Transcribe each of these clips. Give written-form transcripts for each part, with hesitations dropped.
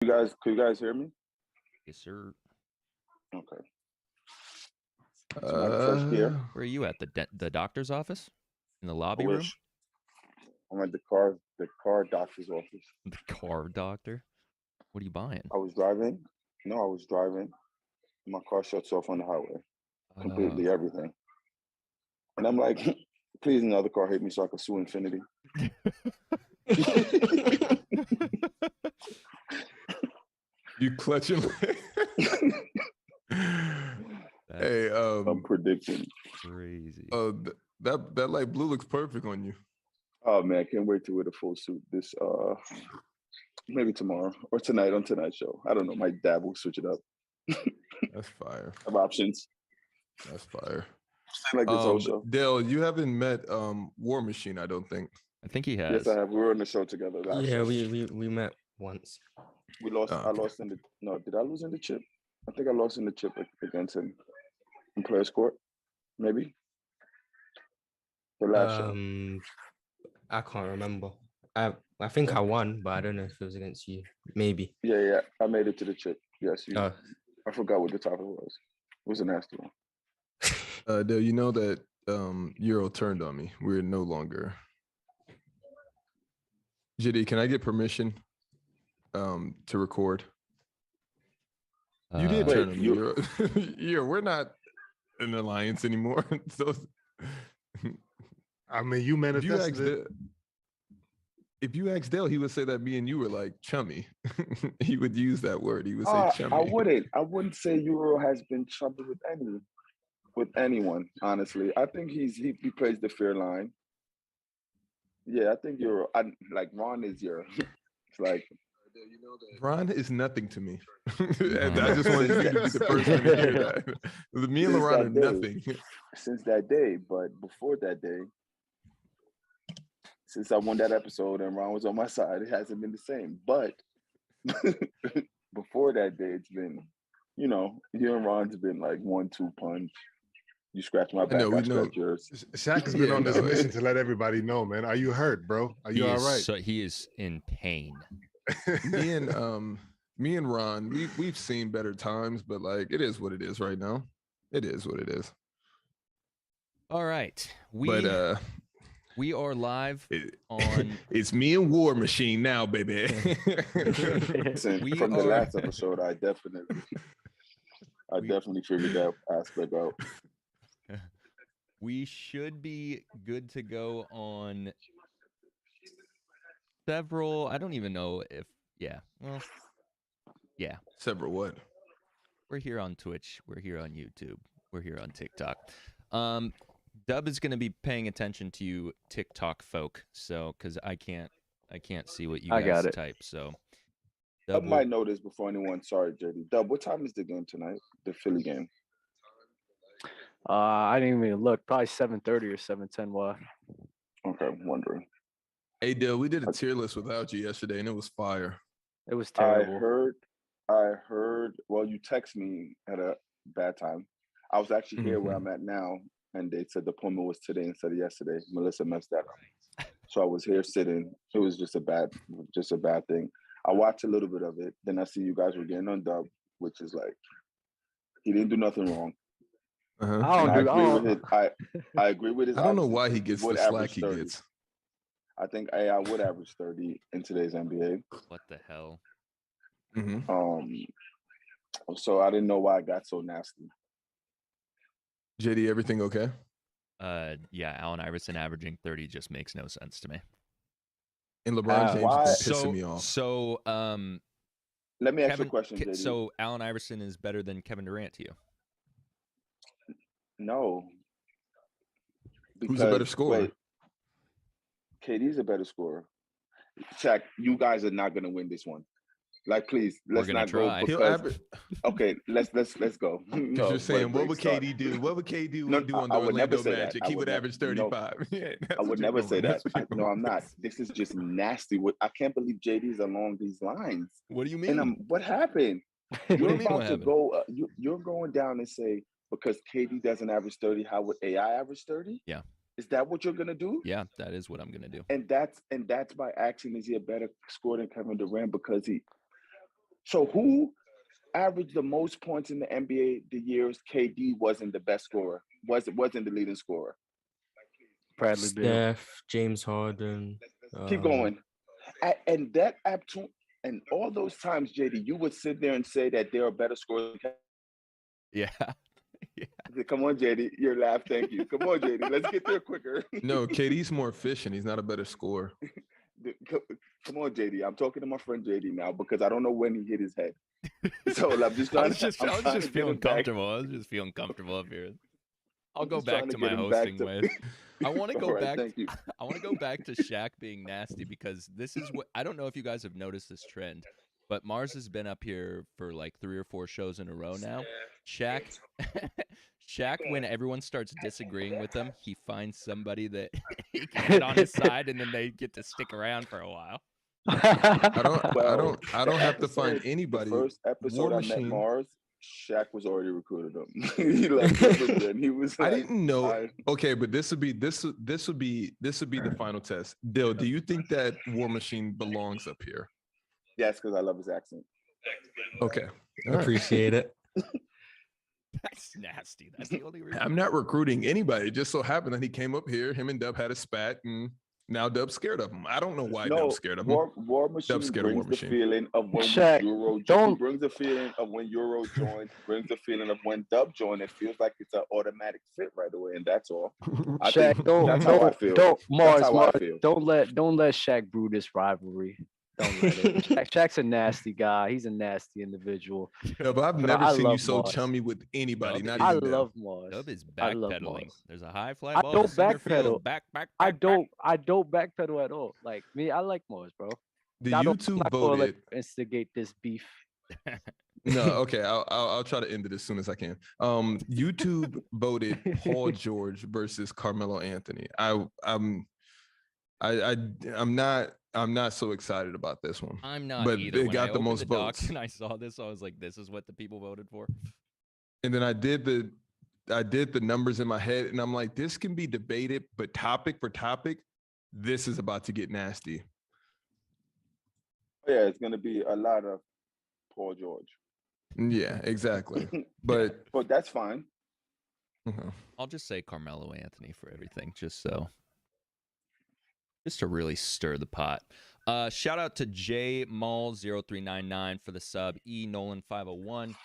Could you guys hear me? Yes, sir. Okay. So my fresh gear. Where are you at? The doctor's office? In the I lobby room? wish. I'm at the car doctor's office. The car doctor? What are you buying? I was driving. No, I was driving. My car shuts off on the highway. Completely everything. And I'm like, please another car hit me so I can sue Infinity. You clutching? Hey, I'm predicting. Crazy. That light blue looks perfect on you. Oh man, can't wait to wear the full suit this maybe tomorrow or tonight on tonight's show. I don't know. My dad will switch it up. That's fire. I have options. That's fire. Like this whole show. Dale, you haven't met War Machine, I don't think. I think he has. Yes, I have. We were on the show together. Yeah, we met once. We lost. Okay. I lost in the. No, did I lose in the chip? I think I lost in the chip against him in Players Court. Maybe the last show. I can't remember. I think I won, but I don't know if it was against you. Maybe. Yeah. I made it to the chip. Yes, you. Oh. I forgot what the topic was. It was a nasty one. Dale, you know that Euro turned on me. We're no longer. JD, can I get permission to record? You did turn on me. Euro, we're not an alliance anymore. So I mean, you manifested it. If you asked Dale, he would say that me and you were like chummy. He would use that word. He would say chummy. I wouldn't say Euro has been chummy with anyone, honestly. I think he plays the fair line. Yeah, I think Ron is your. It's like Ron is nothing to me. And I just wanted you to be the person to hear that. Me and LeBron are nothing. Since that day, but before that day, since I won that episode and Ron was on my side, it hasn't been the same. But before that day, it's been, you and Ron's been like 1-2 punch. You scratch my back, I scratch yours. Shaq has been on this mission to let everybody know, man. Are you hurt, bro? Are you all right? So he is in pain. Me and Ron, we've seen better times, but like it is what it is right now. It is what it is. All right. We are live on. It's me and War Machine now, baby. From the last episode, I definitely figured that aspect out. We should be good to go on several. I don't even know if. Yeah. Well. Yeah. Several what? We're here on Twitch. We're here on YouTube. We're here on TikTok. Dub is going to be paying attention to you TikTok folk, so because I can't see what you guys type. So Dub might know this before anyone. Sorry, JD. Dub, what time is the game tonight? The Philly game. I didn't even look. Probably 7:30 or 7:10. Why? Okay, I'm wondering. Hey, Dale, we did a tier list without you yesterday, and it was fire. It was terrible. I heard. Well, you text me at a bad time. I was actually here where I'm at now. And they said the appointment was today instead of yesterday. Melissa messed that up. So I was here sitting. It was just a bad thing. I watched a little bit of it. Then I see you guys were getting on Dub, which is like, he didn't do nothing wrong. I agree with his. I don't know why he gets the slack he gets. I think AI would average 30 in today's NBA. What the hell? So I didn't know why I got so nasty. JD, everything okay? Yeah, Allen Iverson averaging 30 just makes no sense to me. And LeBron James is pissing me off. So, let me ask you a question, JD. So Allen Iverson is better than Kevin Durant to you? No. Who's a better scorer? Wait, KD's a better scorer. Shaq, you guys are not going to win this one. Like, please, let's not try. go. Okay, let's go. Because you're saying, what would KD do? What would KD do on the Orlando Magic? He would average 35. I would never say that. No, I'm not. This is just nasty. I can't believe JD's along these lines. What do you mean? And what happened? You're about to go. You're going down and say because KD doesn't average 30, how would AI average 30? Yeah. Is that what you're gonna do? Yeah, that is what I'm gonna do. And that's by asking, is he a better scorer than Kevin Durant because he? So who averaged the most points in the NBA the years KD wasn't the best scorer, wasn't the leading scorer? Bradley Beal. Steph, James Harden. Keep going. And that and all those times, JD, you would sit there and say that there are better scorers. Yeah. Yeah. Come on, JD. You're laughing. Thank you. Come on, JD. Let's get there quicker. No, KD's more efficient. He's not a better scorer. Come on, JD. I'm talking to my friend JD now because I don't know when he hit his head. So I'm just trying I was just feeling comfortable. I was just feeling comfortable up here. I'll go back to my hosting ways. I want to go back. I want to go back to Shaq being nasty because this is what I don't know if you guys have noticed this trend, but Mars has been up here for like 3 or 4 shows in a row now. Shaq, when everyone starts disagreeing with him, he finds somebody that he can get on his side, and then they get to stick around for a while. I don't have to find anybody. The first episode I met Mars, Shaq was already recruited him. He left and he was. I didn't know. Okay, but this would be the final test. Dill, do you think that War Machine belongs up here? Yes, because I love his accent. Okay, Appreciate it. That's nasty. That's the only reason. I'm not recruiting anybody. It just so happened that he came up here. Him and Dub had a spat, and now Dub's scared of him. I don't know why Dub's scared of him. War Machine brings the feeling of when Shaq, Euro brings the feeling of when Euro joined, brings the feeling of when Dub joined. It feels like it's an automatic fit right away, and that's all. Shaq, that's how I feel. Don't let Shaq brew this rivalry. Don't let it. Shaq's a nasty guy. He's a nasty individual. No, but I've never seen you so chummy with anybody. I love Mars. Dub is backpedaling. There's a high fly ball. I don't backpedal. I don't backpedal at all. Like me, I like Mars, bro. The YouTube voted. Instigate this beef. No, okay. I'll try to end it as soon as I can. YouTube voted Paul George versus Carmelo Anthony. I'm not so excited about this one. I'm not but either. It got the most votes. And I saw this, I was like, this is what the people voted for. And then I did the numbers in my head, and I'm like, this can be debated, but topic for topic, this is about to get nasty. Yeah, it's going to be a lot of Paul George. Yeah, exactly. But that's fine. I'll just say Carmelo Anthony for everything, just to really stir the pot. Shout out to J Mall 0399 for the sub. E Nolan 501.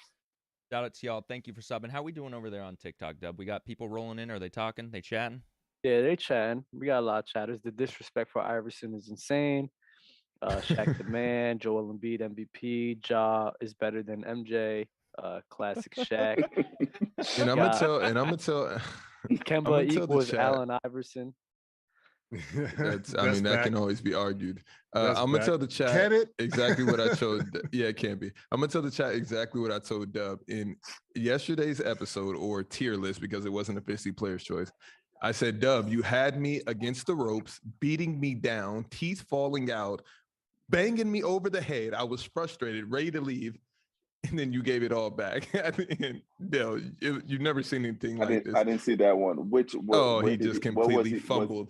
Shout out to y'all. Thank you for subbing. How we doing over there on TikTok, Dub? We got people rolling in. Are they talking? They chatting? Yeah, they chatting. We got a lot of chatters. The disrespect for Iverson is insane. Shaq the man, Joel Embiid MVP, Ja is better than MJ. Classic Shaq. And I'm gonna tell Kemba equals Allen Iverson. That can always be argued. I'm gonna tell the chat exactly what I told. Yeah, it can be. I'm gonna tell the chat exactly what I told Dub in yesterday's episode, or tier list, because it wasn't officially player's choice. I said, Dub, you had me against the ropes, beating me down, teeth falling out, banging me over the head. I was frustrated, ready to leave, and then you gave it all back. Dale, you've never seen anything like this. I didn't see that one. He just completely fumbled.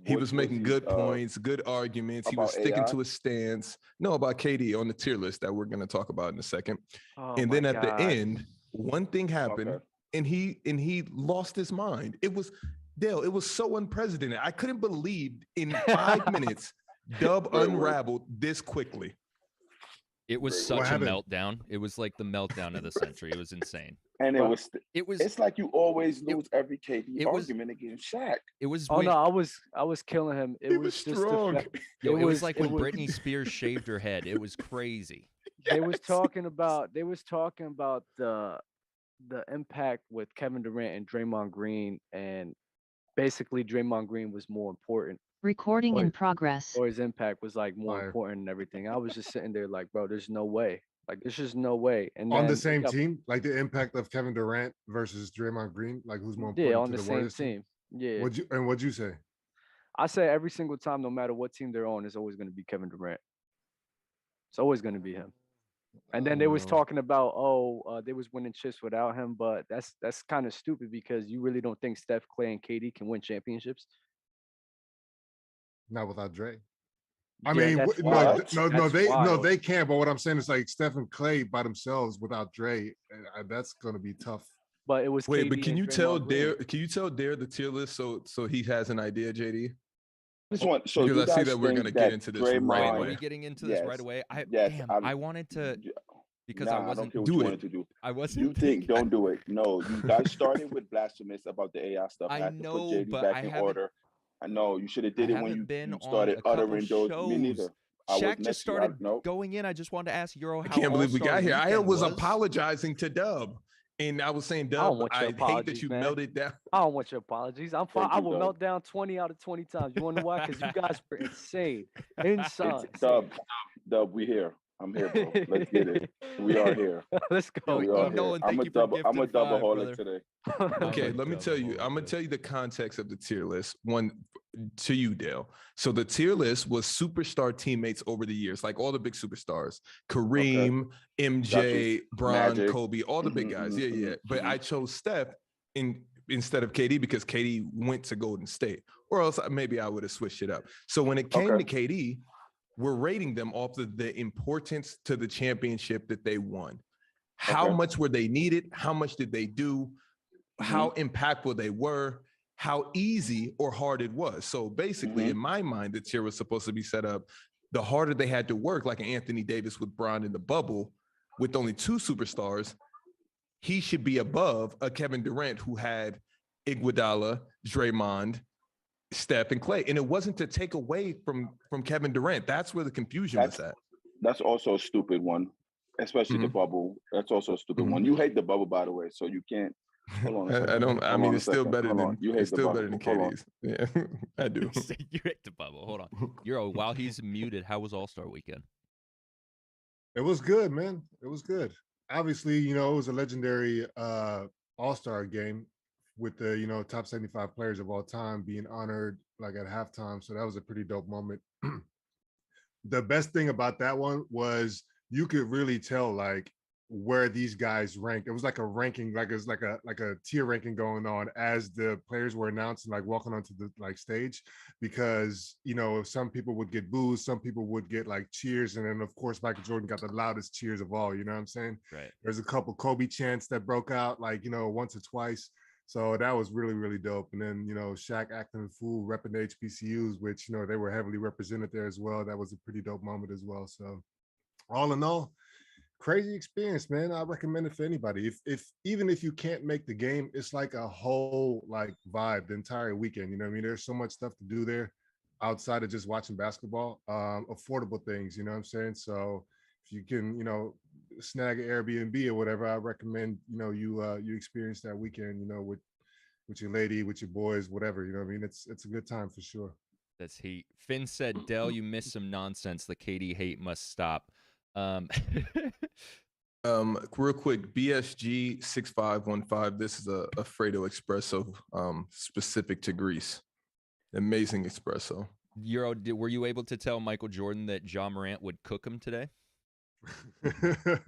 He was making good points, good arguments. He was sticking to his stance. No, about KD on the tier list that we're going to talk about in a second. And then at the end, one thing happened, and he lost his mind. It was so unprecedented. I couldn't believe in 5 minutes, Dub unraveled this quickly. It was such a meltdown. It was like the meltdown of the century. It was insane. And it's like you always lose every KD argument against Shaq. It was. Oh no, I was killing him. It was just strong. It was like when Britney Spears shaved her head. It was crazy. They was talking about the impact with Kevin Durant and Draymond Green, and basically Draymond Green was more important. Recording in progress. Or his impact was like more important than everything. I was just sitting there like, bro, there's no way. Like, there's just no way. And on the same team, like the impact of Kevin Durant versus Draymond Green, like who's more important? Yeah, on the same team. Yeah. What'd you say? I say every single time, no matter what team they're on, it's always going to be Kevin Durant. It's always going to be him. And then they was talking about, they was winning chips without him, but that's kind of stupid because you really don't think Steph, Clay, and KD can win championships? Not without Dre. I mean, that's no, wild. no, That's they wild. can. But what I'm saying is like Steph and Clay by themselves without Dre, that's gonna be tough. But it was Wait, KD but can and you tell Draymond Green. Dare? Can you tell Dare the tier list so he has an idea, JD? This one, so Because you I see guys that we're think gonna get into this right Draymond- Wait, away. are we getting into this right Yes. away? Yes, I wanted to because Nah, I I don't wasn't. care what Do you it. wanted to do. I wasn't. You think? Don't do it. No, you guys started with blasphemous about the AI stuff. I had to know, put JD but back I in haven't- order. I know you should have did I it when haven't you been on started a couple uttering those. Me shows. neither. I was Shaq next just to you. started No. going in. I just wanted to ask Euro how I can't believe we All-Star got here. I Weekend was apologizing to Dub, and I was saying, don't Dub, want your I hate that apologies, you man. melted down. I don't want your apologies. I'm fine. Thank I you, will Doug. melt down 20 out of 20 times. You want to know why? Because you guys were insane. Insane. It's Dub, we here. I'm here, bro. Let's get it. We are here. Let's go. We are Nolan, here. thank you for I'm a gifting five, double-holic brother. today. Okay, I'm a let me dumb tell you. hole, I'm gonna dude. tell you the context of the tier list. One to you, Dale. So the tier list was superstar teammates over the years, like all the big superstars: Kareem, MJ, Bron, Magic. Kobe, all the big guys. Yeah. But I chose Steph instead of KD because KD went to Golden State, or else maybe I would have switched it up. So when it came to KD, we're rating them off of the importance to the championship that they won. How much were they needed? How much did they do? How impactful they were? How easy or hard it was? So basically, in my mind, the tier was supposed to be set up. The harder they had to work, like Anthony Davis with Bron in the bubble, with only two superstars, he should be above a Kevin Durant who had Iguodala, Draymond, Steph, and Clay. And it wasn't to take away from Kevin Durant. That's where the confusion was at. That's also a stupid one, especially the bubble. That's also a stupid one. You hate the bubble, by the way, so you can't. Hold on a second. I don't. I Hold mean, on a it's still second. better Hold than on. You hate it's the still bubble. better than Hold on. KD's. Yeah, I do. You hate the bubble. Hold on, Euro. While he's muted, how was All-Star Weekend? It was good, man. It was good. Obviously, it was a legendary All-Star game with the top 75 players of all time being honored like at halftime. So that was a pretty dope moment. The best thing about that one was you could really tell like where these guys ranked. It was like a ranking, like it's like a tier ranking going on as the players were announced and like walking onto the stage, because some people would get boos, some people would get like cheers, and then of course Michael Jordan got the loudest cheers of all. You know what I'm saying? Right. There's a couple Kobe chants that broke out like once or twice. So that was really, really dope. And then, Shaq acting a fool, repping the HBCUs, which, they were heavily represented there as well. That was a pretty dope moment as well. So all in all, crazy experience, man. I recommend it for anybody. Even if you can't make the game, it's like a whole like vibe the entire weekend. You know what I mean? There's so much stuff to do there outside of just watching basketball. Affordable things, you know what I'm saying? So if you can, snag an Airbnb or whatever, I recommend, you experience that weekend, with your lady, with your boys, whatever, you know what I mean? It's a good time for sure. That's heat. Finn said, Dell, you missed some nonsense. The KD hate must stop. Real quick, BSG 6515. This is a Fredo espresso, specific to Greece. Amazing espresso. Euro, were you able to tell Michael Jordan that Ja Morant would cook him today?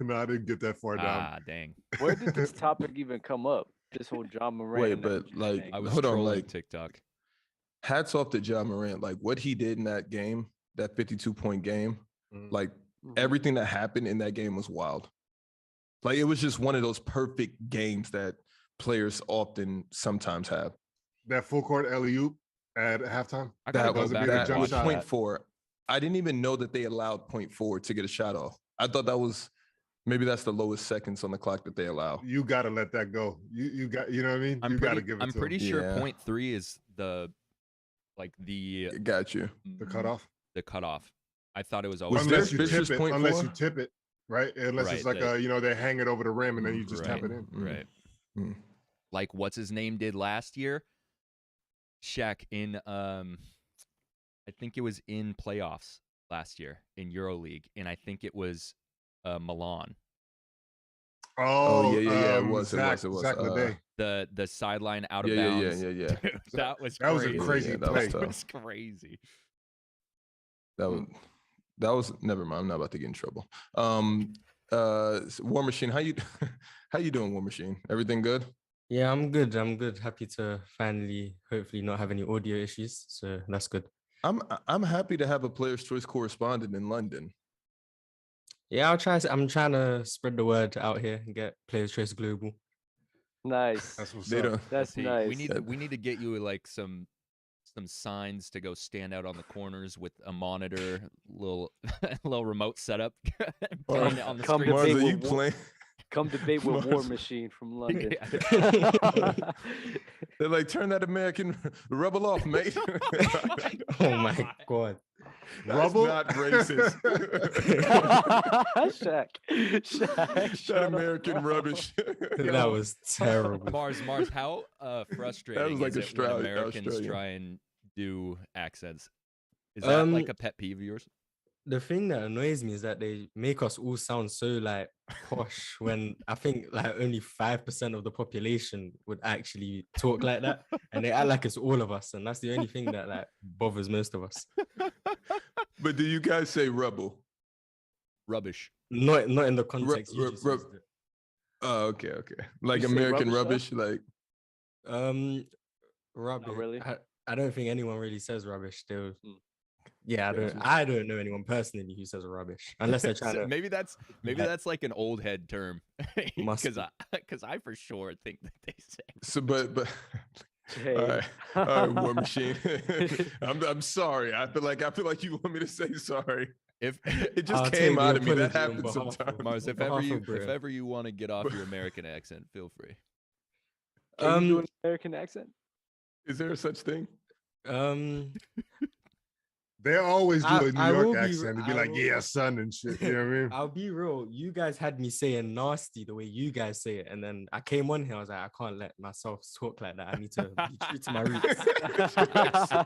No, I didn't get that far down. Ah, dang. Where did this topic even come up? This whole Ja Morant. Wait, but like, I was hold on, trolling like TikTok. hats off to Ja Morant. Like what he did in that game, that 52-point game, like everything that happened in that game was wild. Like it was just one of those perfect games that players often sometimes have. That full court alley-oop at halftime. That was point four. I didn't even know that they allowed point four to get a shot off. I thought that was maybe that's the lowest seconds on the clock that they allow. You got to let that go. You got, you know what I mean? You got to give it. I'm pretty sure Yeah. point three is the Got you. The cutoff. The cutoff. I thought it was always Unless you Fisher's tip it. point Unless four? you tip it, right? Unless Right, it's like they hang it over the rim and then you just tap it in. Right. Like what's his name did last year? Shaq in I think it was in playoffs last year in EuroLeague, and I think it was Milan. Oh yeah. It was. Zach Ledee. The sideline out of bounds. Yeah. Dude, that was That was crazy. a crazy play. That was crazy. That was never mind. I'm not about to get in trouble. War Machine, how you doing, War Machine? Everything good? Yeah, I'm good. Happy to finally, hopefully, not have any audio issues. So that's good. I'm happy to have a Players' Choice correspondent in London. Yeah, I'm trying to spread the word out here and get Players' Choice global. Nice. That's what's They up. don't. That's See, nice. we need to get you like some signs to go stand out on the corners with a monitor, little remote setup, playing it on the Come screen. debate Mars, are you with playing? Come debate with War Mars. Machine from London. They're like, turn that American rubble off, mate. Oh my god. That's Rubble? not racist. Shaq. That shut up. American rubbish. That was terrible. Mars, how frustrating That was like is it when Americans Australian. try and do accents? Is that like Um, a pet peeve of yours? The thing that annoys me is that they make us all sound so like posh when I think like only 5% of the population would actually talk like that, and they act like it's all of us, and that's the only thing that like bothers most of us. But do you guys say rubble? Rubbish. Not in the context you just used it. Oh, okay. Like You say American rubbish, rubbish, like Rubbish. really? I don't think anyone really says rubbish. They'll, Hmm. yeah, I don't know anyone personally who says rubbish unless they're trying So to. maybe that's like an old head term. Must Because I for sure think that they say. so. But Hey. all right, War Machine. I'm sorry. I feel like you want me to say sorry. If It just I'll came take out the of me. That apology on happens behalf of- sometimes. Mars, if ever you want to get off your American accent, feel free. Can you do an American accent? Is there such thing? They always do I- a New I will York be- accent. They'd be I like, will- "Yeah, son," and shit. You know what I mean? I'll be real. You guys had me saying nasty the way you guys say it, and then I came on here. I was like, I can't let myself talk like that. I need to be true to my roots.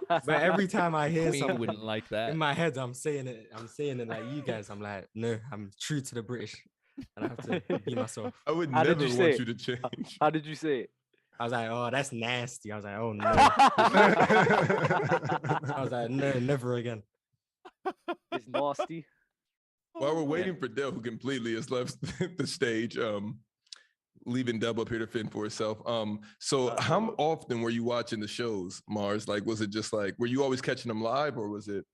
But every time I hear Queen something wouldn't like that. in my head, I'm saying it like you guys. I'm like, no, I'm true to the British, and I have to be myself. I would How did never you want say you to change. How did you say it? I was like, oh, that's nasty. I was like, oh no. I was like, no, never again. It's nasty. While we're waiting for Dell, who completely has left the stage, leaving Dub up here to fend for herself. So how often were you watching the shows, Mars? Like, was it just like, were you always catching them live, or was it?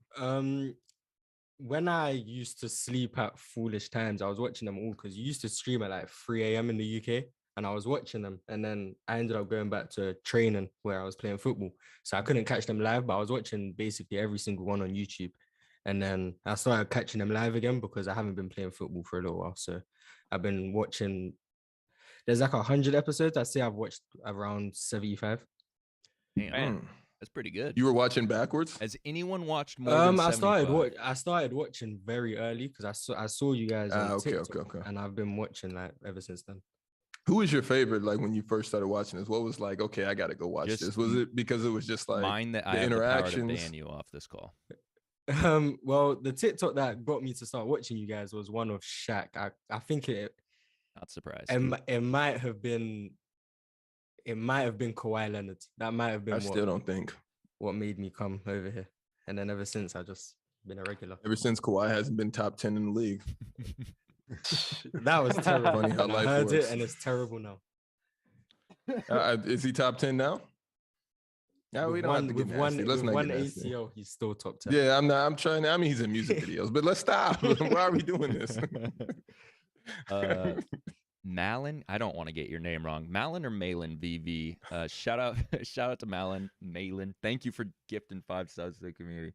When I used to sleep at foolish times, I was watching them all because you used to stream at like 3 a.m. in the UK, and I was watching them. And then I ended up going back to training where I was playing football. So I couldn't catch them live, but I was watching basically every single one on YouTube. And then I started catching them live again because I haven't been playing football for a little while. So I've been watching, there's like 100 episodes. I'd say I've watched around 75. Damn, that's pretty good. You were watching backwards? Has anyone watched more than I 75? started watching very early because I saw you guys on Okay. TikTok, and I've been watching like ever since then. Who was your favorite, like, when you first started watching this? What was like, okay, I got to go watch Just this? Was it because it was just like Mine that the I have the power to interactions? ban you off this call. Well, the TikTok that got me to start watching you guys was one of Shaq. I think Not surprised. it might have been Kawhi Leonard. That might have been I still don't think. what made me come over here. And then ever since, I just been a regular. Ever since Kawhi hasn't been top 10 in the league. That was terrible. Funny how And I life heard works. it, and it's terrible now. Is he top 10 now? Yeah, we don't have to get nasty. Let's not one get nasty. ACL, he's still top 10. Yeah, I'm trying. I mean, he's in music videos, but let's stop. Why are we doing this? Malin, I don't want to get your name wrong. Malin or Malin VV. Shout out to Malin. Thank you for gifting 5 stars to the community.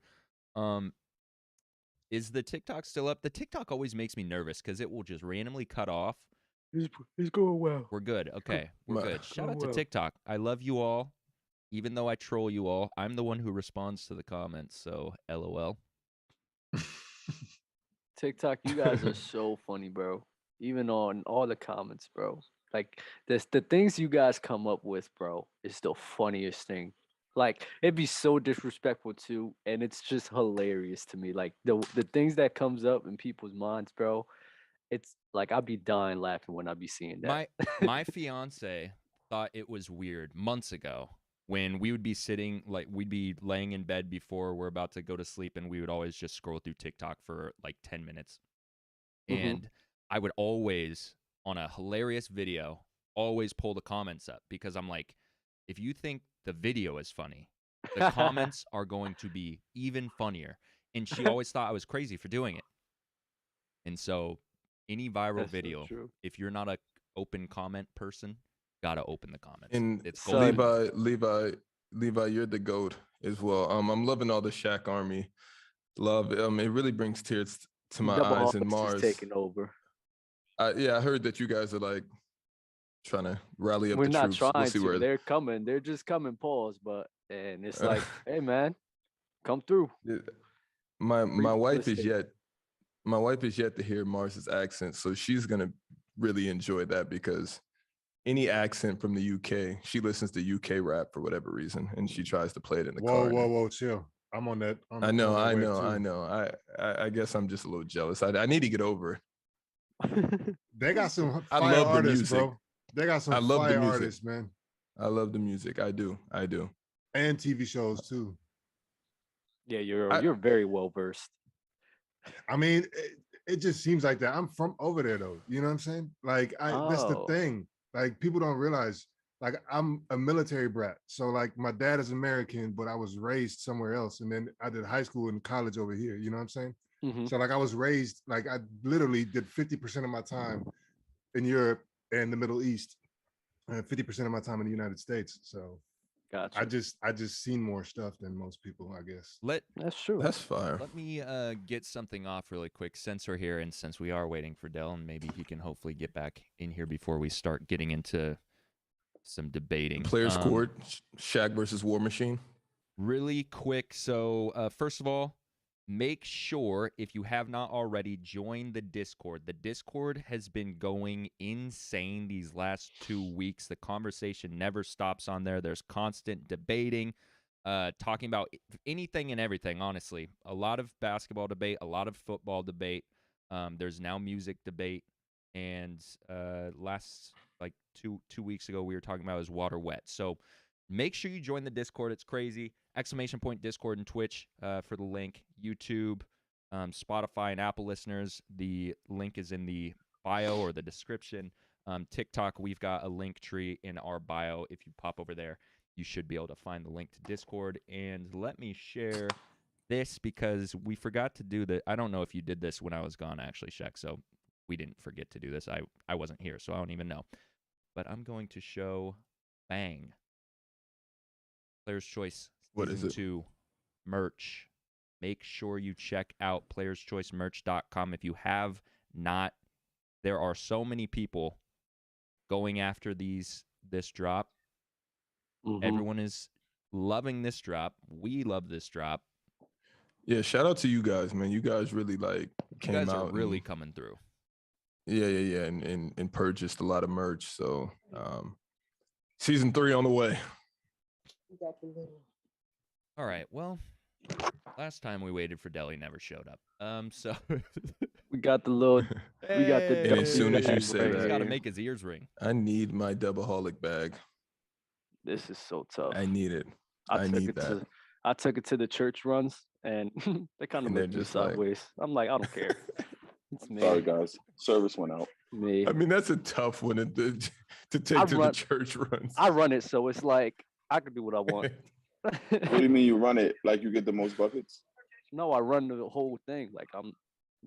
Is the TikTok still up? The TikTok always makes me nervous because it will just randomly cut off. He's going well. We're good. Okay, we're good. Shout out to well. TikTok. I love you all. Even though I troll you all, I'm the one who responds to the comments. So, LOL. TikTok, you guys are so funny, bro. Even on all the comments, bro. Like the things you guys come up with, bro, is the funniest thing. Like it'd be so disrespectful too, and it's just hilarious to me. Like the things that comes up in people's minds, bro. It's like I'd be dying laughing when I be seeing that. My fiance thought it was weird months ago when we would be sitting, like we'd be laying in bed before we're about to go to sleep, and we would always just scroll through TikTok for like 10 minutes. And I would always, on a hilarious video, always pull the comments up because I'm like, if you think the video is funny, The comments are going to be even funnier. And she always thought I was crazy for doing it. And so any viral video, if you're not a open comment person, gotta open the comments. And it's so Levi, you're the GOAT as well. I'm loving all the Shaq Army love. It really brings tears to my eyes. And Mars taking over. I heard that you guys are like trying to rally up We're the not troops. trying to. They're coming. They're just coming. Pause. And it's like, hey man, come through. My wife is yet to hear Mars's accent, so she's gonna really enjoy that because any accent from the UK, she listens to UK rap for whatever reason, and she tries to play it in the car. Whoa, chill. I'm on that. I know. I guess I'm just a little jealous. I need to get over it. They got some fire artists, bro. They got some fire artists, man. I love the music. I do. And TV shows too. Yeah, you're very well versed. I mean, it just seems like that. I'm from over there though. You know what I'm saying? Like that's the thing. Like people don't realize. Like I'm a military brat. So like my dad is American, but I was raised somewhere else. And then I did high school and college over here. You know what I'm saying? Mm-hmm. So like I was raised, like I literally did 50% of my time in Europe and the Middle East, and 50% of my time in the United States. So gotcha. I just seen more stuff than most people, I guess. That's true. That's fire. Let me get something off really quick since we're here and since we are waiting for Dell, and maybe he can hopefully get back in here before we start getting into some debating. Players Court, Shaq versus War Machine. Really quick. So first of all, make sure if you have not already, join the Discord. The Discord has been going insane these last 2 weeks. The conversation never stops on there. There's constant debating, talking about anything and everything, honestly. A lot of basketball debate, a lot of football debate. There's now music debate. And last like two weeks ago, we were talking about is water wet. So make sure you join the Discord. It's crazy. ! Discord and Twitch for the link. YouTube, Spotify, and Apple listeners, the link is in the bio or the description. TikTok, we've got a link tree in our bio. If you pop over there, you should be able to find the link to Discord. And let me share this because we forgot to do the. I don't know if you did this when I was gone, actually, Shaq. So we didn't forget to do this. I wasn't here, so I don't even know. But I'm going to show Bang. Player's Choice Season 2 merch. Make sure you check out playerschoicemerch.com if you have not. There are so many people going after this drop. Mm-hmm. Everyone is loving this drop. We love this drop. Yeah, shout out to you guys, man. You guys really came out. You guys are really coming through. Yeah, and purchased a lot of merch. So season 3 on the way. All right. Well, last time we waited for Deli never showed up. So we got the little. Hey, we got the. And as soon as you say that, he's got to make his ears ring. I need my Doubleaholic bag. This is so tough. I need it. I need that. I took it to the church runs, and they kind of looked me sideways. I'm like, I don't care. It's me. Sorry, guys. Service went out. Me. I mean, that's a tough one to take to the church runs. I run it, so it's like I can do what I want. What do you mean you run it? Like you get the most buckets? No, I run the whole thing. Like I'm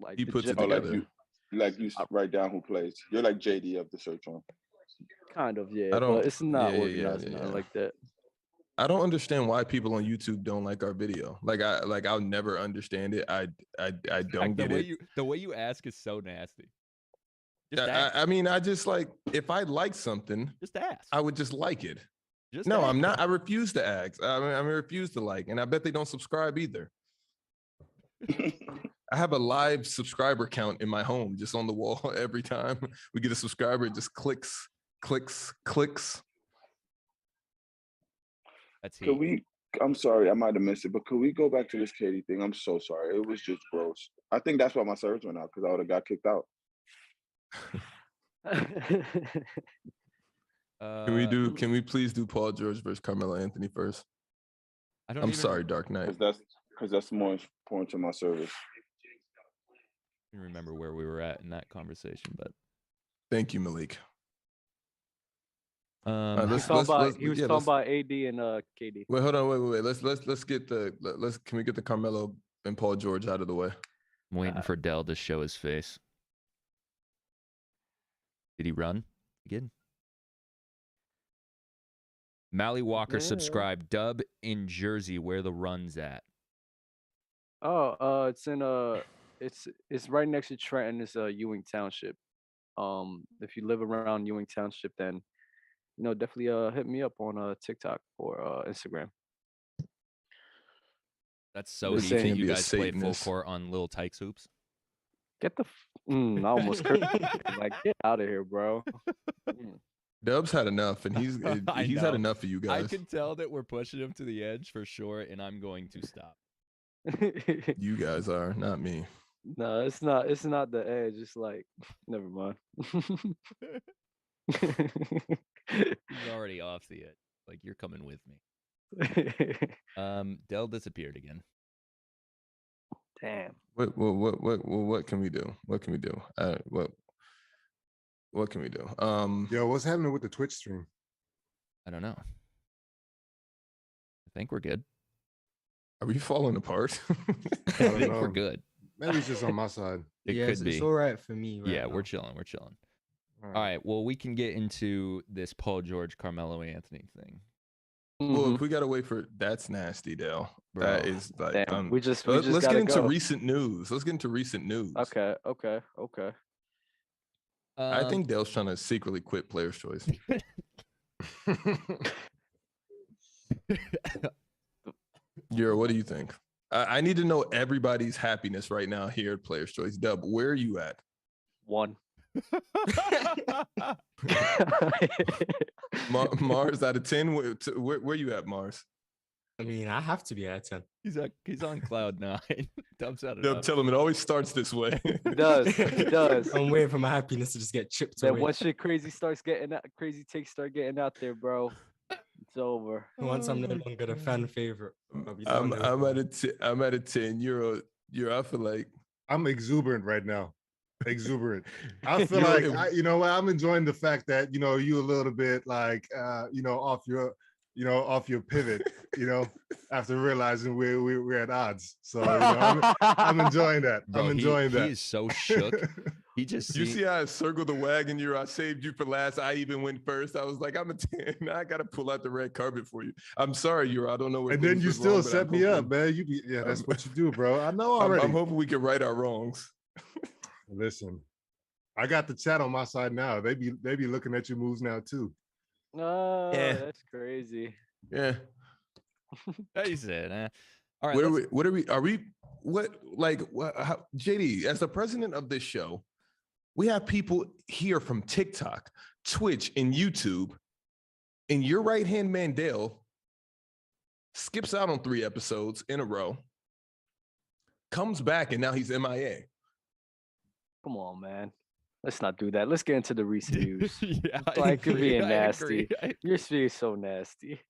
like he puts it together. Like you write down who plays. You're like JD of the search room. Kind of, yeah. But it's not organized like that. I don't understand why people on YouTube don't like our video. I'll never understand it. I don't get it. The way you ask is so nasty. I mean, I just if I like something, just ask. I would just like it. No, I'm not. I refuse to ask. I mean, I refuse to like, and I bet they don't subscribe either. I have a live subscriber count in my home, just on the wall. Every time we get a subscriber, it just clicks. Could we? I'm sorry, I might have missed it, but could we go back to this Katie thing? I'm so sorry. It was just gross. I think that's why my service went out, because I would have got kicked out. Can we please do Paul George versus Carmelo Anthony first? I'm sorry, Dark Knight. Because that's more important to my service. I don't remember where we were at in that conversation, but thank you, Malik. He was talking about AD and KD. Wait, hold on, wait. Let's get can we get the Carmelo and Paul George out of the way? I'm waiting for Dell to show his face. Did he run again? Mally Walker subscribed. Dub in Jersey, where the run's at. Oh, it's in it's right next to Trenton. It's Ewing Township. If you live around Ewing Township, then definitely hit me up on TikTok or Instagram. That's so neat that you guys play full court on Little Tykes hoops. Get the I almost cursed. Like, get out of here, bro. Dub's had enough, and he's had enough of you guys. I can tell that we're pushing him to the edge for sure, and I'm going to stop. You guys are, not me. No, it's not. It's not the edge. It's like, never mind. He's already off the edge. Like, you're coming with me. Dell disappeared again. Damn. What can we do? What can we do? What can we do? Yo, what's happening with the Twitch stream? I don't know. I think we're good. Are we falling apart? I think we're good. Maybe it's just on my side. It could be. It's all right for me. Yeah, we're chilling. We're chilling. All right. Well, we can get into this Paul George, Carmelo Anthony thing. Well, if we gotta wait for that's nasty, Dale. Bro. That is like let's get into recent news. Let's get into recent news. Okay. I think Dale's trying to secretly quit Player's Choice. Yura, what do you think? I need to know everybody's happiness right now here at Player's Choice. Dub, where are you at? 1. Mars out of 10. Where you at, Mars? I mean, I have to be at 10. He's on cloud 9. Dub's out of Dub, tell him it always starts this way. It does. I'm waiting for my happiness to just get chipped Then away. once shit crazy takes start getting out there, bro, it's over. Once I'm no longer the fan favorite. I'm at a 10. You're I feel like I'm exuberant right now. Exuberant. I feel like I'm enjoying the fact that you a little bit like off your pivot, after realizing we're at odds. So I'm enjoying that. Bro, I'm enjoying that. He's so shook. He just you see how I circled the wagon. I saved you for last. I even went first. I was like, I'm a 10. I gotta pull out the red carpet for you. I'm sorry, I don't know what. And then you still set me up, man. That's what you do, bro. I know already. I'm hoping we can right our wrongs. Listen, I got the chat on my side now. They be looking at your moves now too. Oh, yeah. That's crazy. Yeah. He said, all right. JD, as the president of this show, we have people here from TikTok, Twitch, and YouTube, and your right-hand man, Dale, skips out on 3 episodes in a row, comes back, and now he's MIA. Come on, man. Let's not do that. Let's get into the recent news. Yeah, like you're being nasty. You're being so nasty.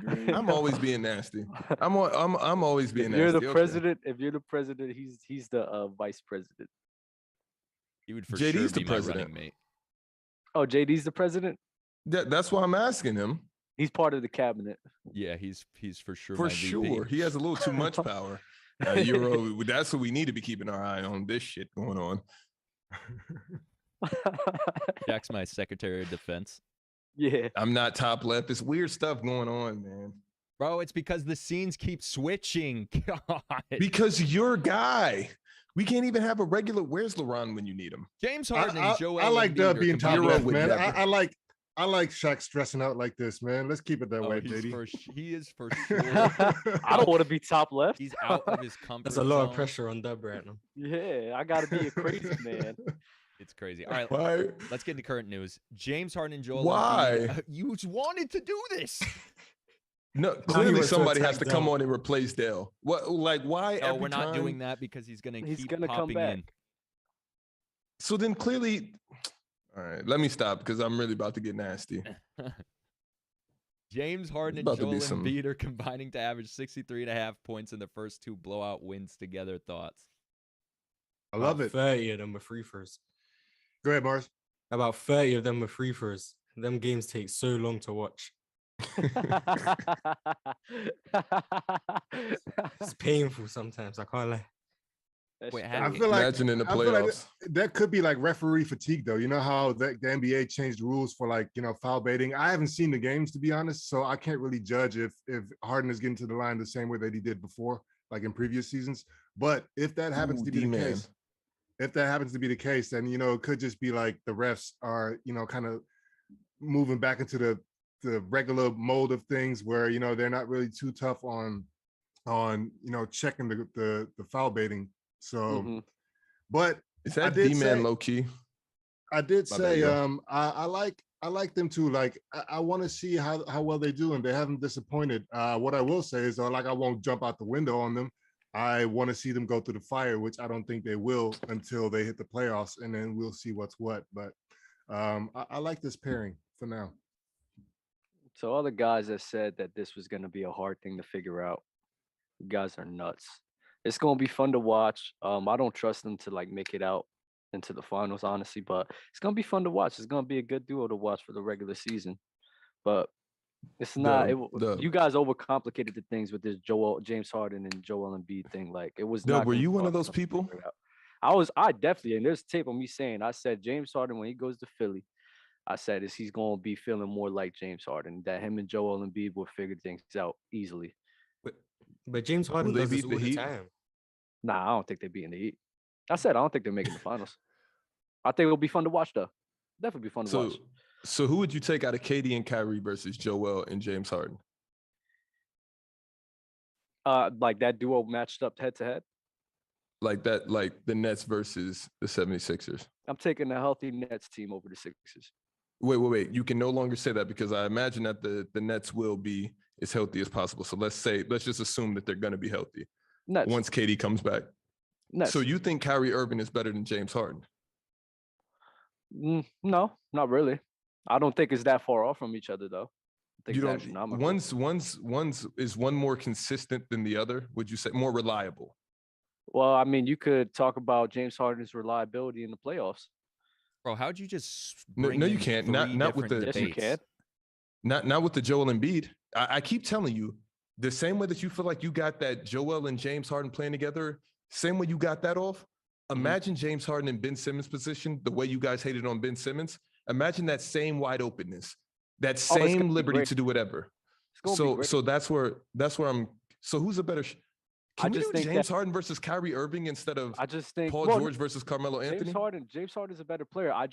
I'm always being nasty. I'm always being nasty. You're the president. If you're the president, he's the vice president. He would for JD's sure be the president. my running mate. Oh, JD's the president? That's why I'm asking him. He's part of the cabinet. Yeah, he's for sure. For my sure. VP. He has a little too much power. Euro, that's what we need to be keeping our eye on. This shit going on. Jack's my Secretary of Defense. Yeah. I'm not top left. It's weird stuff going on, man. Bro, it's because the scenes keep switching. God. Because you're a guy. We can't even have a regular. Where's LeBron when you need him? James Harden and Joel. I like Dub being top left, man. Deborah. I like Shaq stressing out like this, man. Let's keep it that way, JD. He is for sure. I don't want to be top left. He's out of his comfort There's a lot zone. of pressure on Dub right now. Yeah, I got to be a crazy man. It's crazy. All right, Why? let's get into current news. James Harden and Joel. Why? Embiid, you wanted to do this. No, clearly somebody has to come on and replace Dale. What? Like, why? No, we're not doing that because he's gonna keep come popping back. in. So then clearly, all right, let me stop because I'm really about to get nasty. James Harden and Joel Embiid are combining to average 63.5 points in the first 2 blowout wins together. Thoughts? I love it. 30 of them were free throws. Go ahead, Mars. About 30 of them were free throws. them games take so long to watch. It's painful sometimes. I can't lie. Wait, I feel like imagine in the I feel like playoffs. that could be like referee fatigue, though. You know how the NBA changed the rules for like foul baiting. I haven't seen the games, to be honest, so I can't really judge if Harden is getting to the line the same way that he did before, like in previous seasons. But if that happens to be the case, then it could just be like the refs are kind of moving back into the regular mode of things where they're not really too tough on checking the foul baiting. So, but is that D-man low key? I did say I like them too. Like I want to see how well they do, and they haven't disappointed. What I will say is like I won't jump out the window on them. I want to see them go through the fire, which I don't think they will until they hit the playoffs, and then we'll see what's what. But I like this pairing for now. So all the guys that said that this was going to be a hard thing to figure out, you guys are nuts. It's going to be fun to watch. I don't trust them to like make it out into the finals, honestly, but it's going to be fun to watch. It's going to be a good duo to watch for the regular season. But it's not. You guys overcomplicated the things with this James Harden and Joel Embiid thing. Like it was not. Were you one of those people? I definitely, and there's tape of me saying, I said James Harden when he goes to Philly, I said he's going to be feeling more like James Harden, that him and Joel Embiid will figure things out easily. But James Harden does this all the time. Nah, I don't think they're beating the Heat. I said I don't think they're making the finals. I think it'll be fun to watch though. Definitely be fun to watch. So who would you take out of KD and Kyrie versus Joel and James Harden? Like that duo matched up head to head? Like that, like the Nets versus the 76ers. I'm taking the healthy Nets team over the Sixers. Wait. You can no longer say that because I imagine that the Nets will be as healthy as possible. So let's just assume that they're going to be healthy Nets. Once KD comes back. Nets. So you think Kyrie Irving is better than James Harden? No, not really. I don't think it's that far off from each other though. I think one's is one more consistent than the other? Would you say more reliable? Well, I mean, you could talk about James Harden's reliability in the playoffs. Bro, how'd you just no, you can't. Not with the yes, you can. Not with the Joel Embiid. I keep telling you, the same way that you feel like you got that Joel and James Harden playing together, same way you got that off. Imagine James Harden in Ben Simmons' position, the way you guys hated on Ben Simmons. Imagine that same wide openness, that same liberty to do whatever. So that's where I'm. So who's a better? Can we do James Harden versus Kyrie Irving instead of Paul George versus Carmelo Anthony? James Harden's a better player. I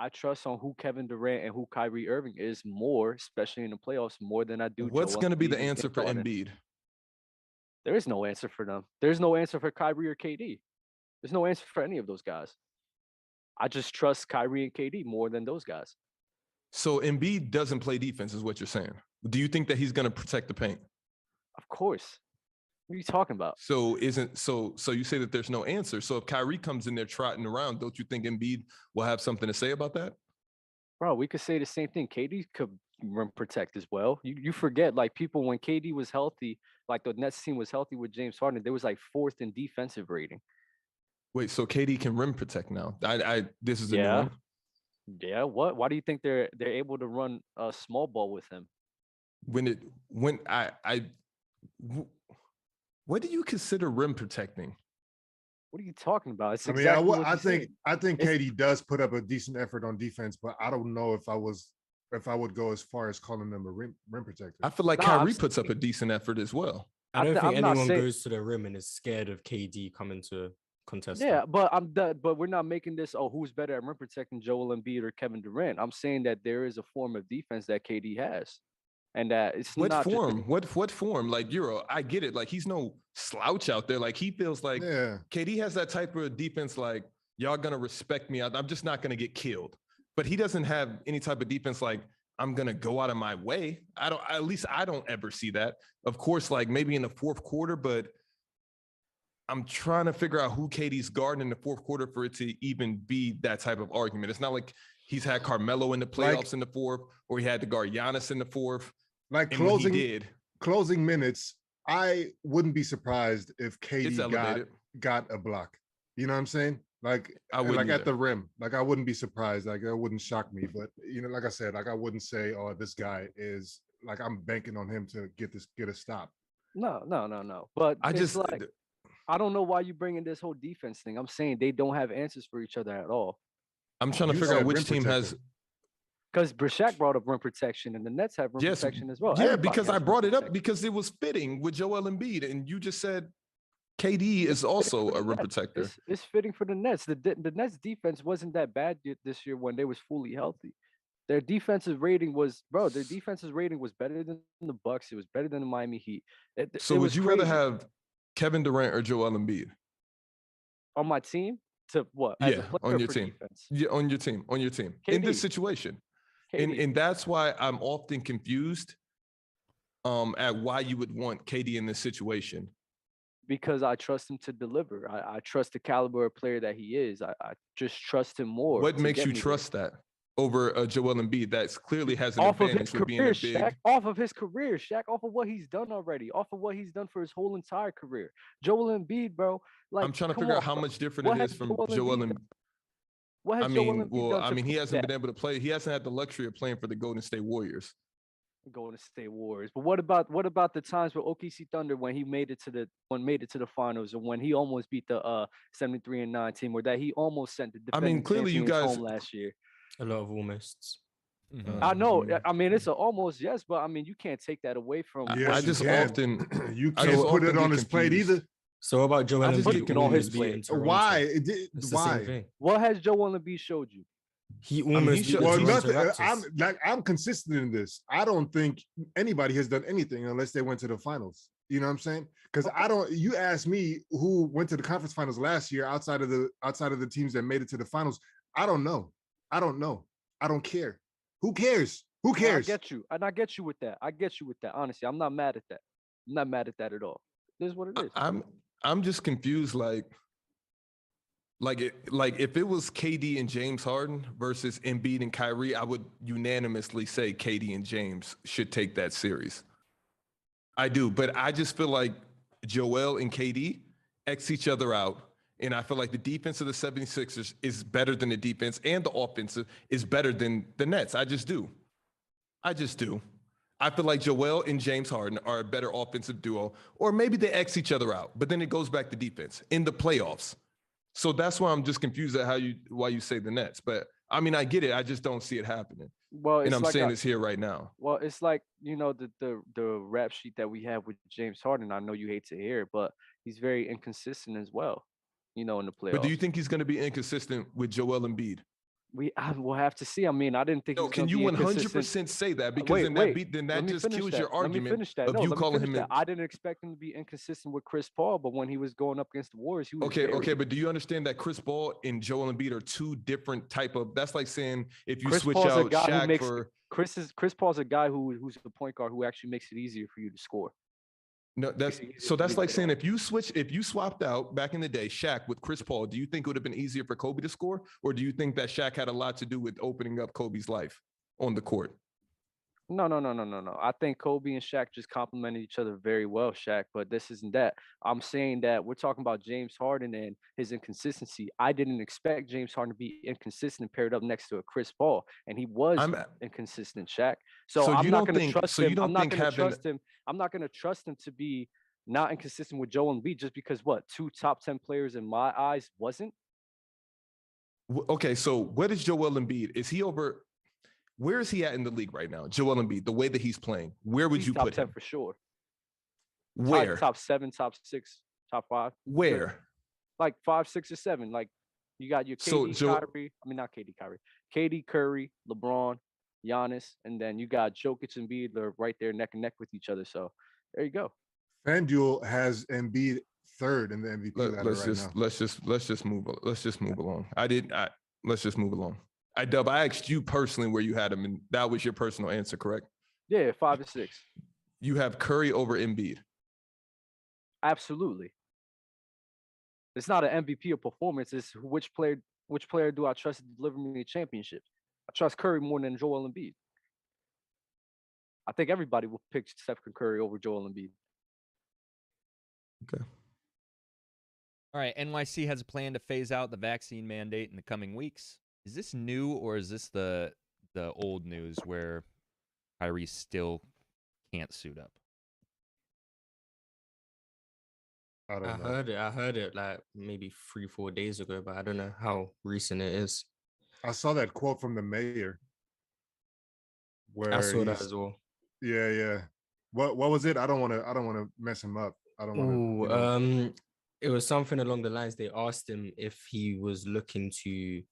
trust on who Kevin Durant and who Kyrie Irving is more, especially in the playoffs, more than I do. What's going to be the answer for Embiid? There is no answer for them. There's no answer for Kyrie or KD. There's no answer for any of those guys. I just trust Kyrie and KD more than those guys. So Embiid doesn't play defense, is what you're saying. Do you think that he's going to protect the paint? Of course. What are you talking about? So you say that there's no answer. So if Kyrie comes in there trotting around, don't you think Embiid will have something to say about that? Bro, we could say the same thing. KD could rim protect as well. You forget, like, people, when KD was healthy, like the Nets team was healthy with James Harden, they was like 4th in defensive rating. Wait, so KD can rim protect now? This is a new one. Yeah. What? Why do you think they're able to run a small ball with him? What do you consider rim protecting? What are you talking about? I think KD does put up a decent effort on defense, but I don't know if I would go as far as calling them a rim protector. I feel like Kyrie puts up a decent effort as well. I don't think anyone goes to the rim and is scared of KD coming to contest. Yeah, but we're not making this, who's better at rim protecting, Joel Embiid or Kevin Durant. I'm saying that there is a form of defense that KD has. And that it's not form? What form? Like Euro, I get it. Like he's no slouch out there. Like he feels like KD has that type of defense. Like y'all gonna respect me. I'm just not gonna get killed. But he doesn't have any type of defense. Like I'm gonna go out of my way. At least I don't ever see that. Of course, like maybe in the fourth quarter, but I'm trying to figure out who KD's guarding in the fourth quarter for it to even be that type of argument. It's not like he's had Carmelo in the playoffs in the fourth, or he had to guard Giannis in the fourth. Like closing minutes, I wouldn't be surprised if KD got a block. You know what I'm saying? Like I wouldn't like either. at the rim. Like I wouldn't be surprised. Like that wouldn't shock me. But like I said, like I wouldn't say, oh, this guy is like I'm banking on him to get a stop. No. But I it's just like I don't know why you bringing this whole defense thing. I'm saying they don't have answers for each other at all. I'm trying to figure out which team has. Because Brashak brought up rim protection, and the Nets have rim protection as well. Yeah, Everybody because has I brought rim it up protection. because it was fitting with Joel Embiid, and you just said KD is also a rim protector. It's fitting for the Nets. The Nets defense wasn't that bad this year when they was fully healthy. Their defensive rating was better than the Bucks. It was better than the Miami Heat. So would you rather have Kevin Durant or Joel Embiid on my team? To what? Yeah, on your team. Yeah, on your team. KD. In this situation. And that's why I'm often confused at why you would want KD in this situation. Because I trust him to deliver. I trust the caliber of player that he is. I just trust him more. What makes you trust that over Joel Embiid? That clearly has an off advantage of his with career, being a big. Shaq, off of his career, Shaq, off of what he's done already, off of what he's done for his whole entire career. Joel Embiid, bro. Like, I'm trying to figure out how much different it is from Joel Embiid. What has Joel Embiid done? He hasn't been able to play. He hasn't had the luxury of playing for the Golden State Warriors. Golden State Warriors. But what about the times with OKC Thunder when he made it to the finals, or when he almost beat the 73-9 team, or that he almost sent the defending clearly you guys home last year. A lot of almosts. Mm-hmm. I know. I mean, it's an almost yes, but I mean, you can't take that away from. Yeah, I just often you can't put it on his plate either. So about Joel Embiid on his plate? Why? Why? What has Joel Embiid showed you? He almost nothing. I'm consistent in this. I don't think anybody has done anything unless they went to the finals. You know what I'm saying? Because you asked me who went to the conference finals last year outside of the teams that made it to the finals. I don't know. I don't care. Who cares? Who cares? I get you. And I get you with that. Honestly, I'm not mad at that. I'm not mad at that at all. This is what it is. I'm just confused. Like if it was KD and James Harden versus Embiid and Kyrie, I would unanimously say KD and James should take that series. I do, but I just feel like Joel and KD X each other out. And I feel like the defense of the 76ers is better than the defense, and the offensive is better than the Nets. I just do. I feel like Joel and James Harden are a better offensive duo, or maybe they X each other out, but then it goes back to defense in the playoffs. So that's why I'm just confused at why you say the Nets. But I mean, I get it. I just don't see it happening. Well, and I'm saying this here right now. Well, it's like, the rap sheet that we have with James Harden. I know you hate to hear it, but he's very inconsistent as well, in the playoffs. But do you think he's going to be inconsistent with Joel Embiid? We'll have to see. I mean, I didn't think. No, can you 100% say that? Because then that just kills your argument of you calling him. I didn't expect him to be inconsistent with Chris Paul, but when he was going up against the Warriors, he was okay. But do you understand that Chris Paul and Joel Embiid are two different type of? That's like saying if you switch out Shaq for Chris Paul's a guy who's a point guard who actually makes it easier for you to score. No, that's like saying if you swapped out back in the day Shaq with Chris Paul, do you think it would have been easier for Kobe to score, or do you think that Shaq had a lot to do with opening up Kobe's life on the court? No. I think Kobe and Shaq just complemented each other very well, Shaq, but this isn't that. I'm saying that we're talking about James Harden and his inconsistency. I didn't expect James Harden to be inconsistent paired up next to a Chris Paul, and he was inconsistent, Shaq. So I'm not going to trust him. I'm not going to trust him to be not inconsistent with Joel Embiid just because two top 10 players in my eyes wasn't. Okay, so what is Joel Embiid? Is he over? Where is he at in the league right now? Joel Embiid, the way that he's playing, where would you put him? Top 10 for sure. Where? Top 7, top 6, top 5. Where? Like 5, 6, or 7. Like you got your KD, Kyrie. I mean, not KD, Kyrie. KD, Curry, LeBron, Giannis, and then you got Jokic and Embiid. They're right there neck and neck with each other. So there you go. FanDuel has Embiid third in the MVP ladder now. Let's just move along. Let's just move along. I asked you personally where you had him, and that was your personal answer, correct? Yeah, 5 and 6. You have Curry over Embiid. Absolutely. It's not an MVP of performance. It's which player do I trust to deliver me a championship? I trust Curry more than Joel Embiid. I think everybody will pick Steph Curry over Joel Embiid. Okay. All right, NYC has a plan to phase out the vaccine mandate in the coming weeks. Is this new, or is this the old news where Kyrie still can't suit up? I don't know. I heard it like maybe 3-4 days ago, but I don't know how recent it is. I saw that quote from the mayor. Where I saw that as well. Yeah. What was it? I don't want to mess him up. I don't want to. It was something along the lines. They asked him if he was looking to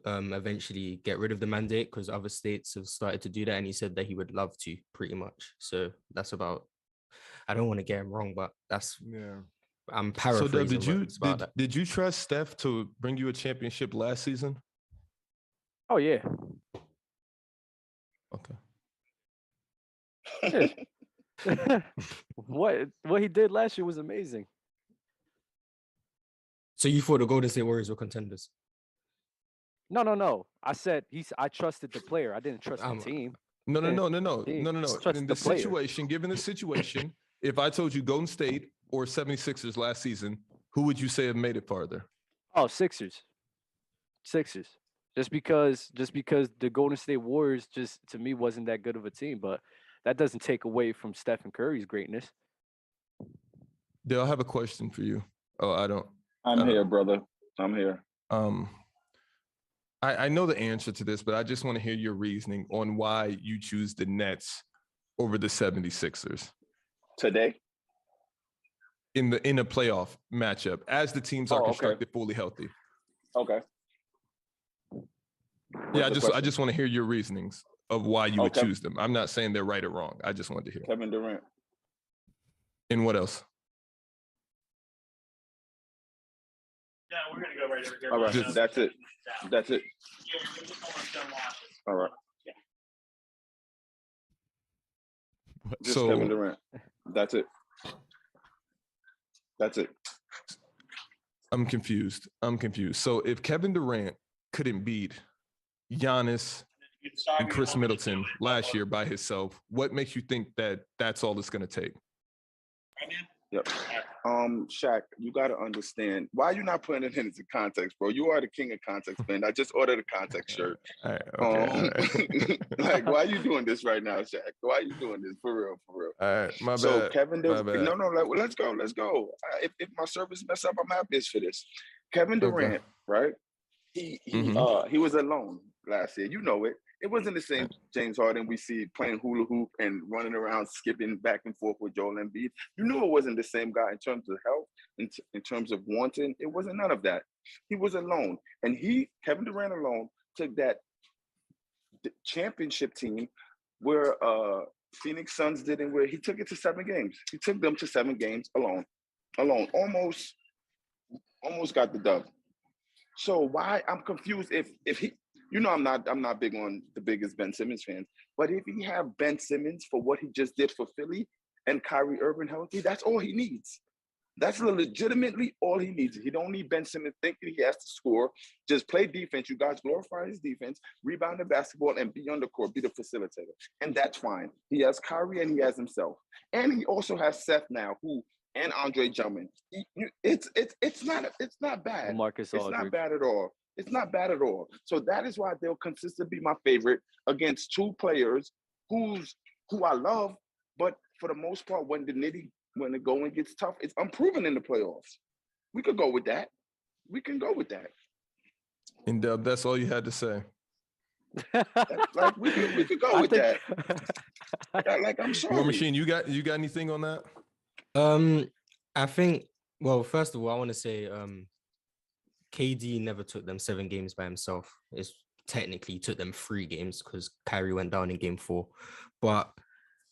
eventually get rid of the mandate because other states have started to do that, and he said that he would love to, pretty much. So that's about. I don't want to get him wrong, but that's I'm paraphrasing. So did you trust Steph to bring you a championship last season? Oh yeah. Okay. What he did last year was amazing. So you thought the Golden State Warriors were contenders? No. I said I trusted the player. I didn't trust the team. No. In the situation, given the situation, if I told you Golden State or 76ers last season, who would you say have made it farther? Oh, Sixers. Just because the Golden State Warriors just to me wasn't that good of a team, but that doesn't take away from Stephen Curry's greatness. Dale, I have a question for you. Oh, I don't. I'm here, brother. I'm here. I know the answer to this, but I just want to hear your reasoning on why you choose the Nets over the 76ers. Today? In a playoff matchup, as the teams are constructed fully healthy. Okay. Yeah, I just want to hear your reasonings of why you would choose them. I'm not saying they're right or wrong. I just wanted to hear. Kevin Durant. And what else? Yeah, we're gonna go right over here. All right, that's it. That's it. All right. Yeah. Just Kevin Durant. That's it. That's it. I'm confused. So if Kevin Durant couldn't beat Giannis and Chris Middleton last year by himself, what makes you think that that's all it's going to take? Yep. Shaq, you got to understand. Why are you not putting it into context, bro? You are the king of context, man. I just ordered a context shirt. All right. Like, why are you doing this right now, Shaq? Why are you doing this? For real. All right, my bad. So Kevin Durant, let's go. If my service mess up, I'm happy for this. Kevin Durant, right? He was alone last year. You know it. It wasn't the same James Harden we see playing hula hoop and running around, skipping back and forth with Joel Embiid. You knew it wasn't the same guy in terms of health, in terms of wanting. It wasn't none of that. He was alone. And Kevin Durant alone, took that championship team where Phoenix Suns did and where he took it to 7 games. He took them to 7 games alone. Almost got the dub. So why I'm confused if he, you know, I'm not big on the biggest Ben Simmons fans, but if he have Ben Simmons for what he just did for Philly and Kyrie Irving healthy, that's all he needs. That's legitimately all he needs. He don't need Ben Simmons thinking he has to score. Just play defense. You guys glorify his defense, rebound the basketball, and be on the court, be the facilitator. And that's fine. He has Kyrie and he has himself. And he also has Seth now, and Andre Drummond. It's not bad. Marcus Aldridge. It's not bad at all. It's not bad at all. So that is why they'll consistently be my favorite against 2 players who I love, but for the most part, when the going gets tough, it's unproven in the playoffs. We could go with that. We can go with that. And Dub, that's all you had to say. Like we could go with that. Like I'm sorry. War Machine, you got anything on that? I think. Well, first of all, I want to say, KD never took them 7 games by himself. It's technically took them 3 games because Kyrie went down in game 4. But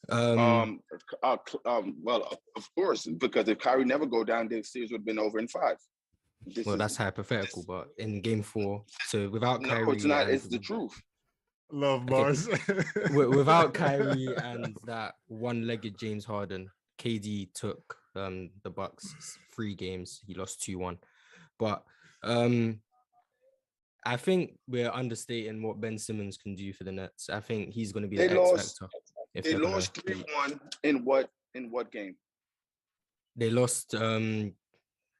well, of course, because if Kyrie never go down, the series would have been over in 5. That's hypothetical, but in game 4, so without Kyrie, no, it's not. It's the truth. Love Mars. Without Kyrie and that one-legged James Harden, KD took the Bucks 3 games. He lost 2-1, but I think we're understating what Ben Simmons can do for the Nets. I think he's going to be the X factor. They lost 3-1 in what game? They lost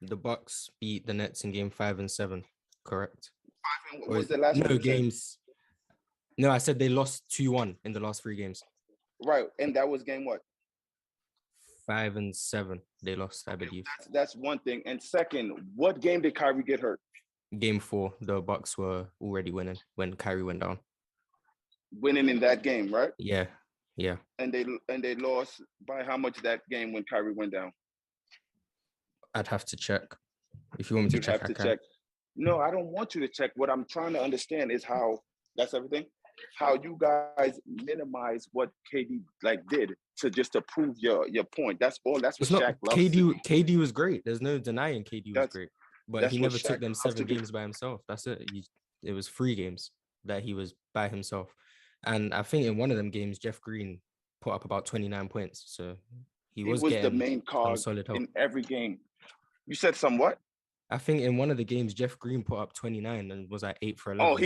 The Bucks beat the Nets in game 5 and 7. Correct. What was the last one? No games. No, I said they lost 2-1 in the last 3 games. Right, and that was game what? 5 and 7. They lost, I believe. That's one thing. And second, what game did Kyrie get hurt? Game 4, the Bucks were already winning when Kyrie went down. Winning in that game, right? Yeah. And they lost by how much that game when Kyrie went down? I'd have to check. If you want me to check, I can. Check. No, I don't want you to check. What I'm trying to understand is how that's everything. How you guys minimize what KD did to prove your point. That's all. That's what Shaq loves. KD was great. There's no denying KD was great, but he never took them 7 games by himself. That's it. It was 3 games that he was by himself, and I think in one of them games, Jeff Green put up about 29 points. So he was the main card in every game. You said somewhat. I think in one of the games, Jeff Green put up 29 and was at 8 for 11. Oh,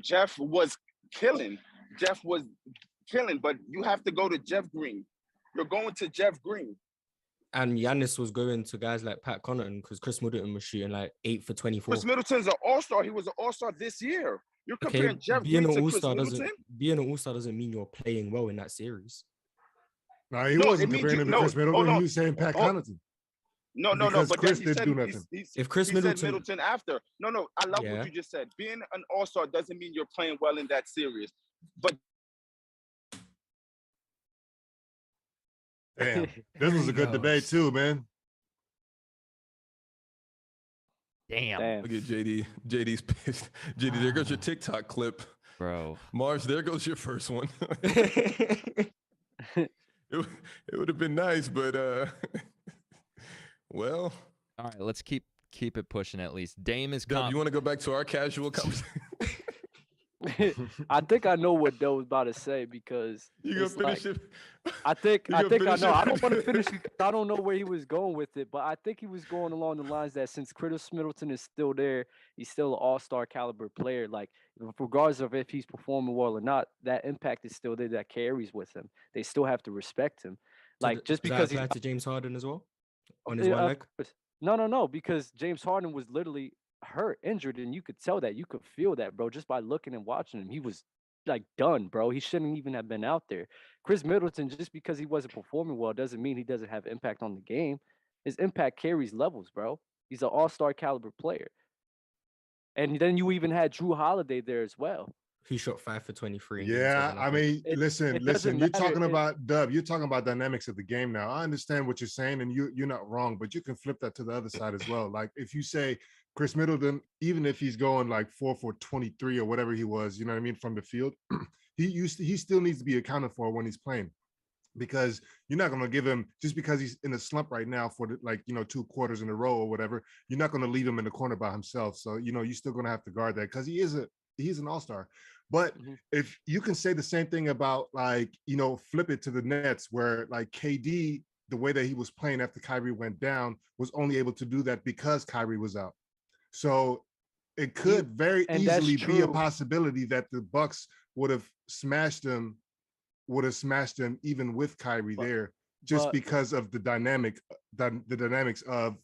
Jeff was killing. Jeff was killing, but you have to go to Jeff Green. You're going to Jeff Green. And Giannis was going to guys like Pat Connaughton because Chris Middleton was shooting 8 for 24. Chris Middleton's an all-star. He was an all-star this year. You're comparing Jeff Green to Chris Middleton? Being an all-star doesn't mean you're playing well in that series. No, he wasn't comparing him to Chris Middleton. He was saying Pat Connaughton. No, but Chris didn't do nothing. If Chris Middleton after. No, I love what you just said. Being an all-star doesn't mean you're playing well in that series. But damn, this was a good debate too, man. Damn. Look at JD. JD's pissed. JD, there goes your TikTok clip. Bro. Mars, there goes your first one. It would have been nice, but well. All right, let's keep it pushing at least. Dame is Dub, you want to go back to our casual conversation? I think I know what Doe was about to say because you gonna finish it? I think I know. I don't want to finish it. I don't know where he was going with it, but I think he was going along the lines that since Chris Middleton is still there, he's still an all-star caliber player. Like regardless of if he's performing well or not, that impact is still there that carries with him. They still have to respect him. Like just because he's to James Harden as well on his one leg. No, because James Harden was literally hurt, injured, and you could tell that. You could feel that, bro, just by looking and watching him. He was done, bro. He shouldn't even have been out there. Chris Middleton, just because he wasn't performing well doesn't mean he doesn't have impact on the game. His impact carries levels, bro. He's an all-star caliber player. And then you even had Drew Holiday there as well. He shot 5 for 23. Yeah, I mean, listen. You're talking about Dub. You're talking about dynamics of the game now. I understand what you're saying, and you're not wrong, but you can flip that to the other side as well. Like if you say Chris Middleton, even if he's going 4 for 23 or whatever he was, you know what I mean, from the field, he still needs to be accounted for when he's playing, because you're not going to give him, just because he's in a slump right now for 2 quarters in a row or whatever, you're not going to leave him in the corner by himself. So you're still going to have to guard that because he's an all-star. But if you can say the same thing about flip it to the Nets, where KD, the way that he was playing after Kyrie went down, was only able to do that because Kyrie was out. So it could very easily be a possibility that the Bucks would have smashed them even with Kyrie there, just because of the dynamics of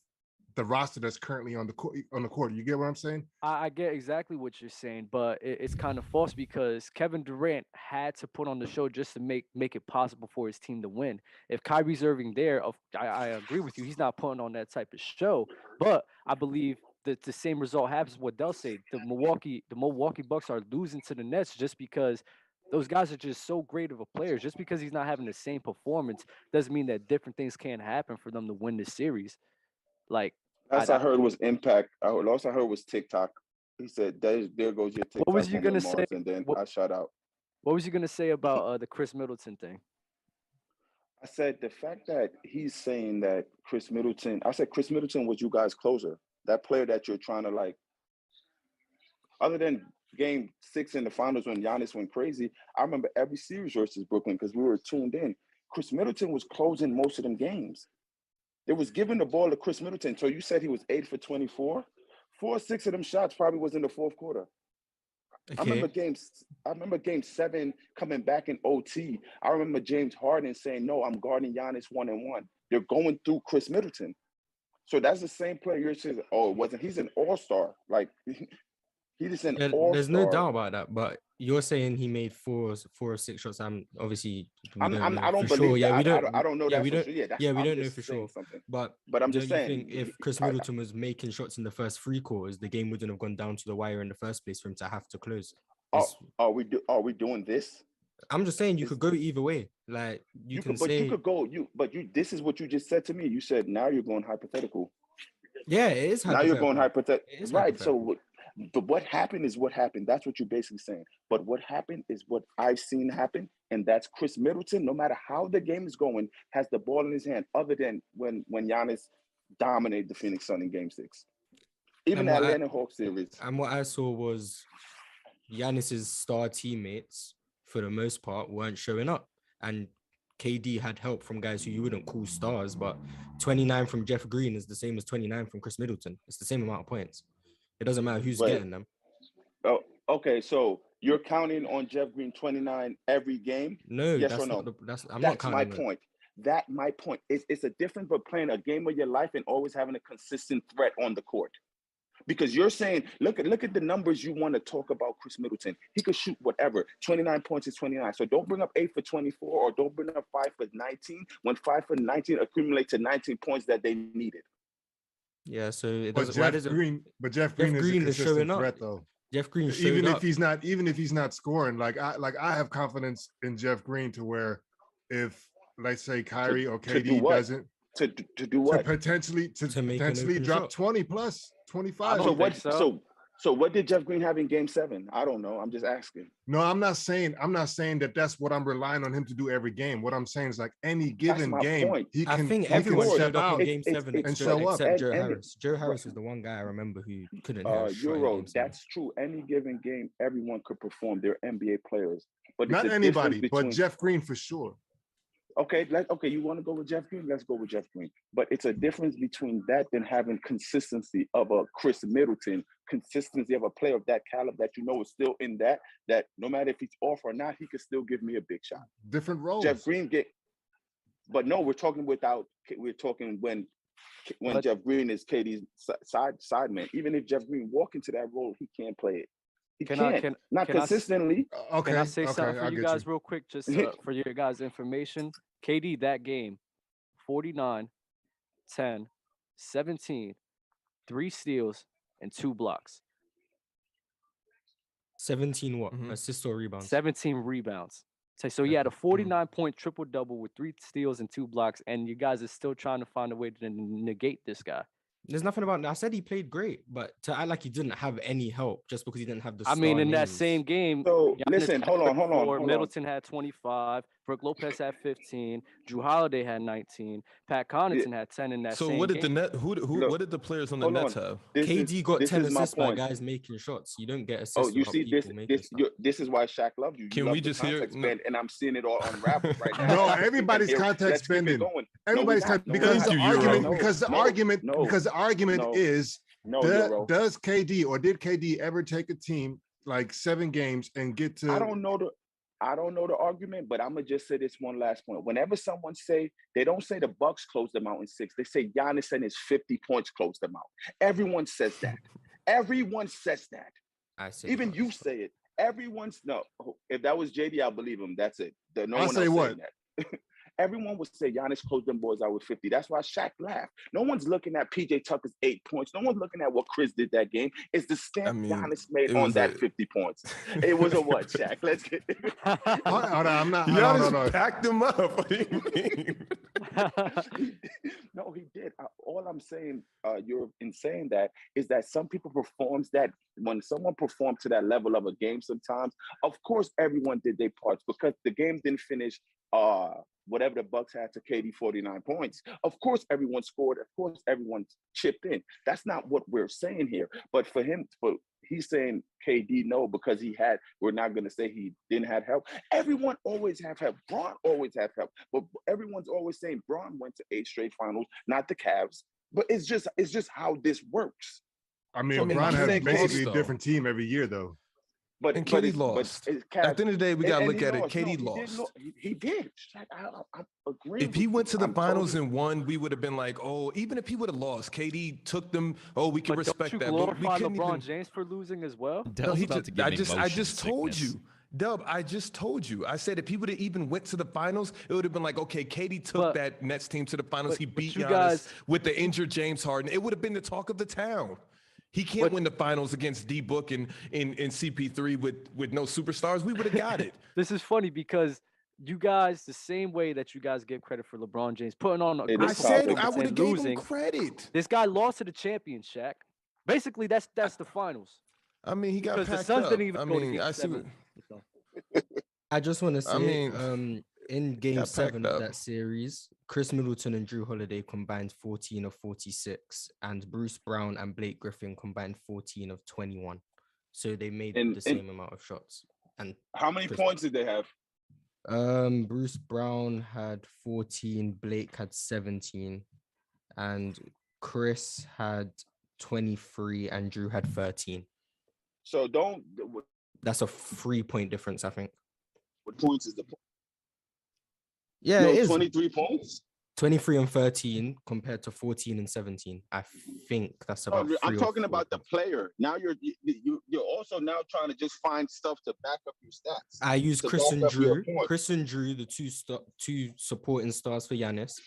the roster that's currently on the court. You get what I'm saying? I get exactly what you're saying, but it's kind of false because Kevin Durant had to put on the show just to make it possible for his team to win. If Kyrie's Irving there, I agree with you. He's not putting on that type of show, but I believe that the same result happens. What they'll say, the Milwaukee Bucks are losing to the Nets just because those guys are just so great of a player. Just because he's not having the same performance doesn't mean that different things can't happen for them to win this series. Last I heard was impact. Last I heard was TikTok. He said, "There goes your TikTok." What was you gonna say? And then I shut out. What was you gonna say about the Chris Middleton thing? I said the fact that he's saying that Chris Middleton. I said Chris Middleton was you guys' closer. That player that you're trying to Other than Game 6 in the finals when Giannis went crazy, I remember every series versus Brooklyn because we were tuned in. Chris Middleton was closing most of them games. They was giving the ball to Chris Middleton. So you said he was 8 for 24. 4 or 6 of them shots probably was in the fourth quarter. Okay. I remember game 7 coming back in OT. I remember James Harden saying, "No, I'm guarding Giannis 1-on-1." They're going through Chris Middleton. So that's the same player you're saying. Oh, it wasn't. He's an all-star. Like he just an all-star. There's no doubt about that. But you're saying he made four or six shots. Obviously we don't know I don't for believe sure. Yeah, that. I don't know that we for don't. sure. Yeah, Yeah, we I'm don't know just for saying sure. something. But I'm don't just you saying. think if Chris Middleton was making shots in the first three quarters, the game wouldn't have gone down to the wire in the first place for him to have to close? Are we doing this? I'm just saying you could go either way. Like you can say, you could go. This is what you just said to me. You said now you're going hypothetical. Yeah, it is. Now you're going hypothetical. Right. Hypothetical. So, what happened is what happened. That's what you're basically saying. But what happened is what I've seen happen, and that's Chris Middleton. No matter how the game is going, has the ball in his hand. Other than when Giannis dominated the Phoenix Suns in Game 6, even the Atlanta Hawks series. And what I saw was Giannis's star teammates, for the most part, weren't showing up, and KD had help from guys who you wouldn't call stars, but 29 from Jeff Green is the same as 29 from Chris Middleton. It's the same amount of points. It doesn't matter who's getting them. Oh, okay. So you're counting on Jeff Green 29 every game? No, yes that's or no? That's my point. That's my point. It's a difference for playing a game of your life and always having a consistent threat on the court. Because you're saying, look at the numbers you want to talk about Chris Middleton. He could shoot whatever. 29 points is 29. So don't bring up 8 for 24 or don't bring up 5 for 19 when 5 for 19 accumulate to 19 points that they needed. Yeah, so it doesn't. Jeff Green is a consistent threat, though. Jeff Green even if he's not scoring, I have confidence in Jeff Green to where if, let's say, Kyrie or KD doesn't to do what? To potentially drop shot. 20 plus 25. So what did Jeff Green have in Game 7? I don't know. I'm just asking. No, I'm not saying that's what I'm relying on him to do every game. What I'm saying is like any given game, point. I think everyone showed up in Game 7 and show up. Except Joe Harris. Joe Harris was the one guy I remember who couldn't hit. Euro, that's true. Any given game, everyone could perform. They're NBA players, but not anybody, but Jeff Green for sure. Okay, you want to go with Jeff Green? Let's go with Jeff Green. But it's a difference between that than having consistency of a Chris Middleton, consistency of a player of that caliber that you know is still in that no matter if he's off or not, he could still give me a big shot. Different roles. Jeff Green but no, we're talking when Jeff Green is KD's side man. Even if Jeff Green walk into that role, he can't play it. Not consistently. Okay. Can I say something for you guys real quick, just for your guys' information? KD that game, 49, 10, 17, 3 steals, and 2 blocks. 17 what? Assists or rebounds? 17 rebounds. So he had a 49-point triple-double with 3 steals and 2 blocks, and you guys are still trying to find a way to negate this guy. There's nothing about. I said he played great, but to act like he didn't have any help just because he didn't have the. I mean, in that same game. So listen, hold on. Middleton had 25. Brook Lopez had 15. Drew Holiday had 19. Pat Connaughton had 10 in that. So same what did game. the net? What did the players on the Nets have? KD got 10 assists by guys making shots. You don't get assists. Oh, you see this is why Shaq loved you. Can we just hear? And I'm seeing it all unraveled right now. No, everybody's context spending. Everybody's because the argument is does KD or did KD ever take a team like 7 games and get to? I don't know the argument, but I'm gonna just say this one last point. Whenever someone they don't say the Bucks closed them out in 6. They say Giannis and his 50 points closed them out. Everyone says that. Everyone says that. I say even you say it. If that was JD, I'll believe him. That's it. I'll say what? Everyone would say Giannis closed them boys out with 50. That's why Shaq laughed. No one's looking at PJ Tucker's 8 points. No one's looking at what Chris did that game. It's the stamp Giannis made on that 50 points. It was a what, Shaq? Let's get it. I'm not. Giannis packed him up. What do you mean? No, he did. All I'm saying, you're in saying that is that some people performs that when someone performs to that level of a game sometimes, of course, everyone did their parts because the game didn't finish whatever the Bucks had to KD 49 points. Of course, everyone scored. Of course, everyone chipped in. That's not what we're saying here. But for him, he's saying KD no because we're not going to say he didn't have help. Everyone always have help. Bron always have help. But everyone's always saying Bron went to 8 straight finals, not the Cavs. But it's just how this works. I mean, Bron has basically a different team every year, though. And KD lost. At the end of the day, we gotta look at it. KD lost. He did. I agree. If he went to the finals and won, we would have been like, oh, even if he would have lost, KD took them. Oh, we can respect that. But glorify LeBron James for losing as well? No, I just told you. Dub, I just told you. I said if he would have even went to the finals, it would have been like, okay, KD took that Nets team to the finals. He beat Giannis with the injured James Harden. It would have been the talk of the town. He can't win the finals against D Book and CP3 with no superstars. We would have got it. This is funny because you guys, the same way that you guys give credit for LeBron James putting on a I said I would have gave him credit. This guy lost to the champion, Shaq. Basically, that's the finals. I mean, he got packed the Suns up. didn't even go to mean, game I see. seven. I just want to say, I mean, in game 7 up. of that series, Chris Middleton and Drew Holiday combined 14 of 46, and Bruce Brown and Blake Griffin combined 14 of 21. So they made the same amount of shots. And how many points did they have? Bruce Brown had 14, Blake had 17, and Chris had 23, and Drew had 13. So that's a 3-point difference, I think. What points is the point? Yeah, it is 23 points. 23 and 13 compared to 14 and 17. I think that's about. I'm talking about the player. Now you're also now trying to just find stuff to back up your stats. I use Chris and Drew, the two supporting stars for Giannis.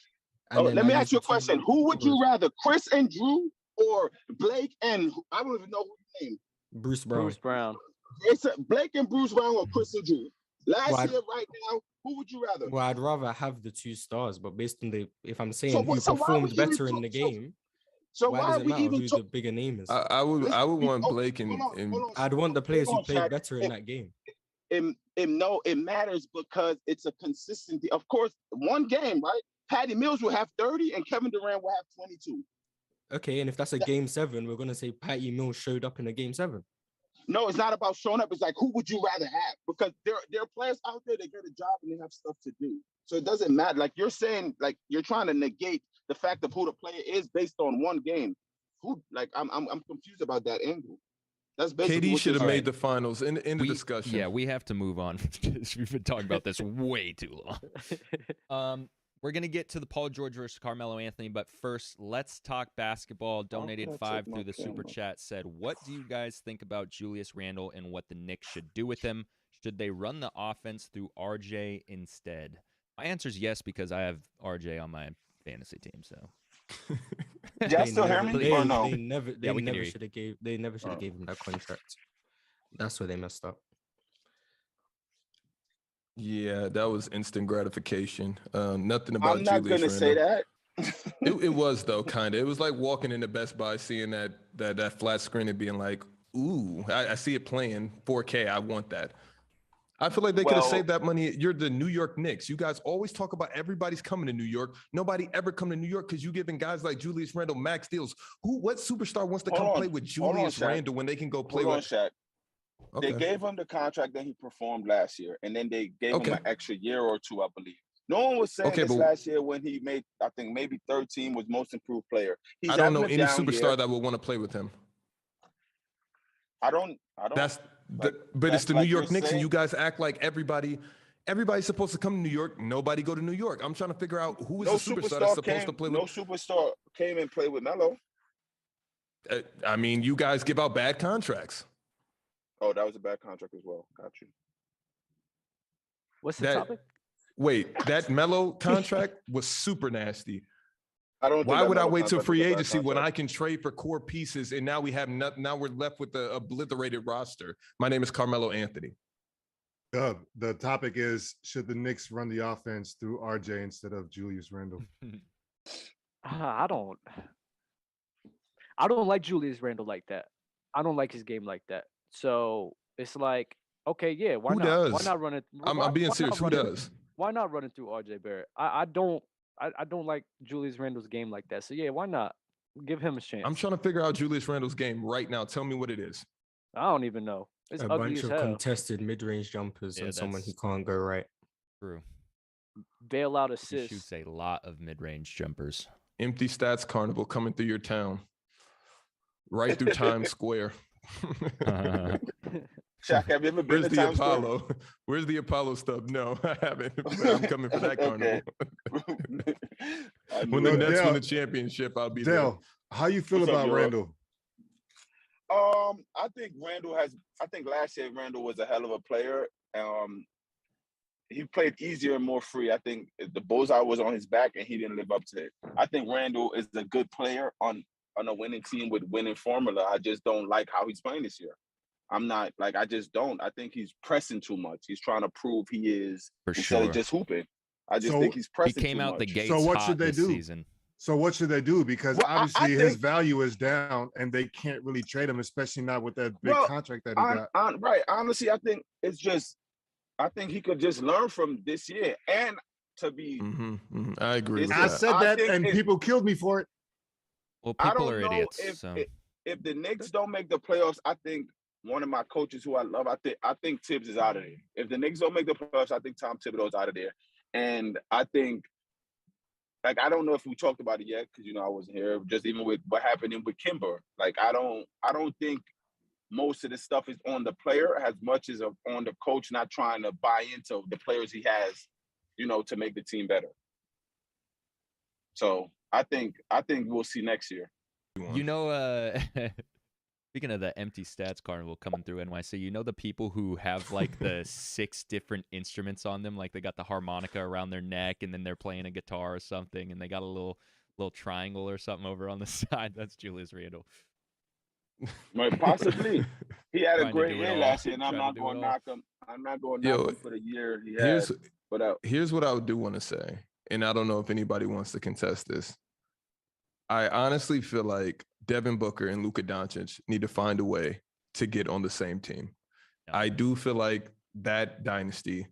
Let me ask you a question. Who would you rather, Chris and Drew or Blake and I don't even know who you named? Bruce Brown. It's Blake and Bruce Brown or Chris and Drew. Last year, right now, who would you rather? Well, I'd rather have the two stars, but based on if I'm saying who performed better in the game, why does it matter who the bigger name is? I would want Blake and I'd want the players who played better in that game. It matters because it's a consistency. Of course, one game, right? Patty Mills will have 30 and Kevin Durant will have 22. Okay, and if that's a game 7, we're gonna say Patty Mills showed up in a game 7. No, it's not about showing up. It's like, who would you rather have? Because there are players out there that get a job and they have stuff to do. So it doesn't matter. Like you're saying, like you're trying to negate the fact of who the player is based on one game. I'm confused about that angle. That's basically KD should have made the finals in the discussion. Yeah, we have to move on because we've been talking about this way too long. We're going to get to the Paul George versus Carmelo Anthony, but first, let's talk basketball. Donated 5 through the super chat said, what do you guys think about Julius Randle and what the Knicks should do with him? Should they run the offense through RJ instead? My answer is yes, because I have RJ on my fantasy team. So, y'all still hear me or no? They never should have gave him that contract. That's where they messed up. Yeah, that was instant gratification. Nothing about I'm not Julius gonna say that. It was though, kind of. It was like walking into Best Buy, seeing that flat screen and being like, "Ooh, I see it playing 4K. I want that." I feel like they could have saved that money. You're the New York Knicks. You guys always talk about everybody's coming to New York. Nobody ever come to New York because you giving guys like Julius Randle max deals. What superstar wants to come play with Julius Randle when they can go play with Shaq? Okay. They gave him the contract that he performed last year, and then they gave him an extra year or two, I believe. No one was saying this last year when he made, I think, maybe 13 was most improved player. I don't know any superstar that would want to play with him. I don't. But it's the New York Knicks, and you guys act like everybody's supposed to come to New York. Nobody go to New York. I'm trying to figure out who is the superstar that's supposed to play with. No superstar came and played with Melo. I mean, you guys give out bad contracts. Oh, that was a bad contract as well. Got you. What's the topic? Wait, that Melo contract was super nasty. Why would I wait till free agency when I can trade for core pieces and now we have nothing? Now we're left with the obliterated roster. My name is Carmelo Anthony. The topic is, should the Knicks run the offense through RJ instead of Julius Randle? I don't like Julius Randle like that. I don't like his game like that. So it's like, okay, yeah, why not? Does? Why not run it? I'm being serious. Who does? Why not run it through RJ Barrett? I don't like Julius Randle's game like that. So yeah, why not give him a chance? I'm trying to figure out Julius Randle's game right now. Tell me what it is. I don't even know. It's a ugly bunch as of hell. Contested mid-range jumpers and someone who can't go right. True. Bailout assists. He shoots a lot of mid-range jumpers. Empty stats carnival coming through your town. Right through Times Square. Shaq, have you ever been Where's to the Times Square? Apollo? Where's the Apollo stuff? No, I haven't. I'm coming for that carnival. When the Nets win the championship, I'll be there. How you feel What's up, about York? Randle? I think I think last year Randle was a hell of a player. He played easier and more free. I think the bullseye was on his back and he didn't live up to it. I think Randle is a good player on a winning team with winning formula. I just don't like how he's playing this year. I just don't. I think he's pressing too much. He's trying to prove he is instead of just hooping. I just think he's pressing too much. He came out the gates So what hot should they this do? season. So what should they do? Because obviously his value is down and they can't really trade him, especially not with that big contract that he got. Right. Honestly, I think I think he could just learn from this year and to be. I agree with that. I said that and people killed me for it. Well, people are idiots. If the Knicks don't make the playoffs, I think one of my coaches who I love, I think Tibbs is out of there. If the Knicks don't make the playoffs, I think Tom Thibodeau's out of there. And I think, I don't know if we talked about it yet because I wasn't here. Just even with what happened with Kimber, I don't think most of the stuff is on the player as much as on the coach not trying to buy into the players he has, to make the team better. So I think we'll see next year. Speaking of the empty stats carnival coming through NYC, the people who have the 6 different instruments on them, they got the harmonica around their neck and then they're playing a guitar or something and they got a little triangle or something over on the side. That's Julius Randle. Right, possibly. He had a great year last year, and I'm not going to knock him. I'm not going to knock him for the year he had. Here's what I do want to say, and I don't know if anybody wants to contest this. I honestly feel like Devin Booker and Luka Doncic need to find a way to get on the same team. I do feel like that dynasty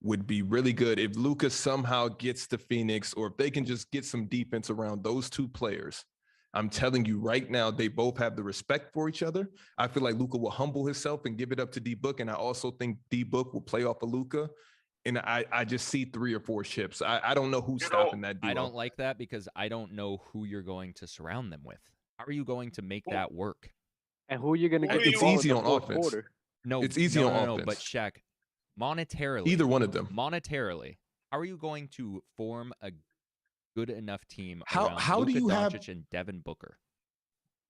would be really good if Luka somehow gets to Phoenix, or if they can just get some defense around those 2 players. I'm telling you right now, they both have the respect for each other. I feel like Luka will humble himself and give it up to D-Book, and I also think D-Book will play off of Luka. And I just see 3 or 4 ships. I don't know who's stopping that duo. I don't like that because I don't know who you're going to surround them with. How are you going to make that work? And who are you going to get? It's easy on offense. Quarter? No, it's easy on offense. But Shaq, monetarily, either one of them. Monetarily, how are you going to form a good enough team around how Luka do you Doncic and Devin Booker?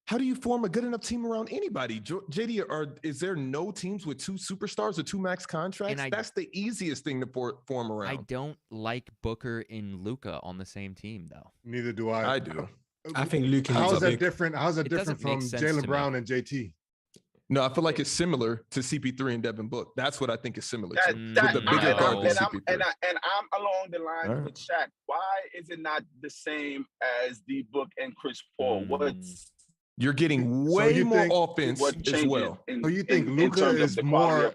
How do you form a good enough team around anybody? JD, is there no teams with 2 superstars or 2 max contracts? That's the easiest thing to form around. I don't like Booker and Luka on the same team, though. Neither do I. I do. I think Luka. How's that different? How's that different from Jalen Brown and JT? No, I feel like it's similar to CP3 and Devin Book. That's what I think is similar to. And I'm along the line with Shaq. Why is it not the same as D-Book and Chris Paul? You're getting way more offense as well. So you think Luka is more?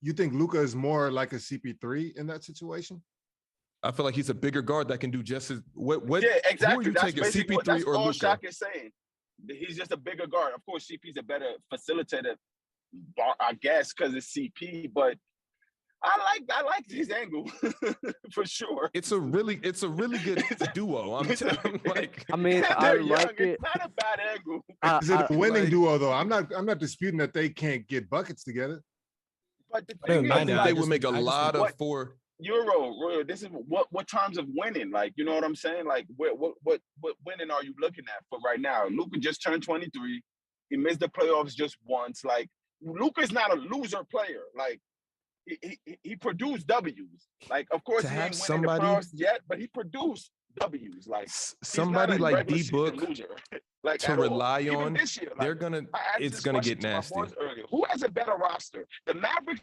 You think Luka is more like a CP3 in that situation? I feel like he's a bigger guard that can do just as what. Yeah, exactly. Who are you taking, CP3 that's or all Luka? Shaq is saying. He's just a bigger guard. Of course, CP's a better facilitator, I guess, because it's CP. But I like his angle for sure. It's a really good duo. I like it. It's not a bad angle. Is it a winning duo though? I'm not disputing that they can't get buckets together. But the thing is, they would make a lot of four. Royal, this is what terms of winning, you know what I'm saying? What winning are you looking at for right now? Luka just turned 23. He missed the playoffs just once. Luka's not a loser player. He produced W's. Of course, he ain't winning the playoffs yet, but he produced W's. Somebody like D-Book to rely on. This year, it's gonna get nasty. Who has a better roster? The Mavericks.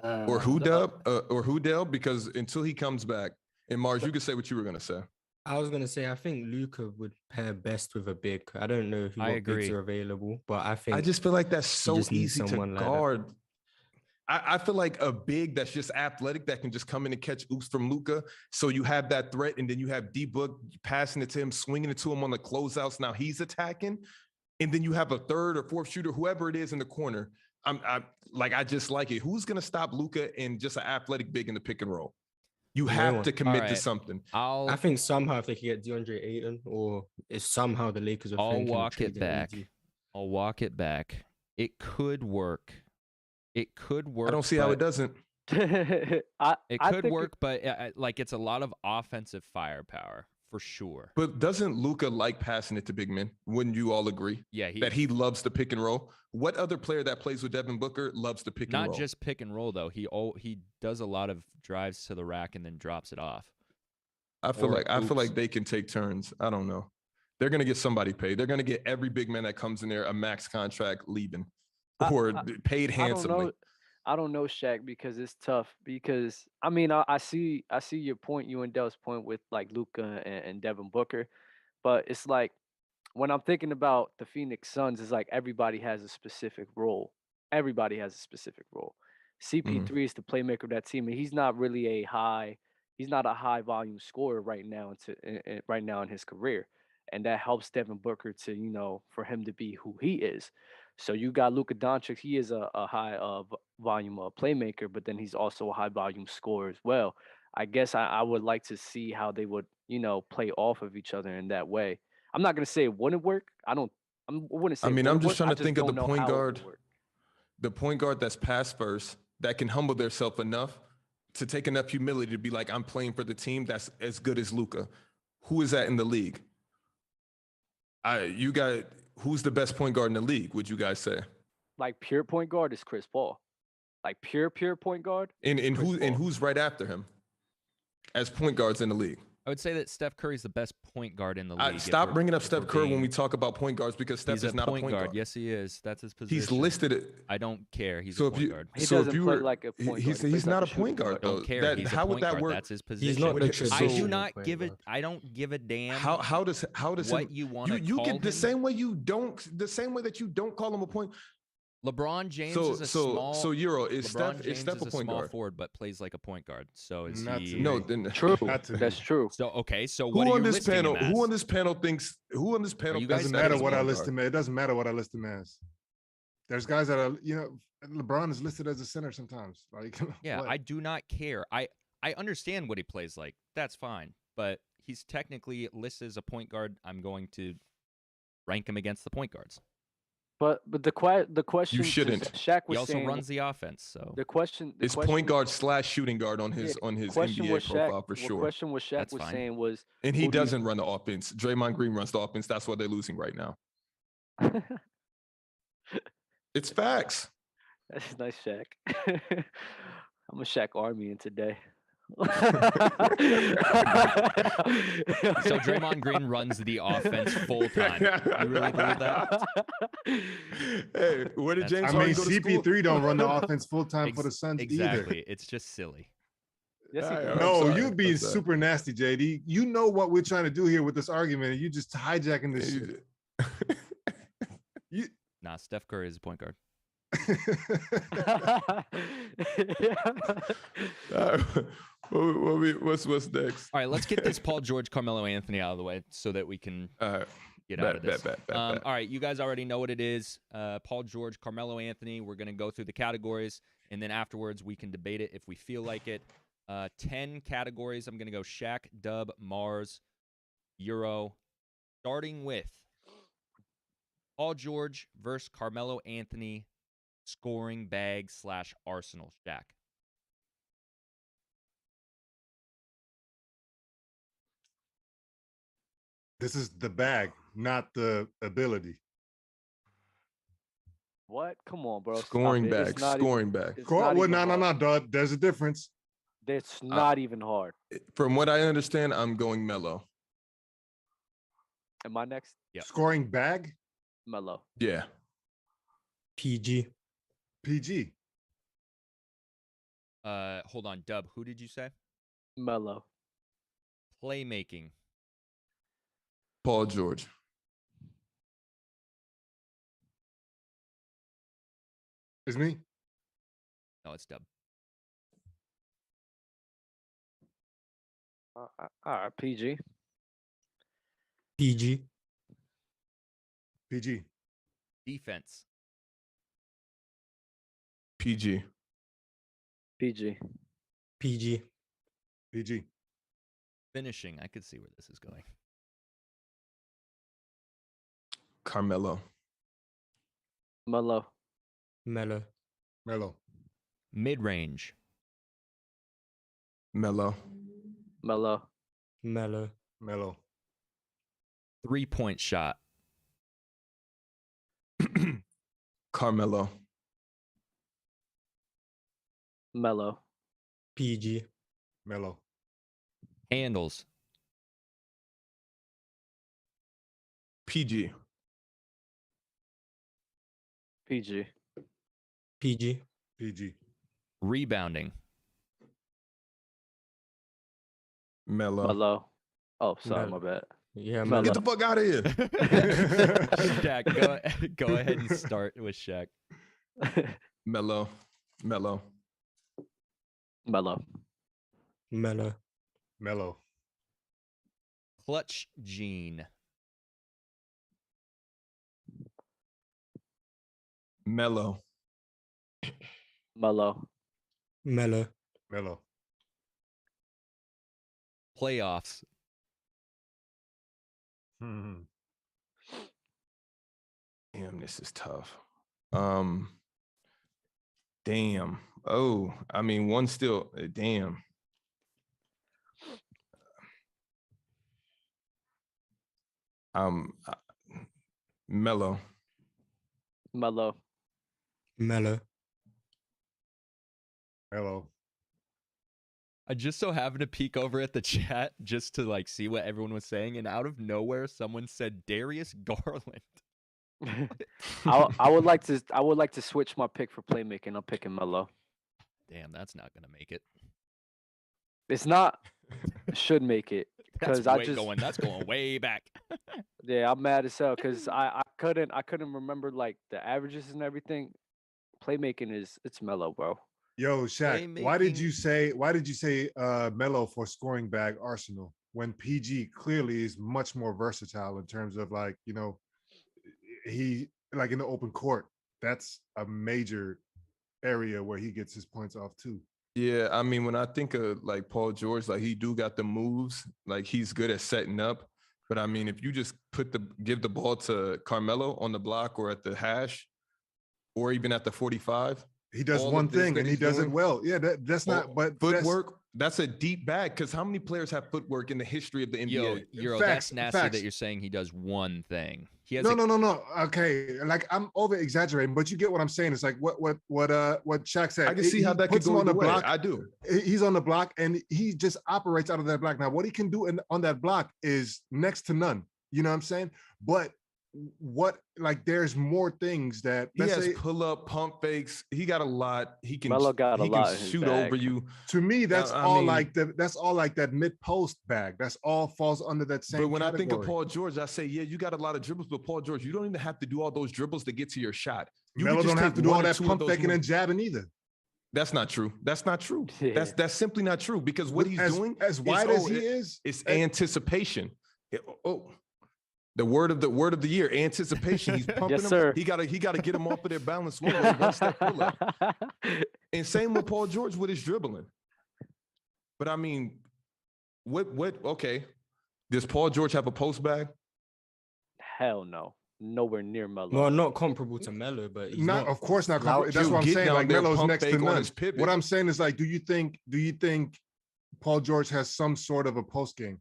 Or who Dub? Because until he comes back, and Mars, you can say what you were gonna say. I was gonna say I think Luka would pair best with a big. I don't know who bigs are available, but I just feel like that's so easy to guard. I feel like a big that's just athletic that can just come in and catch oops from Luka. So you have that threat, and then you have D-Book passing it to him, swinging it to him on the closeouts. Now he's attacking, and then you have a third or fourth shooter, whoever it is in the corner. I just like it. Who's gonna stop Luka and just an athletic big in the pick and roll? You have to commit to something. I think somehow if they can get DeAndre Ayton, or if somehow the Lakers are I'll walk it back. I'll walk it back. It could work. It could work. I don't see how it doesn't. It could work, but like it's a lot of offensive firepower for sure. But doesn't Luka like passing it to big men? Wouldn't you all agree? Yeah, that he loves the pick and roll. What other player that plays with Devin Booker loves the pick and roll? Not just pick and roll though. He does a lot of drives to the rack and then drops it off. I feel like they can take turns. I don't know. They're gonna get somebody paid. They're gonna get every big man that comes in there a max contract leaving, or paid handsomely. I don't know, Shaq, because it's tough. Because I mean, I see your point, you and Dell's point with like Luka and Devin Booker, but it's like when I'm thinking about the Phoenix Suns, it's like everybody has a specific role. Everybody has a specific role. CP3 is the playmaker of that team, and he's not really he's not a high volume scorer right now in his career, and that helps Devin Booker to for him to be who he is. So you got Luka Doncic. He is a high volume playmaker, but then he's also a high volume scorer as well. I guess I would like to see how they would play off of each other in that way. I'm not gonna say it wouldn't work. I wouldn't say. I mean, I'm just trying to think of the point guard that's pass first that can humble themselves enough to take enough humility to be like, I'm playing for the team that's as good as Luka. Who is that in the league? Who's the best point guard in the league, would you guys say? Like pure point guard is Chris Paul. Like pure point guard. And who's right after him as point guards in the league? I would say that Steph Curry's the best point guard in the league. Stop bringing up Steph Curry when we talk about point guards, because Steph is not a point guard. Yes, he is. That's his position. He's listed. I don't care. He's a point guard. He doesn't play like a point guard. He's not a point guard though. I don't care. How would that work? That's his position. He's not I do not give it. I don't give a damn. How does what you want to you call get him. the same way that you don't call him a point. LeBron James is a small. So Euro is LeBron Steph a point small guard? forward, but plays like a point guard. So is Not he? to me. No, then True. That's true. So okay. So who what are on you this listing panel? him as? Who on this panel thinks? Who on this panel you guys doesn't Doesn't matter as a what I point list guard? him as. It doesn't matter what I list him as. There's guys that are, LeBron is listed as a center sometimes. Like, Yeah, what? I do not care. I understand what he plays like. That's fine. But he's technically listed as a point guard. I'm going to rank him against the point guards. But the question. You shouldn't. Shaq was He also saying, runs the offense. So the question. It's point guard / shooting guard on his question NBA was profile for The sure. question was Shaq That's was fine. saying was, And he who do you- doesn't run the offense. Draymond Green runs the offense. That's why they're losing right now. It's facts. That's nice, Shaq. I'm a Shaq Army in today. So Draymond Green runs the offense full time. You really believe that? Hey, where did James I Harden mean, go to school? CP3 don't run the offense full time for the Suns Exactly. either. It's just silly. Yes, he All does. right, No, I'm you sorry. being I'm sorry. super nasty, JD. You know what we're trying to do here with this argument, and you just hijacking this shit. Nah, Steph Curry is a point guard. What's next? All right, let's get this Paul George, Carmelo Anthony out of the way so that we can get out of this. Bet. All right, you guys already know what it is. Paul George, Carmelo Anthony. We're going to go through the categories, and then afterwards we can debate it if we feel like it. 10 categories. I'm going to go Shaq, Dub, Mars, Euro. Starting with Paul George versus Carmelo Anthony, scoring bag / Arsenal. Shaq. This is the bag, not the ability. What? Come on, bro. Stop Scoring it. bag. It's not Scoring even- bag. it's Well, not even no, hard. dog. There's a difference. It's not even hard. From what I understand, I'm going Melo. Am I next? Yep. Scoring bag, Melo. Yeah. PG. PG. Hold on, Dub. Who did you say? Melo. Playmaking. Paul George. Is me? No, it's Dub. All right, PG. PG. PG. Defense. PG. PG. PG. PG. Finishing. I could see where this is going. Carmelo. Melo. Melo. Melo. Mid-range. Melo. Melo. Melo. Melo. 3-point shot. Carmelo. Melo. PG. Melo. Handles. PG. PG. PG. PG. Rebounding. Melo. Melo. Oh, sorry, Melo. my bad. Yeah, Melo. Get the fuck out of here. Shaq, go ahead and start with Shaq. Melo. Melo. Melo. Melo. Melo. Clutch Gene. Melo. Melo. Melo. Melo. Playoffs. Mhm. Damn, this is tough. Damn. Oh, I mean, one still. Damn. Melo. Melo. Melo. Melo. I just so happened to peek over at the chat just to like see what everyone was saying, and out of nowhere, someone said Darius Garland. I would like to switch my pick for playmaking. I'm picking Melo. Damn, that's not gonna make it. It's not. Should make it That's because that's going way back. Yeah, I'm mad as hell because I couldn't remember like the averages and everything. Playmaking it's Melo, bro. Yo, Shaq, why did you say Melo for scoring bag Arsenal when PG clearly is much more versatile in terms of like, you know, he like in the open court, that's a major area where he gets his points off too. Yeah, I mean, when I think of like Paul George, like he do got the moves, like he's good at setting up. But I mean, if you just give the ball to Carmelo on the block or at the hash, or even at the 45, he does one thing and he does it well. Yeah, that's not. But footwork. That's a deep bag because how many players have footwork in the history of the NBA? Yo, that's nasty that you're saying he does one thing. He has no. Okay, like I'm over exaggerating, but you get what I'm saying. It's like what Shaq said. I can see how that could go on the block. I do. He's on the block and he just operates out of that block. Now, what he can do on that block is next to none. You know what I'm saying? But there's more things that he has pull up, pump fakes. He got a lot. He can shoot over you. To me, that's all like that mid post bag. That's all falls under that same. But when category. I think of Paul George, I say, yeah, you got a lot of dribbles, but Paul George, you don't even have to do all those dribbles to get to your shot. Melo don't have to do all that pump faking and jabbing either. That's not true. That's not true. Yeah. That's simply not true because what he's doing, as wide as he is, it's anticipation. The word of the year, anticipation. He's pumping them. Sir. He gotta get them off of their balance one step pull up. And same with Paul George with his dribbling. But I mean, okay. Does Paul George have a post bag? Hell no. Nowhere near Melo. Well, not comparable to Melo, but he's not. Of course not comparable. That's what I'm saying. Like Melo's next to none. What I'm saying is like, do you think Paul George has some sort of a post game?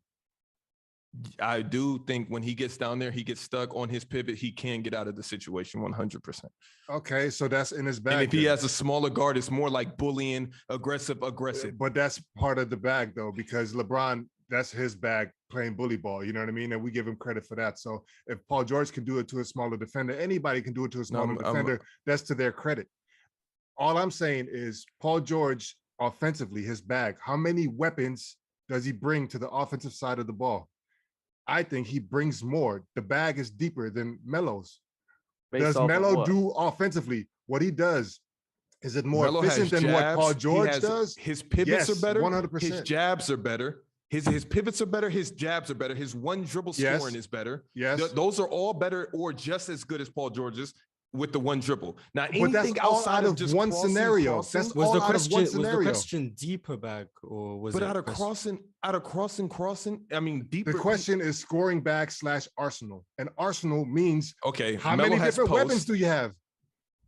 I do think when he gets down there, he gets stuck on his pivot. He can get out of the situation 100%. Okay, so that's in his bag. And if he has a smaller guard, it's more like bullying, aggressive. But that's part of the bag, though, because LeBron, that's his bag playing bully ball. You know what I mean? And we give him credit for that. So if Paul George can do it to a smaller defender, anybody can do it to a smaller defender. That's to their credit. All I'm saying is Paul George, offensively, his bag, how many weapons does he bring to the offensive side of the ball? I think he brings more. The bag is deeper than Melo's. Does Melo do offensively? What he does, is it more efficient than what Paul George does? His pivots are better. 100%. His jabs are better. His pivots are better. His jabs are better. His one dribble scoring is better. Yes. Those are all better or just as good as Paul George's with the one dribble. Now, but that's outside of just one scenario. That's all out of one scenario. Was the question deeper bag or was it? But out of crossing, I mean, deeper. The question is scoring bag / Arsenal. And Arsenal means okay. How many different weapons do you have?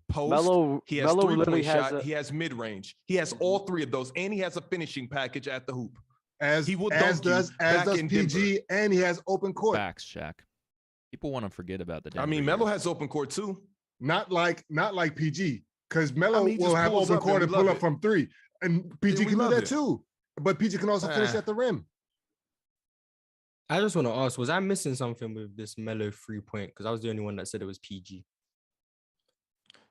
post. He has Melo 3-point shot. has He has mid range. He has all three of those, and he has a finishing package at the hoop. As does PG, and he has open court. Facts, Shaq. People want to forget about the Denver I mean, Melo years. has open court too. Not like PG, because Melo will have pulls open up court and and we pull love up it. from three, and PG And we can do love that it. too. But PG can also finish at the rim. I just want to ask, was I missing something with this Melo 3-point? Because I was the only one that said it was PG.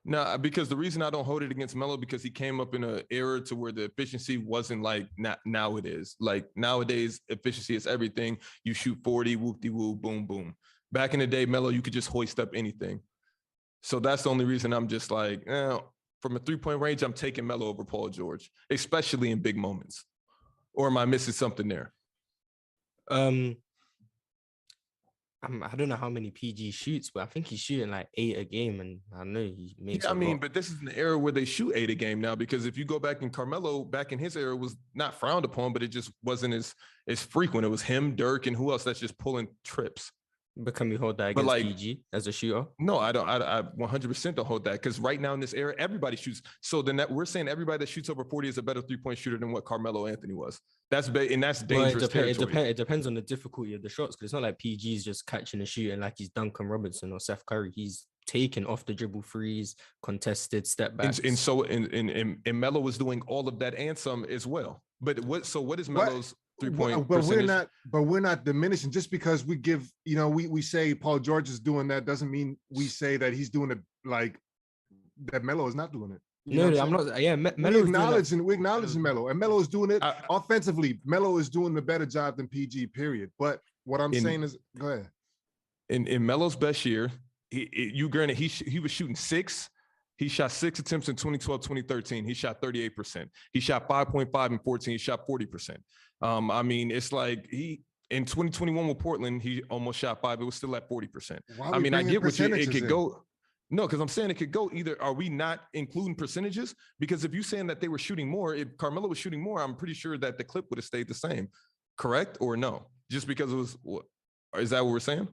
No, because the reason I don't hold it against Melo because he came up in an era to where the efficiency wasn't like now it is. Like nowadays, efficiency is everything. You shoot 40, whoop-de-woo, boom, boom. Back in the day, Melo, you could just hoist up anything. So that's the only reason I'm just like, from a 3-point range, I'm taking Melo over Paul George, especially in big moments. Or am I missing something there? I don't know how many PG shoots, but I think he's shooting like 8 a game, and I know he makes. Yeah, I mean, but this is an era where they shoot 8 a game now, because if you go back in Carmelo, back in his era, was not frowned upon, but it just wasn't as frequent. It was him, Dirk, and who else that's just pulling trips. But can we hold that against PG as a shooter? No, I don't. I 100% don't hold that, because right now in this era, everybody shoots. So then we're saying everybody that shoots over 40 is a better 3-point shooter than what Carmelo Anthony was. That's dangerous territory. It depends on the difficulty of the shots, because it's not like PG's just catching and shooting like he's Duncan Robinson or Steph Curry. He's taking off the dribble threes, contested step backs. And Melo was doing all of that and some as well. But what is Melo's 3-point but percentage? we're not diminishing just because we give, we say Paul George is doing that doesn't mean we say that he's doing it like that Melo is not doing it. No, I'm not. Yeah, We're acknowledging Melo, and Melo is doing it offensively. Melo is doing the better job than PG. Period. But what I'm saying is, go ahead. In Melo's best year, granted he was shooting 6. He shot 6 attempts in 2012, 2013. He shot 38%. He shot 5.5 in 14. He shot 40%. I mean, it's like in 2021 with Portland, he almost shot 5. It was still at 40%. I mean, I get what it could go. No, because I'm saying it could go either. Are we not including percentages? Because if you're saying that they were shooting more, if Carmelo was shooting more, I'm pretty sure that the clip would have stayed the same. Correct or no? Just because it was, is that what we're saying?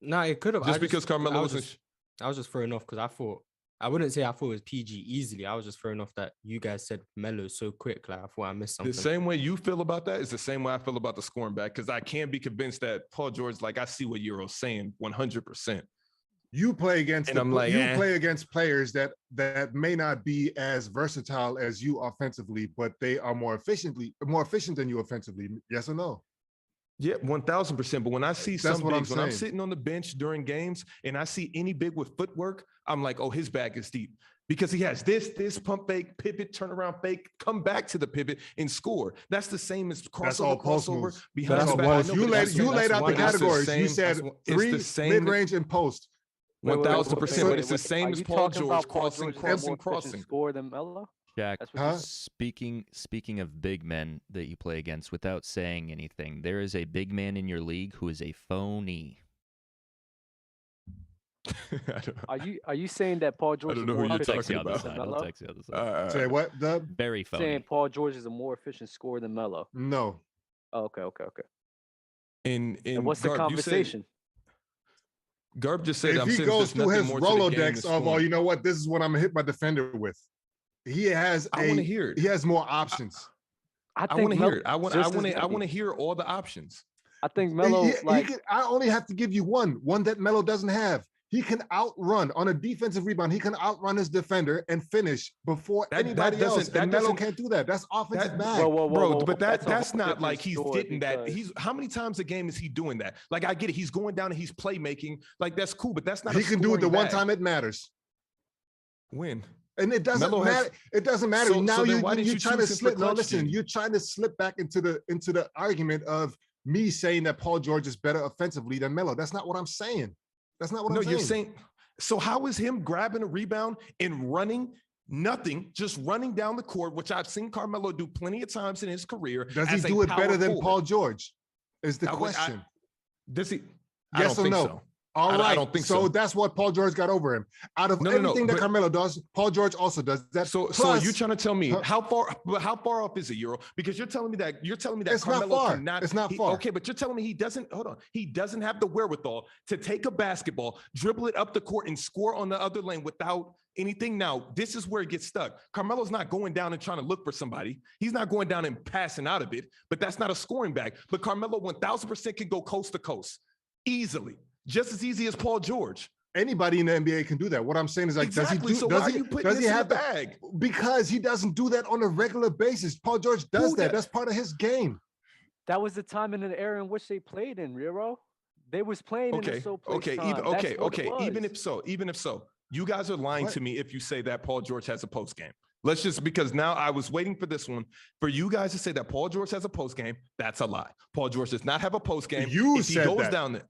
No, it could have. Just because Carmelo wasn't. I was just throwing off because I wouldn't say I thought it was PG easily. I was just throwing off that you guys said Melo so quick. Like I thought I missed something. The same way you feel about that is the same way I feel about the scoring back, because I can't be convinced that Paul George, like I see what Euro's saying 100%. You play against play against players that may not be as versatile as you offensively, but they are more efficient than you offensively. Yes or no? Yeah, 1,000%. But when I see some bigs, when I'm sitting on the bench during games and I see any big with footwork, I'm like, oh, his bag is deep. Because he has this pump fake, pivot, turnaround fake, come back to the pivot and score. That's the same as crossover behind the back. You laid out the categories. You said 3, mid-range, and post. 1,000%, but it's the same as Paul George crossing. Score than Melo? Jack, speaking of big men that you play against, without saying anything, there is a big man in your league who is a phony. Are you saying that Paul George is more efficient than Melo? I'll text you on the side. Say what? Very phony. Saying Paul George is a more efficient scorer than Melo? No. Oh, okay. And what's the conversation? Garb just said, if he goes through his Rolodex of, you know what, this is what I'm gonna hit my defender with. I want to hear it. He has more options. I want to hear it. I want to hear all the options. I think Melo, I only have to give you one that Melo doesn't have. He can outrun on a defensive rebound. He can outrun his defender and finish before anybody else. And Melo can't do that. That's offensive bag. Bro, but that's not like he's getting that. How many times a game is he doing that? Like, I get it. He's going down and he's playmaking. Like, that's cool, but that's not. He can do it the one time it matters. When? And it doesn't matter. It doesn't matter. So, now you're trying to slip. No, listen. You're trying to slip back into the argument of me saying that Paul George is better offensively than Melo. That's not what I'm saying. That's not what I'm saying. No, you're saying. So how is him grabbing a rebound and running nothing, just running down the court, which I've seen Carmelo do plenty of times in his career? Does he do it better than Paul George? Is the question. Does he? Yes or no? So. All right. I don't think so. So that's what Paul George got over him. Out of everything that Carmelo does, Paul George also does that. So are you trying to tell me how far off is it, Euro? Because you're telling me that it's Carmelo not far. Cannot. It's not far. Okay, but you're telling me he doesn't. Hold on. He doesn't have the wherewithal to take a basketball, dribble it up the court, and score on the other lane without anything. Now, this is where it gets stuck. Carmelo's not going down and trying to look for somebody. He's not going down and passing out of it, but that's not a scoring bag. But Carmelo 1,000% can go coast to coast easily, just as easy as Paul George. Anybody in the NBA can do that. What I'm saying is, like, exactly. does he have the bag? Because he doesn't do that on a regular basis. Paul George does that. That's part of his game. That was the time in the era in which they played in, Riro. They was playing in the so place time. Even if so, you guys are lying to me if you say that Paul George has a post game. Let's just, because now I was waiting for this one for you guys to say that Paul George has a post game. That's a lie. Paul George does not have a post game. You if said he goes that. down there.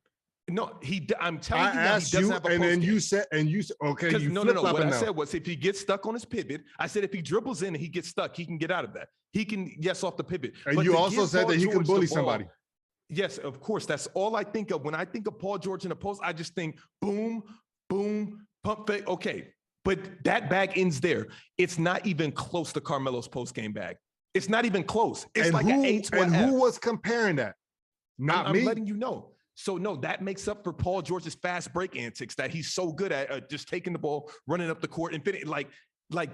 No, I'm telling you that he doesn't have a post and then game. you said, okay, you no. What I said was, if he gets stuck on his pivot, I said if he dribbles in and he gets stuck, he can get out of that. He can, yes, off the pivot. And but you also said Paul that he George can bully the ball, somebody. Yes, of course. That's all I think of. When I think of Paul George in the post, I just think boom, boom, pump fake. Okay, but that bag ends there. It's not even close to Carmelo's post-game bag. It's not even close. It's like an A to an F. And who was comparing that? Not me. I'm letting you know. So no, that makes up for Paul George's fast break antics that he's so good at, just taking the ball, running up the court, and fitting. Like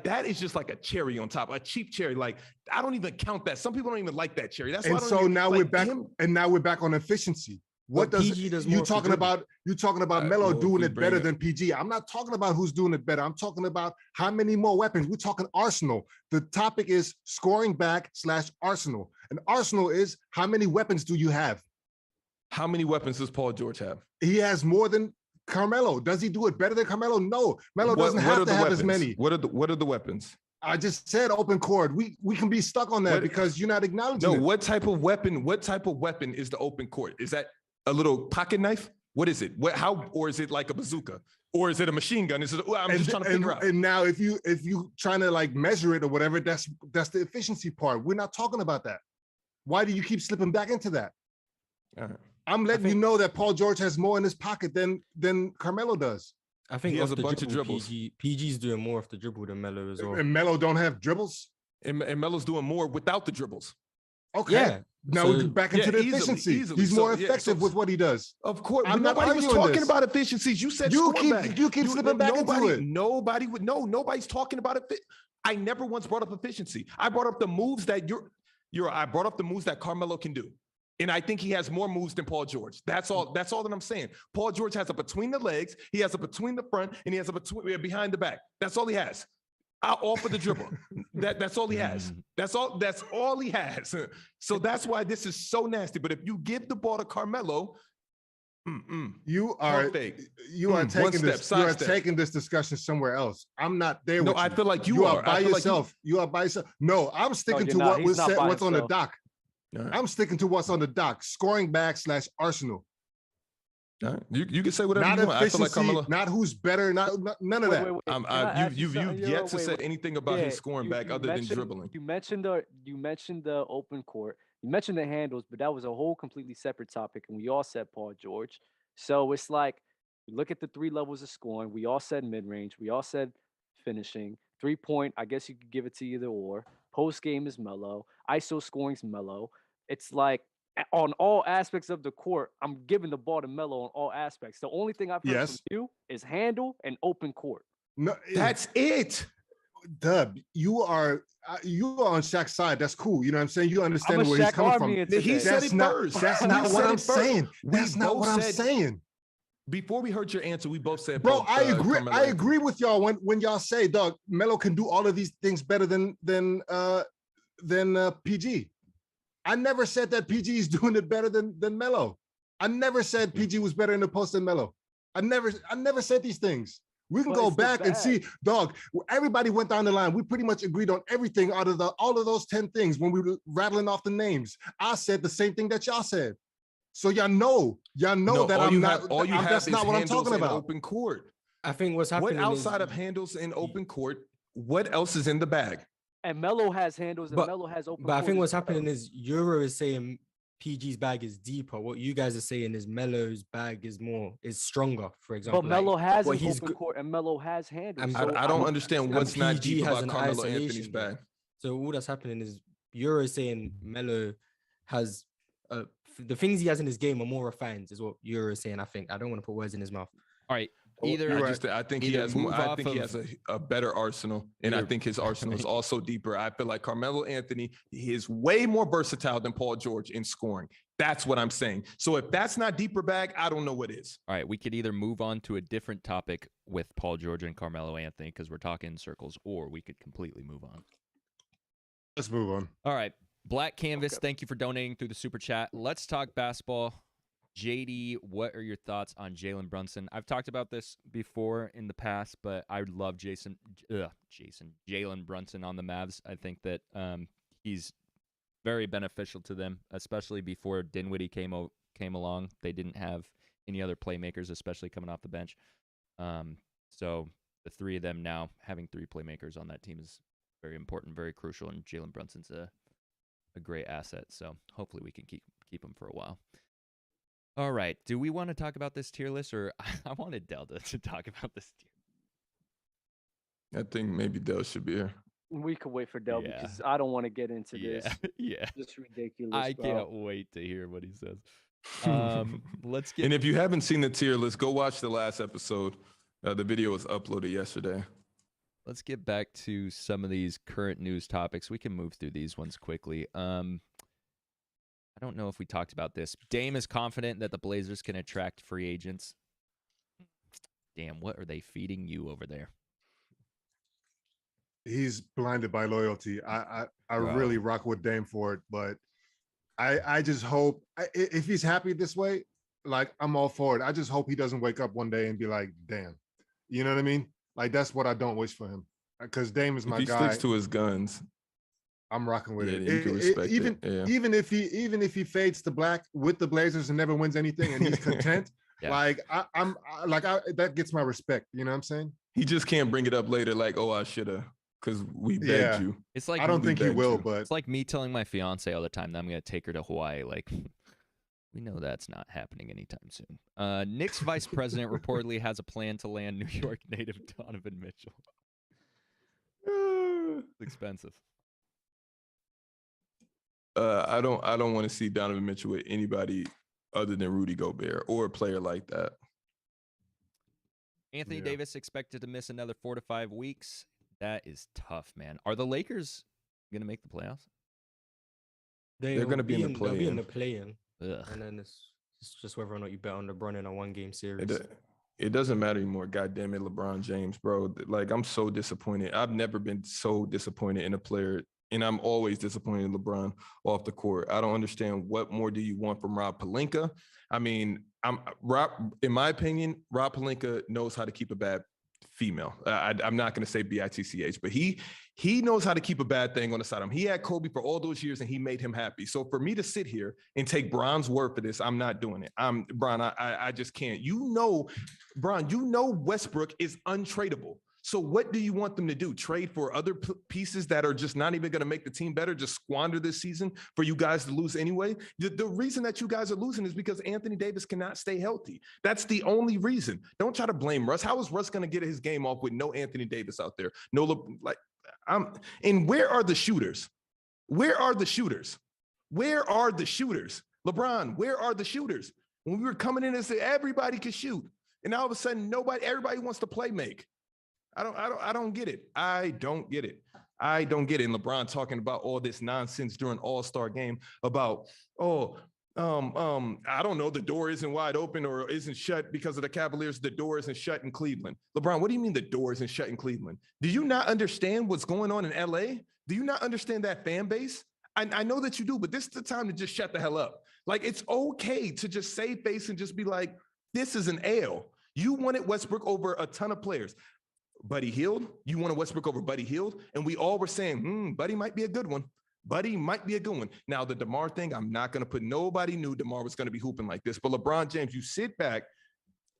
that is just like a cherry on top, a cheap cherry. Like, I don't even count that. Some people don't even like that cherry. That's why. And so now we're back. And now we're back on efficiency. What does PG does you more talking about? You talking about Melo doing it better than PG? I'm not talking about who's doing it better. I'm talking about how many more weapons. We're talking arsenal. The topic is scoring back / arsenal. And arsenal is how many weapons do you have? How many weapons does Paul George have? He has more than Carmelo. Does he do it better than Carmelo? No. Melo doesn't have to have as many. What are the weapons? I just said open court. We can be stuck on that because you're not acknowledging it. What type of weapon is the open court? Is that a little pocket knife? What is it? Or is it like a bazooka? Or is it a machine gun? I'm just trying to figure out. And now if you trying to like measure it or whatever, that's the efficiency part. We're not talking about that. Why do you keep slipping back into that? I'm letting you know that Paul George has more in his pocket than Carmelo does. I think he has a bunch of dribbles. PG's doing more off the dribble than Melo as well. And Melo don't have dribbles? And Melo's doing more without the dribbles. Okay. Yeah. Now we're back into the efficiency. Easily. He's more effective with what he does. Of course. I'm not nobody was talking this. about efficiencies. You said you keep slipping back into it. Nobody's talking about it. I never once brought up efficiency. I brought up the moves that I brought up the moves that Carmelo can do. And I think he has more moves than Paul George. That's all that I'm saying. Paul George has a between the legs, he has a between the front, and he has a behind the back. That's all he has. Off of the dribble. That's all he has. That's all he has. So that's why this is so nasty. But if you give the ball to Carmelo, you are taking this discussion somewhere else. I'm not there. No, with you. I feel like you are by yourself. You are by yourself. No, I'm sticking to what was said. What's on the dock. I'm sticking to what's on the dock. Scoring back / arsenal. You can say whatever not you want. I feel like Carmelo, not who's better, none of that. You've yet to say anything about his scoring back other than dribbling. You mentioned the open court. You mentioned the handles, but that was a whole completely separate topic, and we all said Paul George. So it's like, look at the 3 levels of scoring. We all said mid-range. We all said finishing. 3-point, I guess you could give it to either or. Post game is Melo. ISO scoring's Melo. It's like on all aspects of the court, I'm giving the ball to Melo on all aspects. The only thing I've heard from you is handle and open court. No, that's it. Dub, you are on Shaq's side. That's cool. You know what I'm saying? You understand where he's coming from. He said it first. That's not what I'm saying. That's not what I'm saying. Before we heard your answer, we both said, bro, I agree. I agree with y'all when y'all say, dog, Melo can do all of these things better than PG. I never said that PG is doing it better than Melo. I never said PG was better in the post than Melo. I never said these things. We can go back and see, dog. Everybody went down the line. We pretty much agreed on everything out of all of those 10 things when we were rattling off the names. I said the same thing that y'all said. So y'all know that I'm not. That's not what I'm talking about. Open court. I think what's happening. What outside of handles in open court? What else is in the bag? And Melo has handles, and Melo has open. But I think what's happening is Euro is saying PG's bag is deeper. What you guys are saying is Melo's bag is stronger. For example, but Melo has an open court, and Melo has handles. I don't understand what's not deep about Carmelo Anthony's bag. So all that's happening is Euro is saying Melo has the things he has in his game are more refined, is what Euro is saying. I think I don't want to put words in his mouth. All right, Either I think he has more. I think he has a better arsenal, and I think his arsenal is also deeper. I feel like Carmelo Anthony, he is way more versatile than Paul George in scoring. That's what I'm saying. So if that's not deeper bag, I don't know what is. All right, we could either move on to a different topic with Paul George and Carmelo Anthony because we're talking in circles, or we could completely move on. Let's move on. All right, Black Canvas, thank you for donating through the super chat. Let's talk basketball. JD, what are your thoughts on Jalen Brunson? I've talked about this before in the past, but I love Jalen Brunson on the Mavs. I think that he's very beneficial to them, especially before Dinwiddie came along. They didn't have any other playmakers, especially coming off the bench. So the three of them now having three playmakers on that team is very important, very crucial, and Jalen Brunson's a great asset. So hopefully we can keep him for a while. All right. Do we want to talk about this tier list, or I wanted Delta to talk about this tier? I think maybe Del should be here. We could wait for Del because I don't want to get into this. Yeah. It's ridiculous. I can't wait to hear what he says. Let's get. And if you haven't seen the tier list, go watch the last episode. The video was uploaded yesterday. Let's get back to some of these current news topics. We can move through these ones quickly. I don't know if we talked about this. Dame is confident that the Blazers can attract free agents. Damn, what are they feeding you over there? He's blinded by loyalty. I really rock with Dame for it, but I just hope if he's happy this way, like I'm all for it. I just hope he doesn't wake up one day and be like, damn. You know what I mean? Like that's what I don't wish for him. Because Dame is my guy. If he sticks to his guns, I'm rocking with it. You can respect even if he fades to black with the Blazers and never wins anything and he's content, that gets my respect. You know what I'm saying? He just can't bring it up later like, oh, I should have, because we begged you. It's like I don't think he will, but it's like me telling my fiance all the time that I'm gonna take her to Hawaii. Like we know that's not happening anytime soon. Knicks vice president reportedly has a plan to land New York native Donovan Mitchell. It's expensive. I don't want to see Donovan Mitchell with anybody other than Rudy Gobert or a player like that. Anthony Davis expected to miss another 4 to 5 weeks. That is tough, man. Are the Lakers going to make the playoffs? They're going to be in the play-in. They'll be in the play-in. And then it's just whether or not you bet on LeBron in a one-game series. It doesn't matter anymore. God damn it, LeBron James, bro. Like, I'm so disappointed. I've never been so disappointed in a player. And I'm always disappointed in LeBron off the court. I don't understand what more do you want from Rob Pelinka. I mean, in my opinion, Rob Pelinka knows how to keep a bad female. I'm not going to say B-I-T-C-H, but he knows how to keep a bad thing on the side of him. He had Kobe for all those years and he made him happy. So for me to sit here and take Bron's word for this, I'm not doing it. Bron, I just can't. Bron, Westbrook is untradeable. So what do you want them to do? Trade for other pieces that are just not even going to make the team better? Just squander this season for you guys to lose anyway? The reason that you guys are losing is because Anthony Davis cannot stay healthy. That's the only reason. Don't try to blame Russ. How is Russ going to get his game off with no Anthony Davis out there? And where are the shooters? Where are the shooters? Where are the shooters? LeBron, where are the shooters? When we were coming in and said everybody can shoot, and all of a sudden everybody wants to play make. I don't get it. I don't get it. And LeBron talking about all this nonsense during All-Star game about, I don't know, the door isn't wide open or isn't shut because of the Cavaliers. The door isn't shut in Cleveland. LeBron, what do you mean the door isn't shut in Cleveland? Do you not understand what's going on in LA? Do you not understand that fan base? I know that you do, but this is the time to just shut the hell up. Like, it's okay to just save face and just be like, this is an L. You wanted Westbrook over a ton of players. Buddy Hield, you wanted Westbrook over Buddy Hield, and we all were saying, Buddy might be a good one. Buddy might be a good one. Now, the DeMar thing, I'm not going to put nobody knew DeMar was going to be hooping like this. But LeBron James, you sit back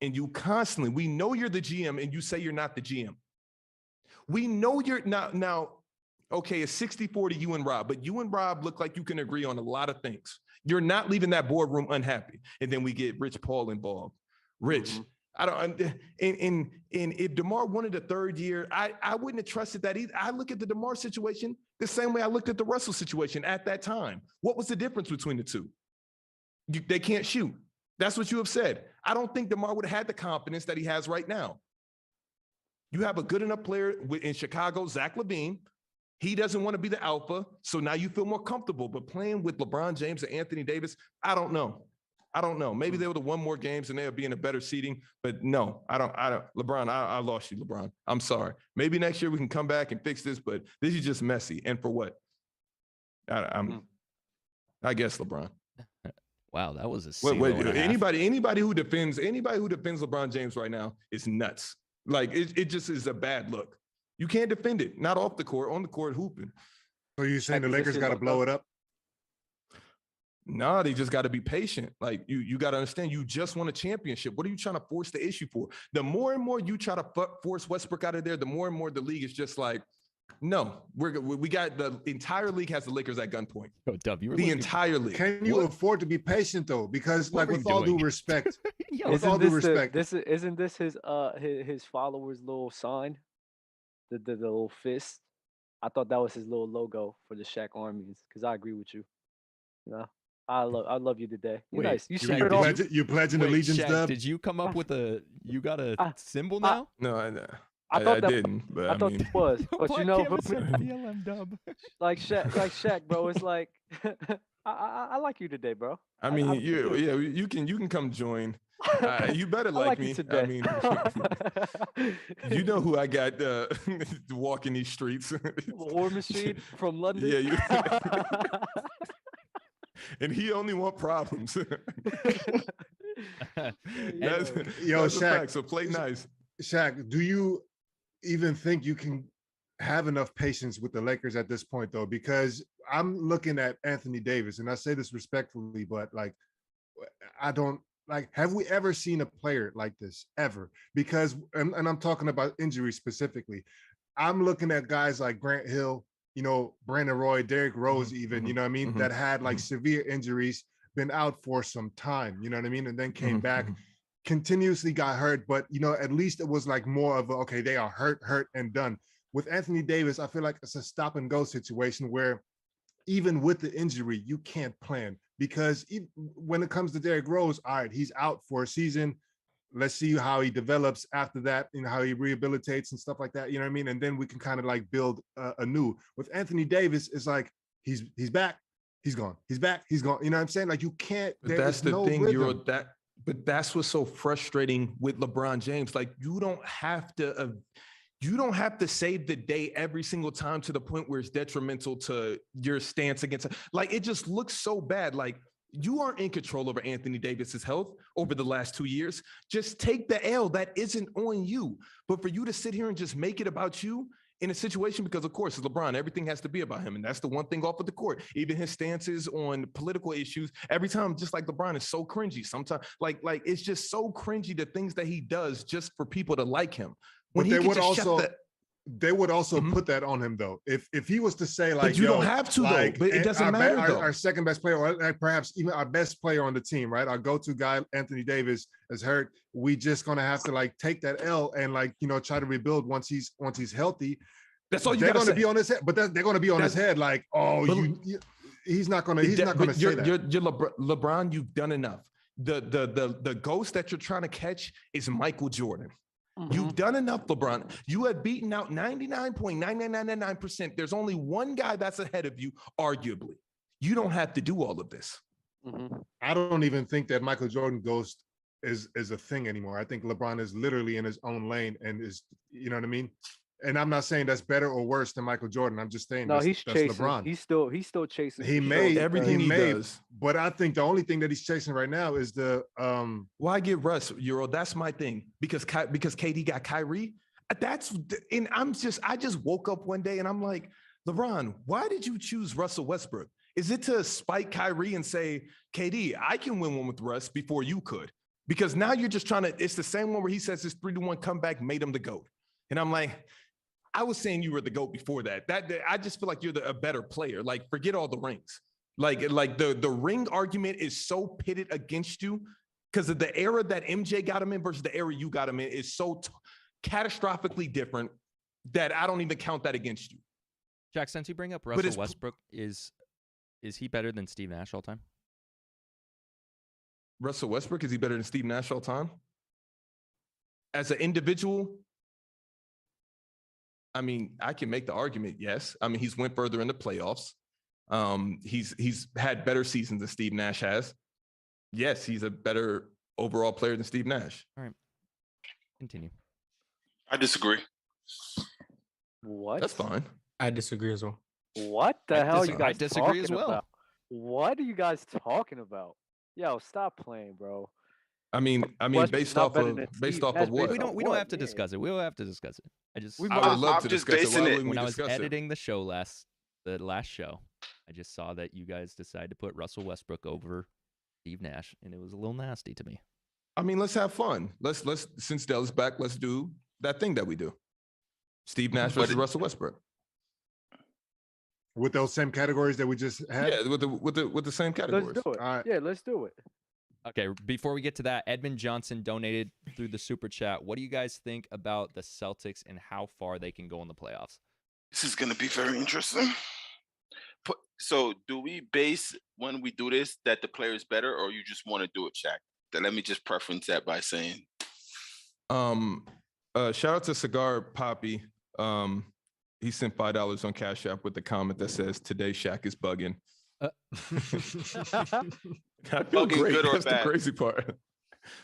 and you constantly, we know you're the GM and you say you're not the GM. We know you're not now. Okay, it's 60-40 you and Rob, but you and Rob look like you can agree on a lot of things. You're not leaving that boardroom unhappy. And then we get Rich Paul involved. Rich, I don't, and if DeMar wanted a third year, I wouldn't have trusted that either. I look at the DeMar situation the same way I looked at the Russell situation at that time. What was the difference between the two? They can't shoot. That's what you have said. I don't think DeMar would have had the confidence that he has right now. You have a good enough player in Chicago, Zach LaVine. He doesn't want to be the alpha, so now you feel more comfortable. But playing with LeBron James and Anthony Davis, I don't know. Maybe they would have won more games and they would be in a better seating. But no, I don't. LeBron, I lost you, LeBron. I'm sorry. Maybe next year we can come back and fix this, but this is just messy. And for what? I guess LeBron. Wow, that was a anybody who defends LeBron James right now is nuts. Like it just is a bad look. You can't defend it. Not off the court, on the court hooping. So you're saying the Lakers got to blow it up? No, they just got to be patient. Like you got to understand, you just won a championship. What are you trying to force the issue for? The more and more you try to force Westbrook out of there, the more and more the league is just like, no, we got the entire league has the Lakers at gunpoint. Oh, Dub, the entire league. Can you afford to be patient though? Because like with all due respect, isn't this his followers' little sign, the little fist? I thought that was his little logo for the Shaq armies. Because I agree with you. You know, I love you today. You're nice. You pledging allegiance, Shaq, Dub? Did you come up with you got a symbol now? No, I thought didn't. But I thought it was, but you know, BLM Dub. like Shaq, bro. It's like I like you today, bro. I mean, you can come join. You better like me. Today. I mean, you know who I got walking these streets. War Machine from London. Yeah, and he only want problems. That's Shaq. So play nice. Shaq, do you even think you can have enough patience with the Lakers at this point, though? Because I'm looking at Anthony Davis, and I say this respectfully, but like, I don't like. Have we ever seen a player like this ever? Because, and I'm talking about injuries specifically. I'm looking at guys like Grant Hill, Brandon Roy, Derrick Rose, even, you know what I mean, that had like severe injuries, been out for some time, you know what I mean, and then came back. Continuously got hurt, but at least it was like more of okay, they are hurt and done. With Anthony Davis, I feel like it's a stop and go situation where even with the injury, you can't plan, because when it comes to Derrick Rose, all right, he's out for a season. Let's see how he develops after that, how he rehabilitates and stuff like that, you know what I mean? And then we can kind of like build anew. With Anthony Davis, it's like he's back, he's gone, he's back, he's gone. You know what I'm saying? Like you can't. That's the thing, But that's what's so frustrating with LeBron James. Like you don't have to save the day every single time to the point where it's detrimental to your stance against it. Like it just looks so bad. Like you aren't in control over Anthony Davis's health over the last 2 years. Just take the L. That isn't on you. But for you to sit here and just make it about you in a situation, because of course it's LeBron, everything has to be about him, and that's the one thing off of the court. Even his stances on political issues, every time, just like LeBron, is so cringy. Sometimes, like it's just so cringy, the things that he does just for people to like him. When they would also put that on him, though. If he was to say like, but you don't have to, like, though. But it doesn't matter. Our second best player, or perhaps even our best player on the team, right? Our go-to guy, Anthony Davis, is hurt. We just gonna have to like take that L and like try to rebuild once he's healthy. That's all they're going to be on his head, but they're going to be on his head like, he's not going to say that. You're LeBron. You've done enough. The ghost that you're trying to catch is Michael Jordan. You've done enough, LeBron. You have beaten out 99.9999%. There's only one guy that's ahead of you, arguably. You don't have to do all of this. I don't even think that Michael Jordan ghost is a thing anymore. I think LeBron is literally in his own lane and is, you know what I mean? And I'm not saying that's better or worse than Michael Jordan. I'm just saying he's chasing. LeBron. He's still chasing. He made everything he does. But I think the only thing that he's chasing right now is the why get Russ, Euro? That's my thing. Because KD got Kyrie. I just woke up one day and I'm like, LeBron, why did you choose Russell Westbrook? Is it to spite Kyrie and say, KD, I can win one with Russ before you could? Because now you're just trying to, it's the same one where he says his 3-1 comeback made him the GOAT. And I'm like, I was saying you were the GOAT before that. I just feel like you're a better player. Like, forget all the rings. Like the ring argument is so pitted against you because of the era that MJ got him in versus the era you got him in is so catastrophically different that I don't even count that against you. Jack, since you bring up Russell Westbrook, is he better than Steve Nash all time? Russell Westbrook? Is he better than Steve Nash all time? As an individual, I mean, I can make the argument, yes. I mean, he's went further in the playoffs. He's had better seasons than Steve Nash has. Yes, he's a better overall player than Steve Nash. All right. Continue. I disagree. What? That's fine. I disagree as well. What the hell are you guys disagree talking as well. about? What are you guys talking about? Yo, stop playing, bro. I mean, Westbrook's based not off better of than based Steve off Nash, of what? based We on don't have to yeah. discuss it. We don't have to discuss it. I would love I'm to just discuss it. basing Why it- wouldn't we when I was discuss it? editing the show the last show, I just saw that you guys decided to put Russell Westbrook over Steve Nash, and it was a little nasty to me. I mean, let's have fun. Let's since Dell's back, let's do that thing that we do. Steve Nash versus Russell Westbrook. With those same categories that we just had. Yeah, with the same categories. Let's do it. All right. Yeah, let's do it. Okay, before we get to that, Edmund Johnson donated through the super chat. What do you guys think about the Celtics and how far they can go in the playoffs? This is going to be very interesting. So do we base when we do this that the player is better, or you just want to do it, Shaq? Then let me just preference that by saying. Shout out to Cigar Poppy. He sent $5 on Cash App with the comment that says, "Today Shaq is bugging." I feel Bugging, great. good or That's bad? the crazy part.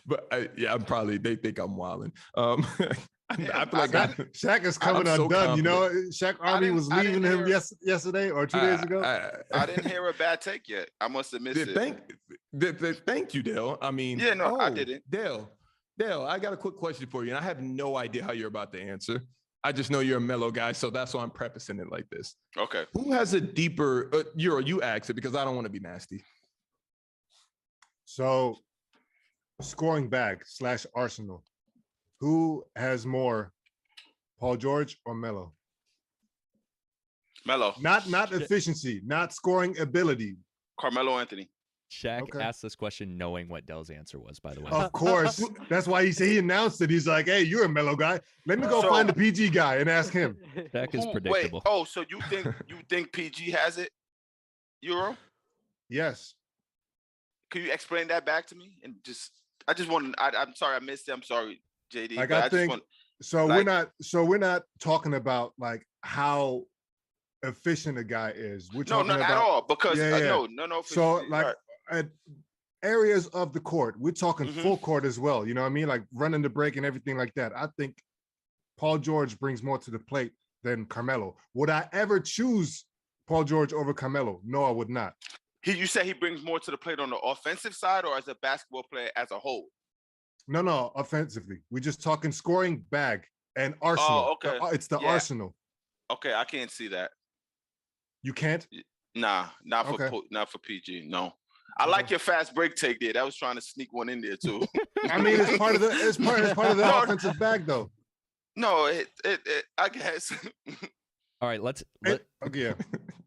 But I'm probably, they think I'm wilding. I feel like Shaq is coming I'm so undone. You know, confident. Shaq Army was I leaving didn't him hear- yesterday or 2 days ago. I didn't hear a bad take yet. I must have missed it. Thank you, Dale. I mean, Yeah, no, I didn't. Dale, I got a quick question for you, and I have no idea how you're about to answer. I just know you're a mellow guy, so that's why I'm prefacing it like this. Okay. Who has a deeper you ask it because I don't want to be nasty. So, scoring back / Arsenal, who has more, Paul George or Melo? Melo. Not efficiency, not scoring ability. Carmelo Anthony. Shaq asked this question knowing what Dell's answer was, by the way. Of course. That's why he announced it. He's like, "Hey, you're a Melo guy. Let me go find the PG guy and ask him." Shaq is Wait, predictable. so you think PG has it? Euro? Yes. Could you explain that back to me? And I just want. I'm sorry, I missed it. I'm sorry, JD. Like, but I think just want, so. like- We're not talking about like how efficient a guy is. We're no, talking not about at all. Because Yeah. no. So for- like right. at areas of the court, we're talking Mhm. full court as well. You know what I mean? Like running the break and everything like that. I think Paul George brings more to the plate than Carmelo. Would I ever choose Paul George over Carmelo? No, I would not. You say he brings more to the plate on the offensive side, or as a basketball player as a whole? No, offensively. We're just talking scoring bag and Arsenal. Oh, okay. It's the Yeah. Arsenal. Okay, I can't see that. You can't? Nah, not for Okay. not for PG. No, I like your fast break take there. That was trying to sneak one in there too. I mean, it's part of the No. offensive bag though. No, it I guess. All right, let's Okay, yeah.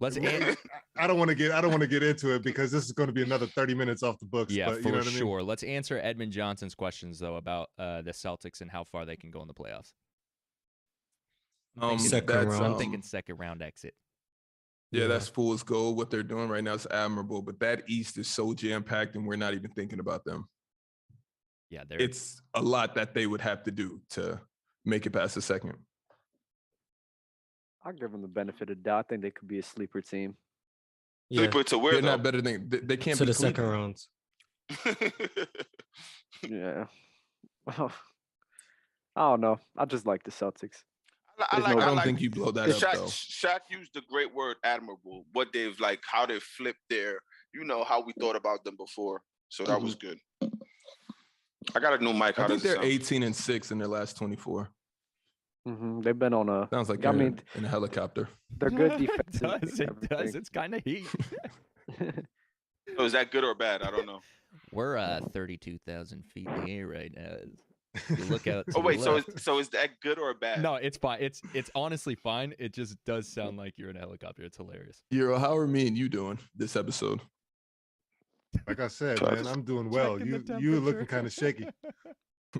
an- I don't want to get into it because this is going to be another 30 minutes off the books. yeah, but you for know what I mean? sure. Let's answer Edmund Johnson's questions though about the Celtics and how far they can go in the playoffs. I'm thinking second round exit. Yeah, that's fool's gold. What they're doing right now is admirable, but that East is so jam-packed and we're not even thinking about them. Yeah, it's a lot that they would have to do to make it past the second. I'll give them the benefit of the doubt. I think they could be a sleeper team. Sleeper to where They're though? not better than they can't To be the second Cleveland. rounds. Yeah. I don't know. I just like the Celtics. I don't like think you blow that up though. Shaq used the great word admirable. What they've how they flipped their, how we thought about them before. So that was good. I got a new mic. I How think does it they're sound? 18-6 in their last 24. They've been on a. Sounds like I you're mean, in a helicopter. they're good defensive. It does. It's kind of heat. So is that good or bad? I don't know. We're 32,000 feet in the air right now. You look out. Oh to wait, the so left. is that good or bad? No, it's fine. It's honestly fine. It just does sound like you're in a helicopter. It's hilarious. Euro, how are me and you doing this episode? Like I said, man, I'm doing well. Checking the You looking kind of shaky.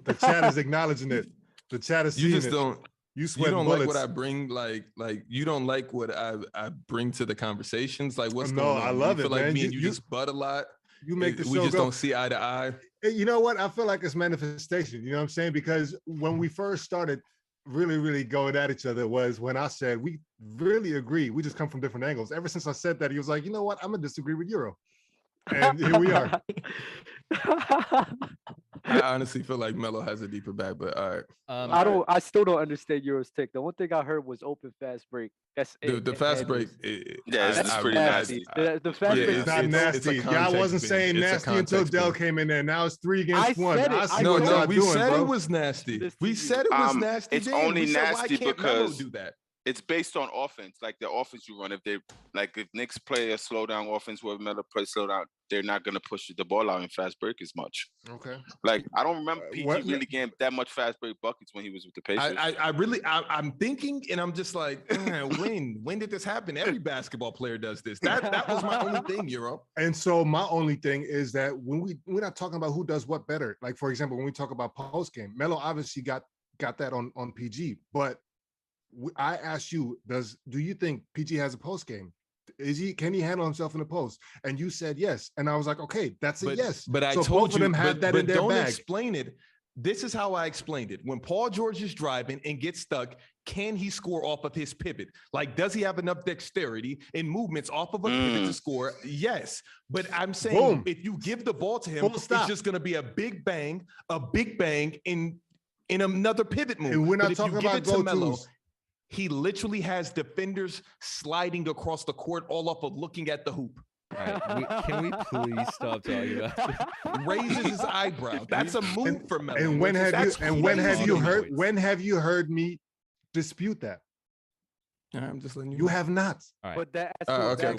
The chat is acknowledging it. The chat is You seeing just it. don't. You You sweat don't bullets. like what I bring, like you don't like what I bring to the conversations. Like what's No, going on? I love you it, feel like man. me and You- you just butt a lot. you make the show we just go. don't see eye to eye. You know what? I feel like it's manifestation. You know what I'm saying? Because when we first started really going at each other was when I said we really agree. We just come from different angles. Ever since I said that, he was like, you know what? I'm gonna disagree with Euro. And here we are. I honestly feel like Melo has a deeper back, but all right. I still don't understand Euro's take. The one thing I heard was open fast break. That's the fast break. That's pretty nasty. The fast break is not nasty. Y'all wasn't saying nasty until Dell came in there. Now it's 3 against 1. No, we said it was nasty. We said it was nasty. It's only nasty Melo because do that? It's based on offense, like the offense you run. If Knicks play a slow down offense where Melo plays slow down, they're not gonna push the ball out in fast break as much. Okay. Like I don't remember PG really getting that much fast break buckets when he was with the Pacers. I'm thinking, and I'm just like, when did this happen? Every basketball player does this. That was my only thing, Euro. And so my only thing is that we're not talking about who does what better. Like for example, when we talk about post game, Melo obviously got that on PG, but I asked you, do you think PG has a post game? Can he handle himself in the post? And you said yes. And I was like, okay, that's a yes. But I so told both of them had that in their don't bag. Explain it. This is how I explained it. When Paul George is driving and gets stuck, can he score off of his pivot? Like, does he have enough dexterity and movements off of a pivot to score? Yes. But I'm saying if you give the ball to him, it's just going to be a big bang in another pivot move. And we're not but talking if you give about it to Melo, go-tos. he literally has defenders sliding across the court all off of looking at the hoop. All right, can we please stop talking about this? Raises his eyebrow. That's a move for Melo. And when have you heard me dispute that? I'm just letting you. You have not. All right. But that's okay.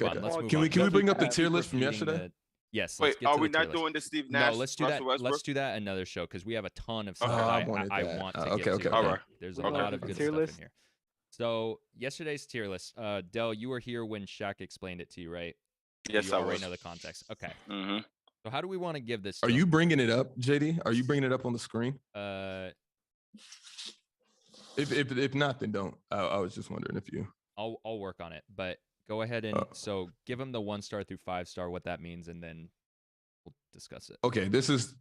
Can we bring up the tier list from repeating yesterday? Yes. Wait, are we the tier not list. doing the Steve Nash? No, let's do that. Westbrook? Let's do that another show because we have a ton of stuff I I want to okay, get to. all right. There's a lot of good tier stuff list? in here. So yesterday's tier list. Del, you were here when Shaq explained it to you, right? Yes, you I already was. know the context. Okay. Mm-hmm. So how do we want to give this? Are you bringing it up, JD? Are you bringing it up on the screen? If not, then don't. I was just wondering if you. I'll work on it, but go ahead and so give him the 1-star through 5-star, what that means, and then we'll discuss it. Okay, this is.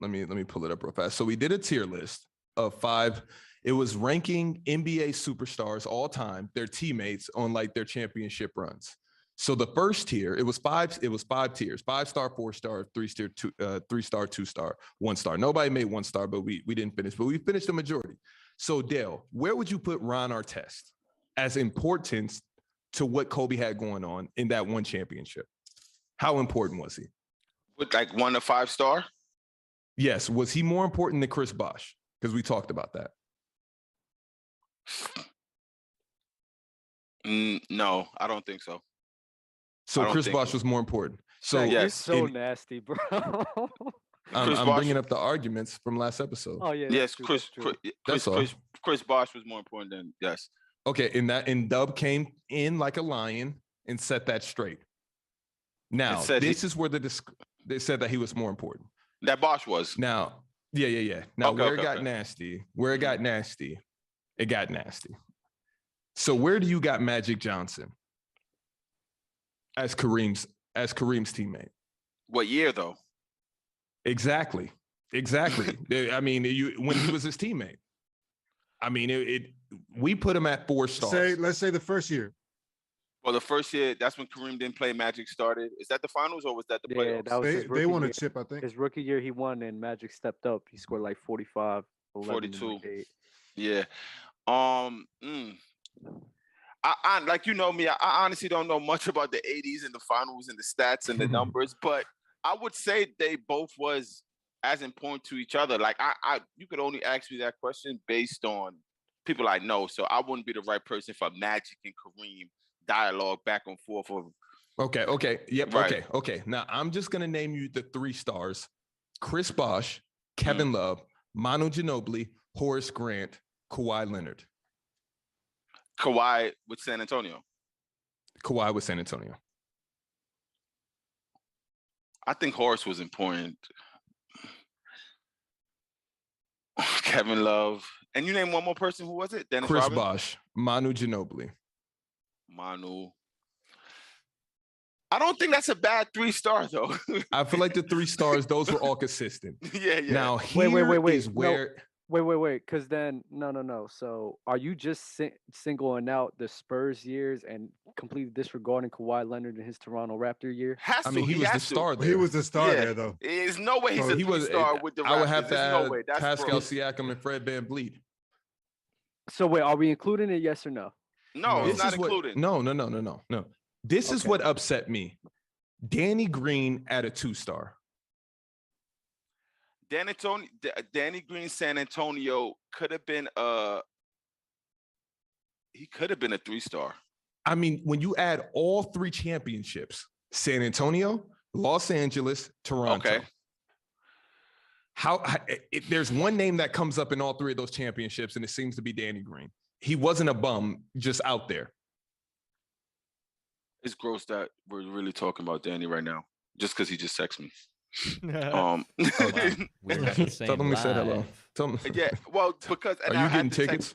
Let me pull it up real fast. So we did a tier list of 5. It was ranking NBA superstars all time, their teammates on like their championship runs. So the first tier, it was 5 tiers: 5-star, 4-star, 3-star, 3-star, 2-star, 1-star. Nobody made 1-star, but we didn't finish, but we finished the majority. So Dale, where would you put Ron Artest as importance to what Kobe had going on in that one championship? How important was he? With like 1 to 5-star? Yes. Was he more important than Chris Bosh? Because we talked about that. No, I don't think so. So Chris Bosh was more important. So you're so nasty, bro. I'm bringing up the arguments from last episode. Oh yeah. Yes, Chris Bosh was more important than yes. Okay, and Dub came in like a lion and set that straight. Now this is where they said that he was more important. That Bosh was. Now, yeah. Now it got nasty, it got nasty. So where do you got Magic Johnson as Kareem's teammate? What year though? Exactly. I mean, when he was his teammate. I mean, we put him at 4 stars. Let's say the first year. Well, the first year, that's when Kareem didn't play. Magic started. Is that the finals or was that the playoffs? That was they won a chip, I think. His rookie year, he won, and Magic stepped up. He scored like 45, 11, 42. 8. Yeah. I like, you know me, I honestly don't know much about the 80s and the finals and the stats and the numbers, but I would say they both was as important to each other. Like you could only ask me that question based on people I know. So I wouldn't be the right person for Magic and Kareem dialogue back and forth of. Okay. Yep. Right. Okay. Now I'm just going to name you the 3 stars: Chris Bosh, Kevin Love, Manu Ginobili, Horace Grant, Kawhi Leonard. Kawhi with San Antonio. I think Horace was important. Kevin Love. And you name one more person. Who was it? Dennis Chris Rodman? Bosh, Manu Ginobili. Manu. I don't think that's a bad 3-star though. I feel like the 3 stars, those were all consistent. Yeah. Now wait. is where. Wait. Because then, no. So, are you just singling out the Spurs years and completely disregarding Kawhi Leonard in his Toronto Raptor year? He was the star there. He was the star there, though. There's no way he's a 3-star with the Raptors. I would have to There's no way. add That's Pascal broke. Siakam and Fred VanVleet. So wait, are we including it? Yes or no? No, it's not included. No. This is what upset me. Danny Green at a 2-star. Danny Green, San Antonio could have been he could have been a 3-star. I mean, when you add all 3 championships, San Antonio, Los Angeles, Toronto. Okay. There's one name that comes up in all 3 of those championships, and it seems to be Danny Green. He wasn't a bum, just out there. It's gross that we're really talking about Danny right now, just because he just texted me. We're at the same Tell him we said hello. live. Tell him. Yeah, well, because Are you getting tickets?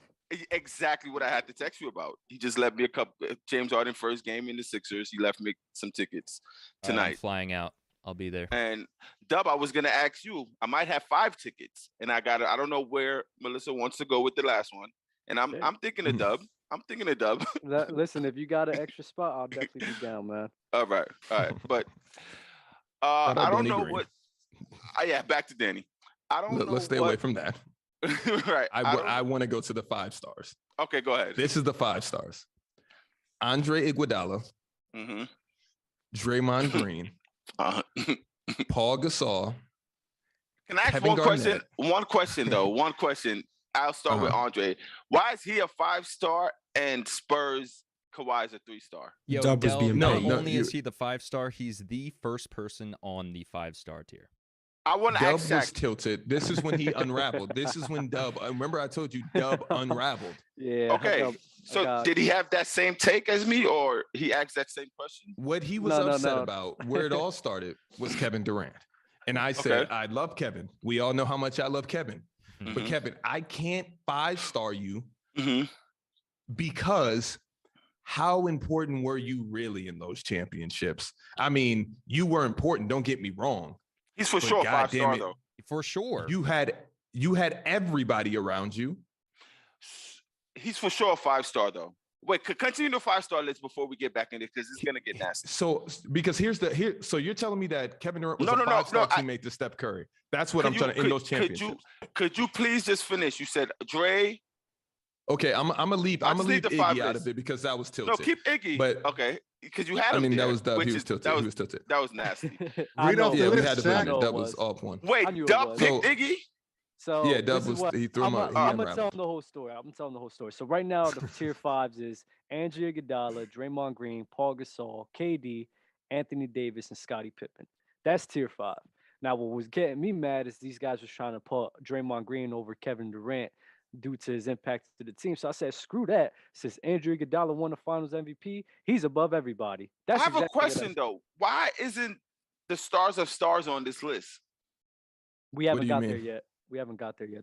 Exactly what I had to text you about. He just left me a couple. James Harden first game in the Sixers. He left me some tickets tonight. I'm flying out. I'll be there. And Dub, I was gonna ask you. I might have 5 tickets, and I don't know where Melissa wants to go with the last one. And I'm thinking of Dub. Listen, if you got an extra spot, I'll definitely be down, man. All right. But I don't know Green. what. Yeah, back to Danny. I don't know. Let's stay away from that. Right. I want to go to the 5 stars. Okay, go ahead. This is the 5 stars. Andre Iguodala, Draymond Green, Paul Gasol. Can I ask Kevin one Garnett. question? One question though. One question. I'll start with Andre. Why is he a 5-star and Spurs Kawhi is a 3-star? Yo, Dub was Del, being not paid. only is he the 5-star, he's the first person on the 5-star tier. I want to Dub ask was Shaq. tilted. This is when he unraveled. This is when Dub. Remember, I told you Dub unraveled. Yeah. Okay. So did he have that same take as me, or he asked that same question? What he was upset about, where it all started, was Kevin Durant. And I said, I love Kevin. We all know how much I love Kevin. But Kevin, I can't 5-star you because how important were you really in those championships? I mean, you were important. Don't get me wrong. He's for sure a 5-star though. For sure. You had everybody around you. He's for sure a 5-star though. Wait, continue the 5-star list before we get back in it because it's gonna get nasty. So because so you're telling me that Kevin Durant was a 5-star teammate to Steph Curry. That's what I'm trying to in those championships. Could you please just finish? You said Dre. Okay, I'm gonna leave Iggy out of it because that was tilted. No, keep Iggy. But okay, because you had him. I mean, there, that was Dub. He was tilted. He was tilted. That was nasty. Read off the we list, had to Shaq. bring it. That was off one. Wait, Dub picked Iggy? So yeah, Dub was. He threw him out. I'm gonna tell him the whole story. So right now, the tier 5s is Andre Iguodala, Draymond Green, Paul Gasol, KD, Anthony Davis, and Scottie Pippen. That's tier 5. Now, what was getting me mad is these guys was trying to put Draymond Green over Kevin Durant due to his impact to the team. So I said, screw that. Since Andre Iguodala won the Finals MVP, he's above everybody. I have a question though. Why isn't the stars of stars on this list? We haven't got there yet.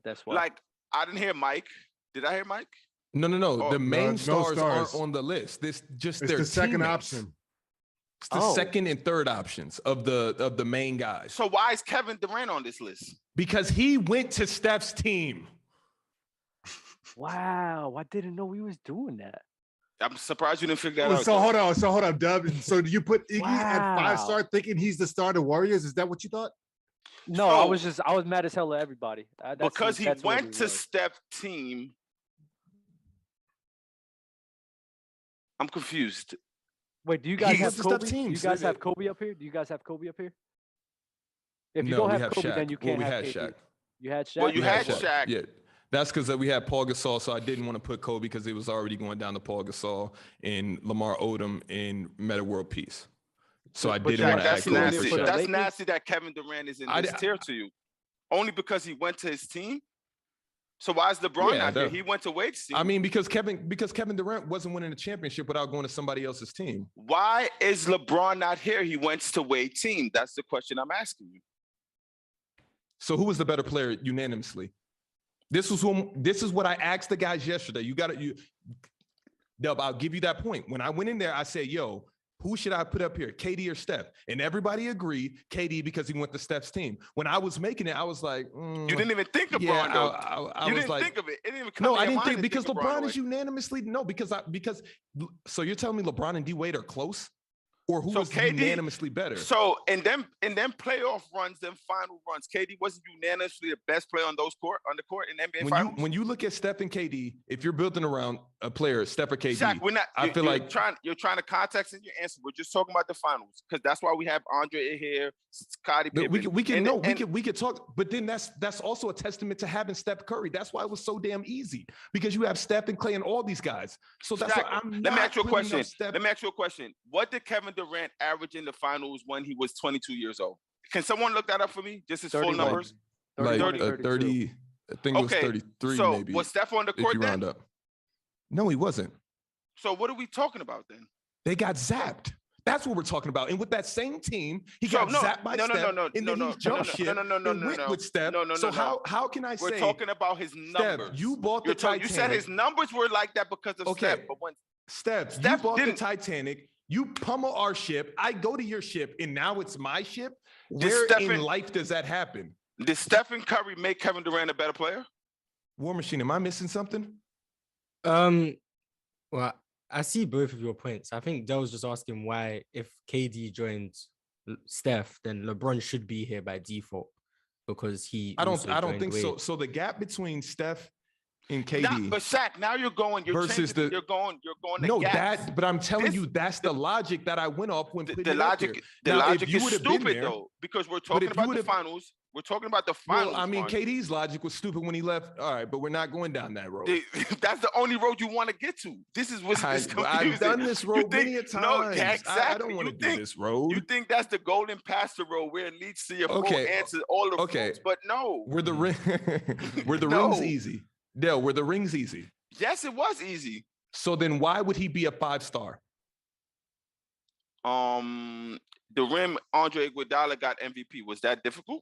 That's why. Like, I didn't hear Mike. Did I hear Mike? No. Oh, the main no stars stars. aren't on the list. This just It's their the second teammates. option. It's the second and third options of the main guys. So why is Kevin Durant on this list? Because he went to Steph's team. Wow, I didn't know we was doing that. I'm surprised you didn't figure that out. So hold on, Dub. So do you put Iggy at 5-star thinking he's the star of the Warriors? Is that what you thought? No, I was mad as hell at everybody. Because he went to Steph's team. I'm confused. Wait, do you guys have Kobe? Do you guys have Kobe up here? If you No, don't we have have Kobe, Shaq. then you can't we have had KD. Shaq. You had Shaq? Well, you had Shaq. Yeah. That's because we had Paul Gasol, so I didn't want to put Kobe because it was already going down to Paul Gasol and Lamar Odom in Meta World Peace. So I didn't want to add That's Kobe nasty. for Shaq. That's nasty that Kevin Durant is in this tier to you. Only because he went to his team? So why is LeBron not here? He went to Wade's team. I mean, because Kevin Durant wasn't winning a championship without going to somebody else's team. Why is LeBron not here? He went to Wade's team. That's the question I'm asking you. So who was the better player unanimously? This is what I asked the guys yesterday. Dub, I'll give you that point. When I went in there, I said, yo, Who should I put up here, KD or Steph? And everybody agreed KD because he went to Steph's team. When I was making it, I was like, you didn't even think of LeBron, though. I you was didn't like, think of it. It didn't even come no, to I your didn't mind think because think LeBron is unanimously because so you're telling me LeBron and D Wade are close? Or who was KD, unanimously better? So in them playoff runs, them final runs, KD wasn't unanimously the best player on the court in NBA finals. When you look at Steph and KD, if you're building around a player, Steph or KD, Shaq, you're trying to context in your answer. We're just talking about the finals because that's why we have Andre here, Scottie Pippen. We could talk, but then that's also a testament to having Steph Curry. That's why it was so damn easy because you have Steph and Clay and all these guys. So that's Shaq, why I'm let me ask you a question. Steph. Let me ask you a question. What did Kevin Durant average in the finals when he was 22 years old? Can someone look that up for me? Just his full numbers. 30. I think it was 33. So maybe. Was Steph on the court if you round then? up. No, he wasn't. So what are we talking about then? They got zapped. That's what we're talking about. And with that same team, he got zapped by Steph. And then he jumped ship and went with Steph. So how can I say? We're talking about his numbers. Steph, you bought the Titanic. You said his numbers were like that because of Steph. But when Steph, you bought the Titanic. You pummel our ship. I go to your ship, and now it's my ship. Where in life does that happen? Did Stephen Curry make Kevin Durant a better player? War Machine, am I missing something? Well, I see both of your points. I think Dell was just asking why, if KD joined Steph, then LeBron should be here by default because he. I don't think so. So the gap between Steph and KD, but Shaq, now you're going no, gap. But I'm telling you, that's the logic that I went off when the logic. The logic is stupid though, because we're talking about the finals. We're talking about the finals. Well, I mean, KD's logic was stupid when he left. All right, but we're not going down that road. That's the only road you want to get to. This is what's confusing. I've done this road many a time. No, exactly. I don't want to do this road. You think that's the golden pasture road where it leads to your full answer, all the fruits, but no. Were the rings easy? No, were the rings easy? Yes, it was easy. So then why would he be a 5-star? The rim Andre Iguodala got MVP. Was that difficult?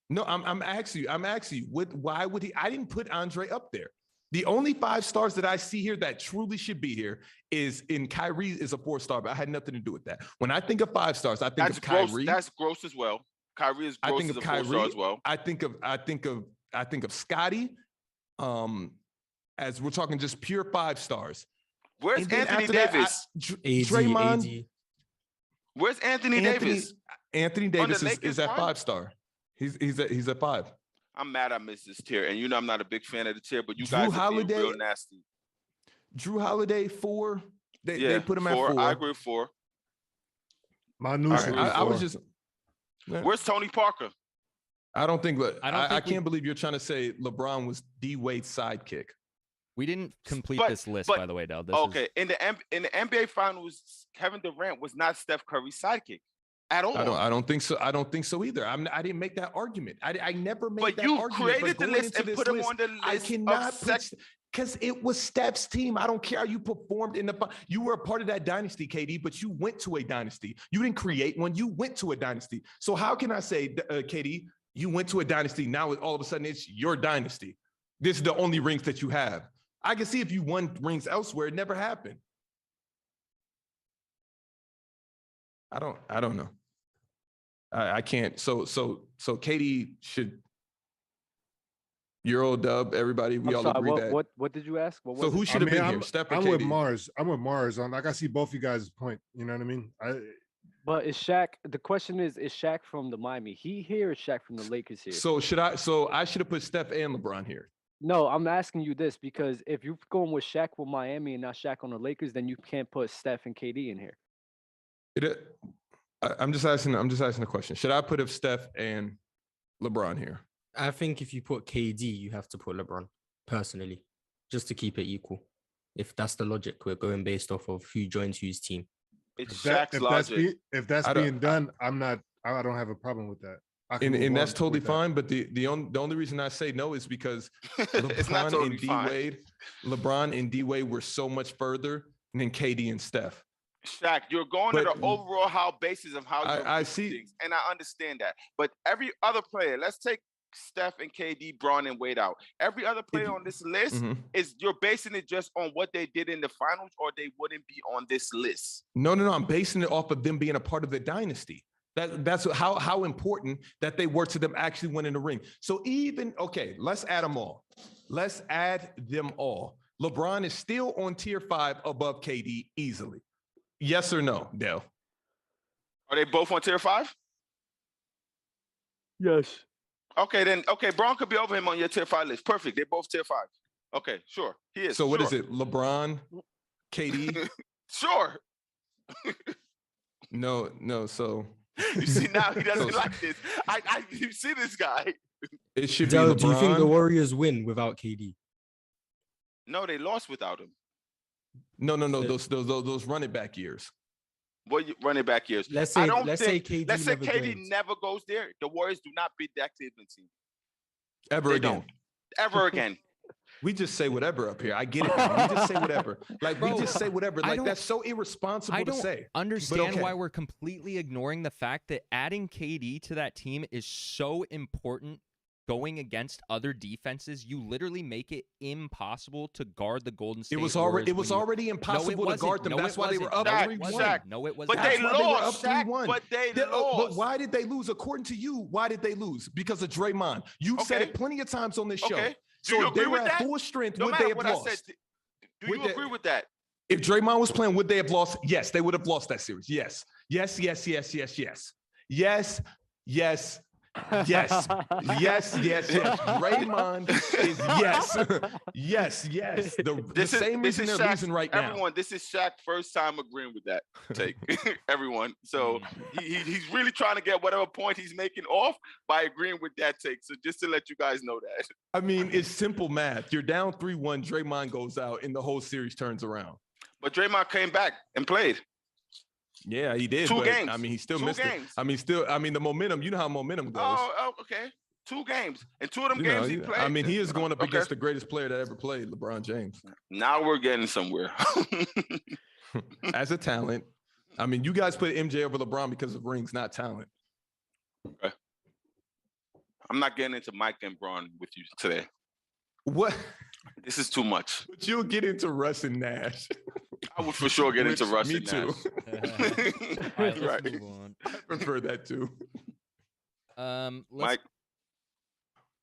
No, I'm asking you, why would he? I didn't put Andre up there. The only 5 stars that I see here that truly should be here is in Kyrie is a 4-star, but I had nothing to do with that. When I think of 5 stars, I think of Kyrie. That's gross as well. Kyrie is gross as a 4-star as well. I think of Scottie. As we're talking just pure 5 stars. Where's Anthony Davis? Draymond. AD. Where's Anthony Davis? Anthony Davis is at 5-star. He's at 5. I'm mad I missed this tier, and you know I'm not a big fan of the tier, but you guys are being real nasty. Drew Holiday 4. They put him at 4. I agree with 4. My news. I was just. Where's Tony Parker? I don't think. I can't believe you're trying to say LeBron was D Wade's sidekick. We didn't complete this list, by the way, Del. In the NBA Finals, Kevin Durant was not Steph Curry's sidekick at all. I don't think so. I don't think so either. I didn't make that argument. I never made that argument. But you created the list and put him on the list. I cannot because it was Steph's team. I don't care how you performed in the. You were a part of that dynasty, KD, but you went to a dynasty. You didn't create one. You went to a dynasty. So how can I say, KD, you went to a dynasty? Now all of a sudden it's your dynasty. This is the only rings that you have. I can see if you won rings elsewhere, it never happened. I don't know. I can't. So KD should. Euro Dub, everybody. We all agree that. What did you ask? So who should have been here? Steph or I'm KD? with Mars. I'm with Mars. Like I see both you guys' point. You know what I mean? But is Shaq? The question is Shaq from the Miami Heat here or Shaq from the Lakers here? So I should have put Steph and LeBron here. No, I'm asking you this because if you're going with Shaq with Miami and not Shaq on the Lakers, then you can't put Steph and KD in here. I'm just asking a question. Should I put Steph and LeBron here? I think if you put KD, you have to put LeBron, personally, just to keep it equal. If that's the logic, we're going based off of who joins whose team. It's Shaq's logic. If that's being done, I don't have a problem with that. And that's totally fine. But the only reason I say no is because LeBron and D Wade were so much further than KD and Steph. Shaq, you're going to the overall basis of how I see things, and I understand that. But every other player, let's take Steph and KD, Bron, and Wade out. Every other player on this list is you're basing it just on what they did in the finals, or they wouldn't be on this list. No. I'm basing it off of them being a part of the dynasty. That's how important that they were to them actually winning the ring. So let's add them all. Let's add them all. LeBron is still on tier 5 above KD easily. Yes or no, Dale? Are they both on tier 5? Yes. Okay, then. Okay, Bron could be over him on your tier 5 list. Perfect. They're both tier 5. Okay, sure. He is. So what is it? LeBron, KD? Sure. No. So you see now he doesn't like this. You see this guy. It should be LeBron. Do you think the Warriors win without KD? No, they lost without him. No. Those running back years. What running back years? Let's say KD never goes there. The Warriors do not beat that Cleveland team. Ever again. We just say whatever up here. I get it. Man. We just say whatever. We just say whatever. That's so irresponsible to say. I don't understand why we're completely ignoring the fact that adding KD to that team is so important. Going against other defenses, you literally make it impossible to guard the Golden State Warriors. It was already impossible to guard them. That's why they were up 3-1. No, it was not. But they lost. But why did they lose? According to you, why did they lose? Because of Draymond. You've said it plenty of times on this show. Okay. So if they were at full strength, would they have lost? Do you agree with that? If Draymond was playing, would they have lost? Yes, they would have lost that series. Yes. Draymond is yes. The same reason they're losing right now. Everyone, this is Shaq's first time agreeing with that take. Everyone. So he's really trying to get whatever point he's making off by agreeing with that take. So just to let you guys know that. I mean, it's simple math. You're down 3-1, Draymond goes out, and the whole series turns around. But Draymond came back and played. Yeah, he did. 2 games. I mean, he still missed it. I mean, the momentum, you know how momentum goes. Oh, okay. 2 games. And 2 of them games he played. I mean, he is going up against the greatest player that ever played, LeBron James. Now we're getting somewhere. As a talent. I mean, you guys put MJ over LeBron because of rings, not talent. Okay. I'm not getting into Mike and Bron with you today. What? This is too much. But you'll get into Russ and Nash. I would for sure get into Russ and Nash. Me too. All right, let's move on. I prefer that too. Mike.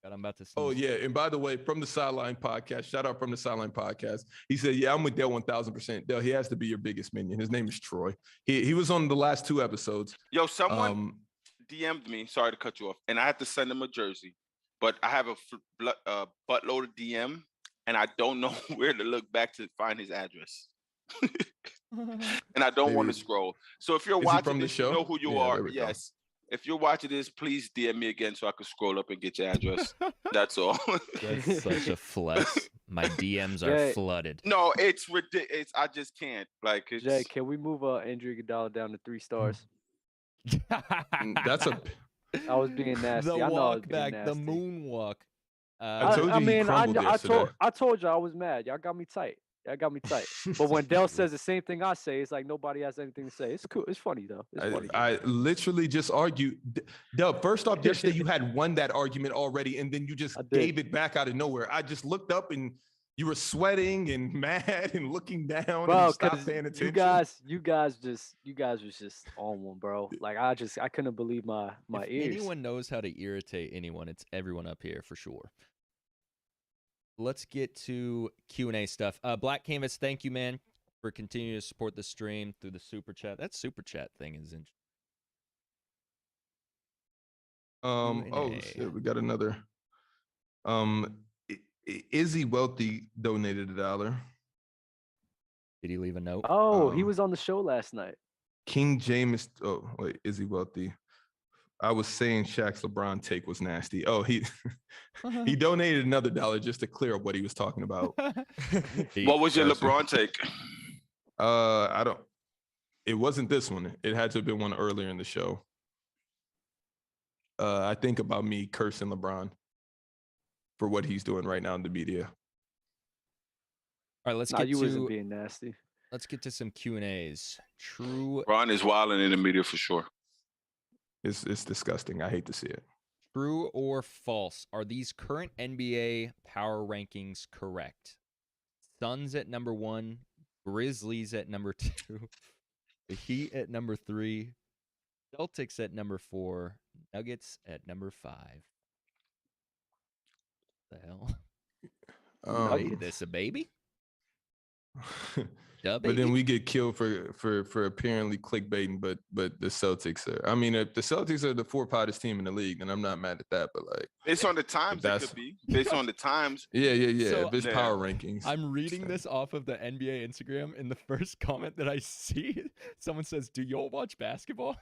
God, I'm about to. Oh yeah, and by the way, from the Sideline Podcast, shout out from the Sideline Podcast. He said, "Yeah, I'm with Dale 1000%. Dale, he has to be your biggest minion. His name is Troy. He was on the last 2 episodes. Yo, someone DM'd me. Sorry to cut you off, and I had to send him a jersey, but I have a buttload of DM, and I don't know where to look back to find his address. And I don't want to scroll. So if you're watching this, you know who you are. Yes. If you're watching this, please DM me again so I can scroll up and get your address. That's all. That's such a flex. My DMs are flooded. No, it's ridiculous. I just can't. Jay, can we move Andrew Iguodala down to 3 stars? That's I was being nasty. The I know walk back, the moonwalk. I told you I was mad. Y'all got me tight. But when Dell says the same thing I say, it's like nobody has anything to say. It's cool. It's funny though. It's funny. I literally just argued. Dell, first off, yesterday you had won that argument already, and then you just gave it back out of nowhere. I just looked up and you were sweating and mad and looking down. Bro, and stopped paying attention. You guys was just on one, bro. Like I couldn't believe my ears. If anyone knows how to irritate anyone, it's everyone up here for sure. Let's get to Q&A stuff. Black Canvas, thank you, man, for continuing to support the stream through the super chat. That super chat thing is interesting. Oh shit, we got another. Izzy Wealthy donated $1. Did he leave a note? Oh, he was on the show last night. King James. Oh wait, Izzy Wealthy. I was saying Shaq's LeBron take was nasty. Oh, he donated another $1 just to clear up what he was talking about. What was your LeBron take? It wasn't this one. It had to have been one earlier in the show. I think about me cursing LeBron for what he's doing right now in the media. All right, let's get to. You wasn't being nasty. Let's get to some Q&As. True. LeBron is wilding in the media for sure. It's disgusting. I hate to see it. True or false? Are these current NBA power rankings correct? Suns at number 1, Grizzlies at number 2, the Heat at number 3, Celtics at number 4, Nuggets at number 5. The hell? This a baby? But then we get killed for apparently clickbaiting. But the Celtics are. I mean, if the Celtics are the 4th hottest team in the league, then I'm not mad at that. But like, based on the times, it could be based on the times. Yeah. So, if it's power rankings, I'm reading this off of the NBA Instagram. In the first comment that I see, someone says, "Do y'all watch basketball?"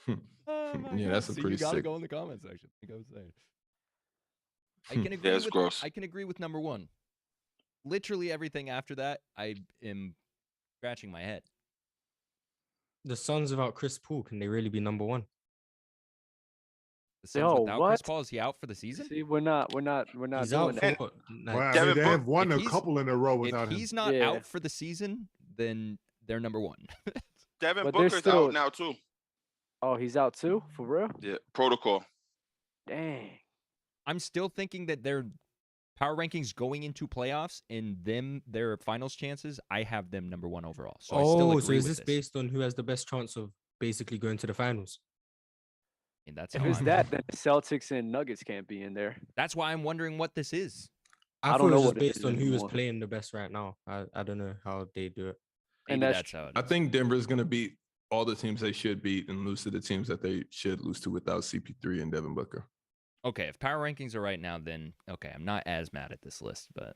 Yeah, that's a pretty you gotta sick. go in the comment section. Like I was saying. I can agree Yeah, it's with gross. I can agree with number 1. Literally everything after that, I am scratching my head. The Suns without Chris Paul, can they really be number 1? The Suns Yo, without what? Chris Paul, is he out for the season? See, we're not He's doing out for that. what? Wow, Like, I mean, they have won if a he's- couple in a row If without him. he's not Yeah. out for the season, then they're number 1. Devin But they're Booker's still- out now too. Oh, he's out too? For real? Yeah, protocol. Dang. I'm still thinking that their power rankings going into playoffs and their finals chances, I have them number 1 overall. So I still agree so is with this based on who has the best chance of basically going to the finals? And that's If how it's I'm- that, then the Celtics and Nuggets can't be in there. That's why I'm wondering what this is. I don't thought it know was what just it based is on who was anymore. playing the best right now. I don't know how they do it. Maybe And that's, that's how it I is. think Denver's gonna beat all the teams they should beat and lose to the teams that they should lose to without CP3 and Devin Booker. Okay, if power rankings are right now, then okay, I'm not as mad at this list, but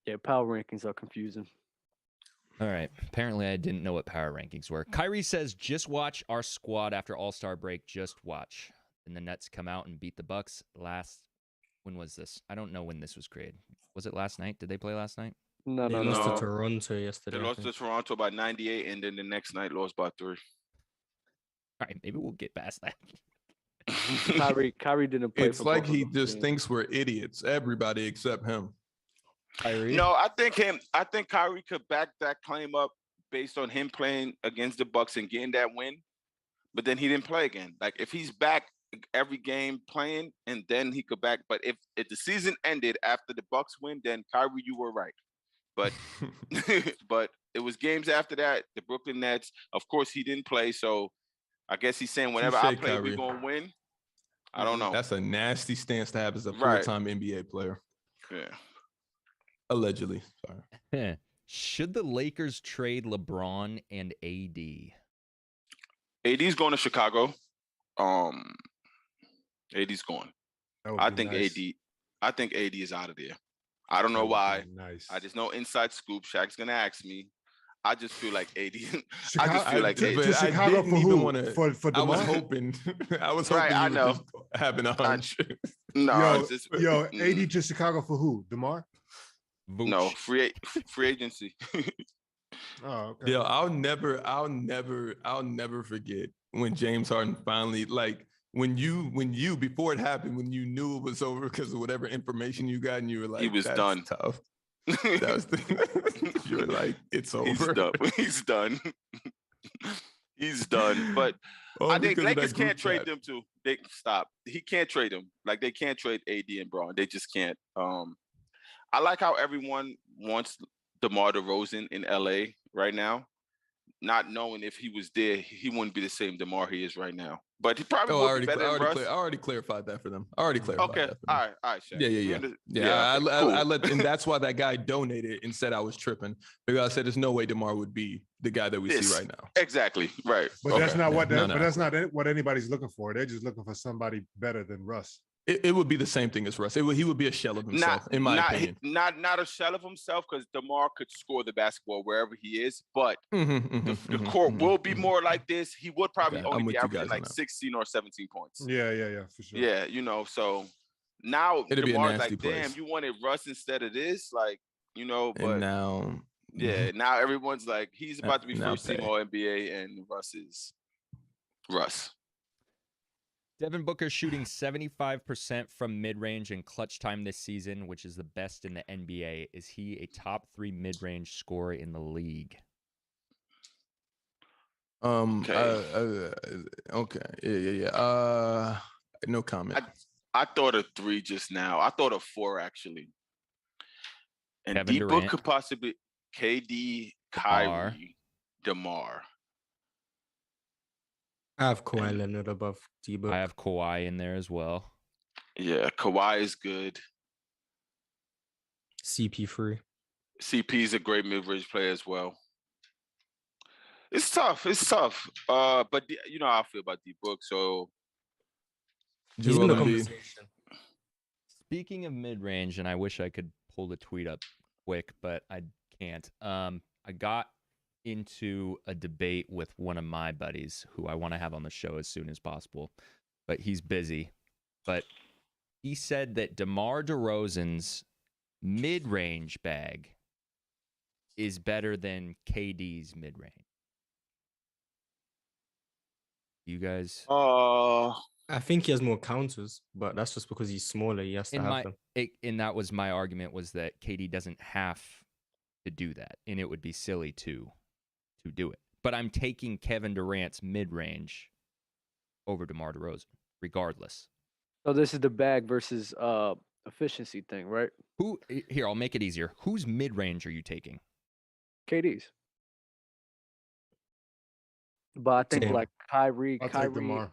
Yeah, power rankings are confusing. all right. Apparently, I didn't know what power rankings were. Kyrie says, "Just watch our squad after All-Star break. Just watch." And the Nets come out and beat the Bucks last. When was this? I don't know when this was created. Was it last night? Did they play last night? No, They no, lost no. to Toronto yesterday. They I lost think. to Toronto by 98, and then the next night lost by 3. All right, maybe we'll get past that. Kyrie didn't play It's for like both of he those just games. thinks we're idiots. Everybody except him. Kyrie. No, I think Kyrie could back that claim up based on him playing against the Bucks and getting that win. But then he didn't play again. Like if he's back every game playing, and then he could back. But if the season ended after the Bucks win, then Kyrie, you were right. But but it was games after that. The Brooklyn Nets, of course, he didn't play. So I guess he's saying whenever I Touche, play, Kyrie. we're gonna win. I don't know. That's a nasty stance to have as a Right. full-time NBA player. Yeah. Allegedly. Sorry. Should the Lakers trade LeBron and AD? AD's going to Chicago. AD's going. That would I be think nice. I think AD is out of there. I don't That know would why. be Nice. I just know inside scoop. Shaq's gonna ask me. I just feel like AD. Chicago, I just feel like to, AD. but to I Chicago didn't for even who? wanna- For I was DeMar? hoping. I was Right, hoping I you know. were just having a hunch. No, Yo, just, yo, mm, AD to Chicago for who? DeMar? no free agency. Oh, okay. Yo, I'll never forget when James Harden finally when you before it happened, when you knew it was over because of whatever information you got, and you were like, He was "That's done." tough." That was you were like, "It's over." He's done. He's done. He's done. But All I think because of that Lakers group can't trade chat. them too. They stop. He can't trade them. Like they can't trade AD and Braun. They just can't. I like how everyone wants DeMar DeRozan in LA right now, not knowing if he was there, he wouldn't be the same DeMar he is right now. But he probably Oh, would be better than Russ. I already clarified that for them. I already clarified Okay. that for them. All right, Shaq. Yeah. okay, I cool. let, and that's why that guy donated and said I was tripping because I said there's no way DeMar would be the guy that we This. see right now. Exactly. Right. But that's Okay. not what. No, But no. that's not what anybody's looking for. They're just looking for somebody better than Russ. It would be the same thing as Russ. He would be a shell of himself, in my opinion. Not a shell of himself, because DeMar could score the basketball wherever he is, but the court will be more like this. He would probably Okay, I'm only with be you averaging guys on like that. 16 or 17 points. Yeah, for sure. Yeah, so now It'd be a DeMar's nasty like, damn, place. you wanted Russ instead of this, like, but And now, yeah, now everyone's like, he's about to be Now first team pay. All NBA, and Russ is Russ. Devin Booker shooting 75% from mid-range in clutch time this season, which is the best in the NBA. Is he a top 3 mid-range scorer in the league? Okay. Yeah. No comment. I thought of 3 just now. I thought of 4 actually. And Kevin D-Book Durant. could possibly KD, Kyrie, Demar. I have Kawhi Leonard above D-Book. I have Kawhi in there as well. Yeah, Kawhi is good. CP3. CP is a great mid-range player as well. It's tough. But you know how I feel about D-Book, so he's in the conversation. Speaking of mid-range, and I wish I could pull the tweet up quick, but I can't. I got into a debate with one of my buddies who I want to have on the show as soon as possible, but he's busy. But he said that DeMar DeRozan's mid-range bag is better than KD's mid-range. You guys? I think he has more counters, but that's just because he's smaller. He has to have them. And that was my argument, was that KD doesn't have to do that, and it would be silly to do it. But I'm taking Kevin Durant's mid-range over DeMar DeRozan, regardless. So this is the bag versus efficiency thing, right? Here, I'll make it easier. Whose mid-range are you taking? KD's. But I think like Kyrie, I'll take DeMar.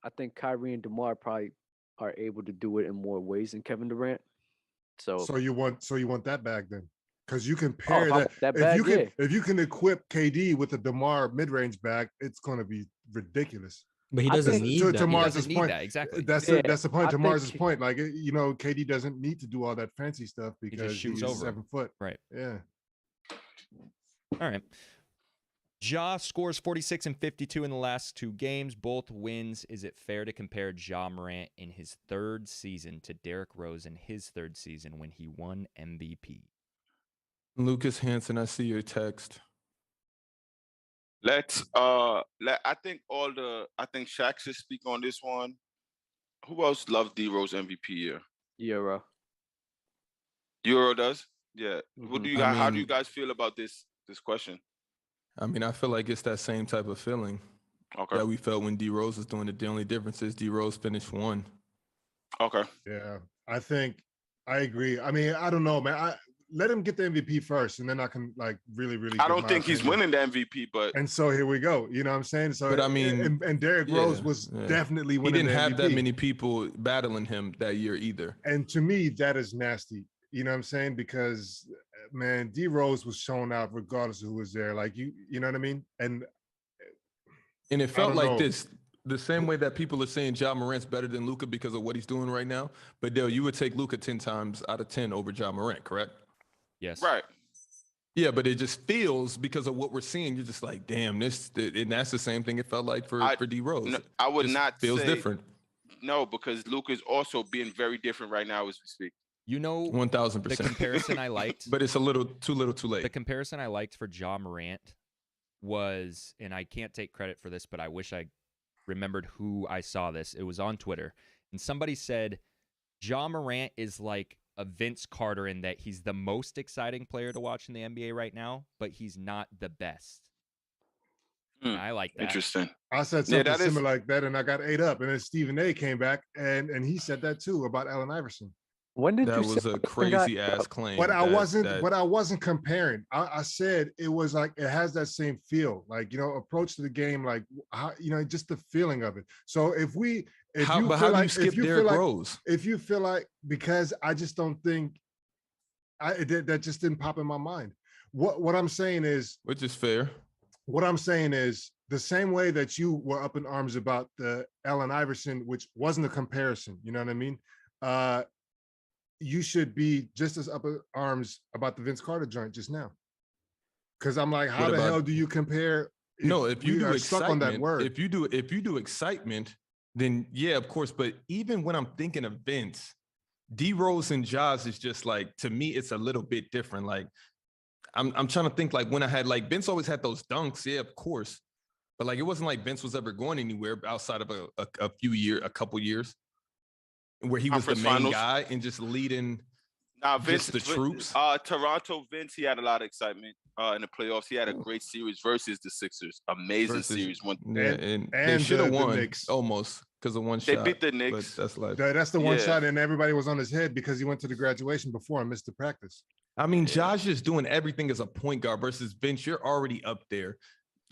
I think Kyrie and DeMar probably are able to do it in more ways than Kevin Durant. So you want that bag then? Because you can pair that bag, if you can equip KD with a DeMar mid-range bag, it's going to be ridiculous. But he doesn't need that. To Mars's point, exactly. That's the point. To Mars's point, like KD doesn't need to do all that fancy stuff because he's over 7 foot. Right. Yeah. All right. Ja scores 46 and 52 in the last 2 games, both wins. Is it fair to compare Ja Morant in his 3rd season to Derrick Rose in his 3rd season when he won MVP? Lucas Hansen, I see your text. I think Shaq should speak on this one. Who else loved D Rose MVP year? Euro does? Yeah. Mm-hmm. What do you guys? How do you guys feel about this question? I mean, I feel like it's that same type of feeling that we felt when D Rose was doing it. The only difference is D Rose finished 1. Okay. Yeah, I think I agree. I mean, I don't know, man. Let him get the MVP first, and then I can really. I don't think he's winning the MVP, but and so here we go. You know what I'm saying? So, but I mean, and Derrick Rose was definitely winning. He didn't the have MVP. that many people battling him that year either. And to me, that is nasty. You know what I'm saying? Because man, D Rose was showing out regardless of who was there. Like you know what I mean? And it felt like this. The same way that people are saying Ja Morant's better than Luka because of what he's doing right now. But Dale, you would take Luka 10 times out of 10 over Ja Morant, correct? Yes. Right. Yeah, but it just feels because of what we're seeing. You're just like, damn, and that's the same thing it felt like for D Rose. No, I would not feels say different. No, because Luka is also being very different right now as we speak. 1,000%. The comparison I liked, but it's a little too late. The comparison I liked for Ja Morant was, and I can't take credit for this, but I wish I remembered who I saw this. It was on Twitter, and somebody said Ja Morant is like a Vince Carter in that he's the most exciting player to watch in the NBA right now, but he's not the best. I like that. Interesting. I said something similar like that, and I got ate up. And then Stephen A came back, and he said that too about Allen Iverson. When did that you was a crazy ass claim? But I wasn't comparing. I said it was like it has that same feel, like approach to the game, like how, just the feeling of it. So how do you skip Derrick Rose? If you feel like, because I just don't think that just didn't pop in my mind. What I'm saying is, which is fair. What I'm saying is the same way that you were up in arms about the Allen Iverson, which wasn't a comparison. You know what I mean? You should be just as up in arms about the Vince Carter joint just now. Because I'm like, how the hell do you compare? If you do stuck on that excitement, word. if you do excitement, then yeah, of course. But even when I'm thinking of Vince, D Rose and Jaws is just like, to me, it's a little bit different. Like I'm trying to think, like when I had, like, Vince always had those dunks, yeah, of course. But like it wasn't like Vince was ever going anywhere outside of a couple years, where he was the main guy and just leading Nah, Vince, Just the troops. Toronto Vince, he had a lot of excitement in the playoffs. He had a great series versus the Sixers. Amazing series. And they should have won Knicks. Almost because of one shot. They beat the Knicks. But that's like that's the one shot, and everybody was on his head because he went to the graduation before and missed the practice. I mean, Josh is doing everything as a point guard versus Vince. You're already up there.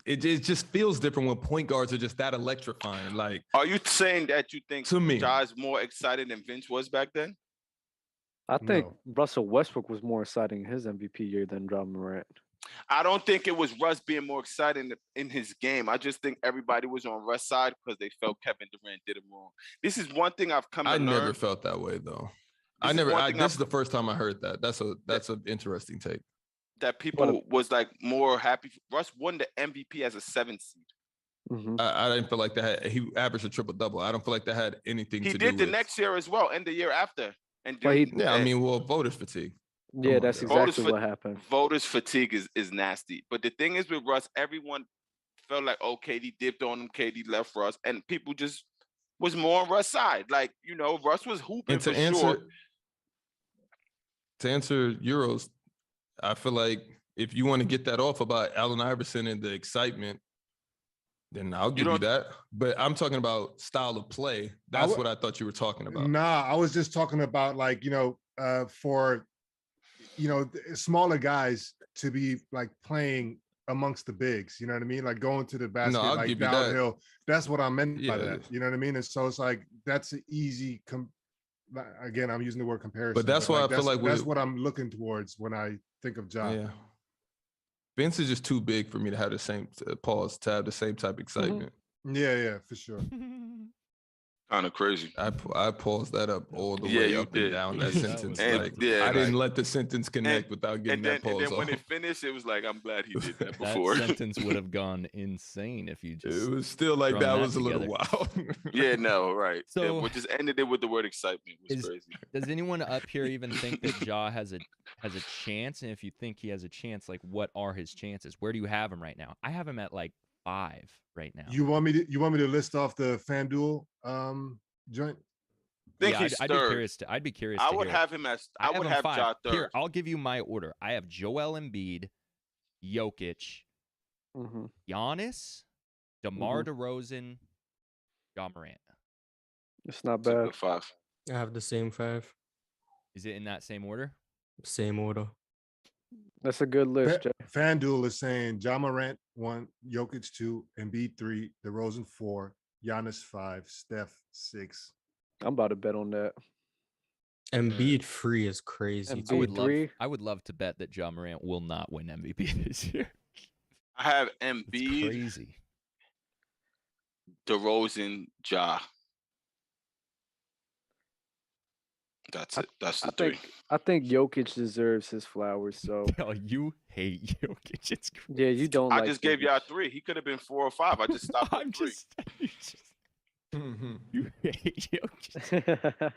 It just feels different when point guards are just that electrifying. Like, are you saying that you think to me, Josh more excited than Vince was back then? I think Russell Westbrook was more exciting in his MVP year than John Morant. I don't think it was Russ being more exciting in his game. I just think everybody was on Russ' side because they felt Kevin Durant did him wrong. This is one thing I've come to learn. I never felt that way though. This is the first time I heard that. That's an interesting take. That people was like more happy. Russ won the MVP as a 7th seed. Mm-hmm. I didn't feel like that. He averaged a triple-double. I don't feel like that had anything to do with it. He did the next year as well and the year after. And voters fatigue. Yeah, that's exactly what happened. Voters fatigue is nasty. But the thing is with Russ, everyone felt like, oh, KD dipped on him, KD left Russ, and people just was more on Russ' side. Like, Russ was hooping for sure. To answer Euros, I feel like if you want to get that off about Allen Iverson and the excitement, then I'll give you that. But I'm talking about style of play. That's what I thought you were talking about. Nah, I was just talking about like, for, smaller guys to be like playing amongst the bigs, you know what I mean? Like going to the basket, like downhill. That's what I meant by that. You know what I mean? And so it's like, that's an easy, again, I'm using the word comparison. But that's why I feel like that's what I'm looking towards when I think of Ja. Yeah. Vince is just too big for me to have the same to have the same type of excitement. Mm-hmm. Yeah, for sure. Kind of crazy. I paused that up all the way up and down that sentence. I didn't let the sentence connect without getting that pause. And then when it finished, it was like, I'm glad he did that before. That sentence would have gone insane if you just. It was still like that was together. A little wild. Yeah, no, right. So we just ended it with the word excitement. It was crazy. Does anyone up here even think that Ja has a chance? And if you think he has a chance, like what are his chances? Where do you have him right now? I have him at like 5 right now. You want me to list off the FanDuel joint? I'd be curious. I would have him as I would have Ja third. Here, I'll give you my order. I have Joel Embiid, Jokic, Giannis, DeMar DeRozan, Ja Morant. It's not bad. 5. I have the same 5. Is it in that same order? Same order. That's a good list, Jay. FanDuel is saying Ja Morant 1, Jokic 2, Embiid 3, DeRozan 4, Giannis 5, Steph 6. I'm about to bet on that. Embiid 3 is crazy. I would love to bet that Ja Morant will not win MVP this year. I have Embiid, crazy. DeRozan, Ja. That's it. That's the 3. I think Jokic deserves his flowers. So you hate Jokic. It's crazy. Yeah, you don't. I just gave y'all 3. He could have been 4 or 5. I just stopped at 3. You hate Jokic.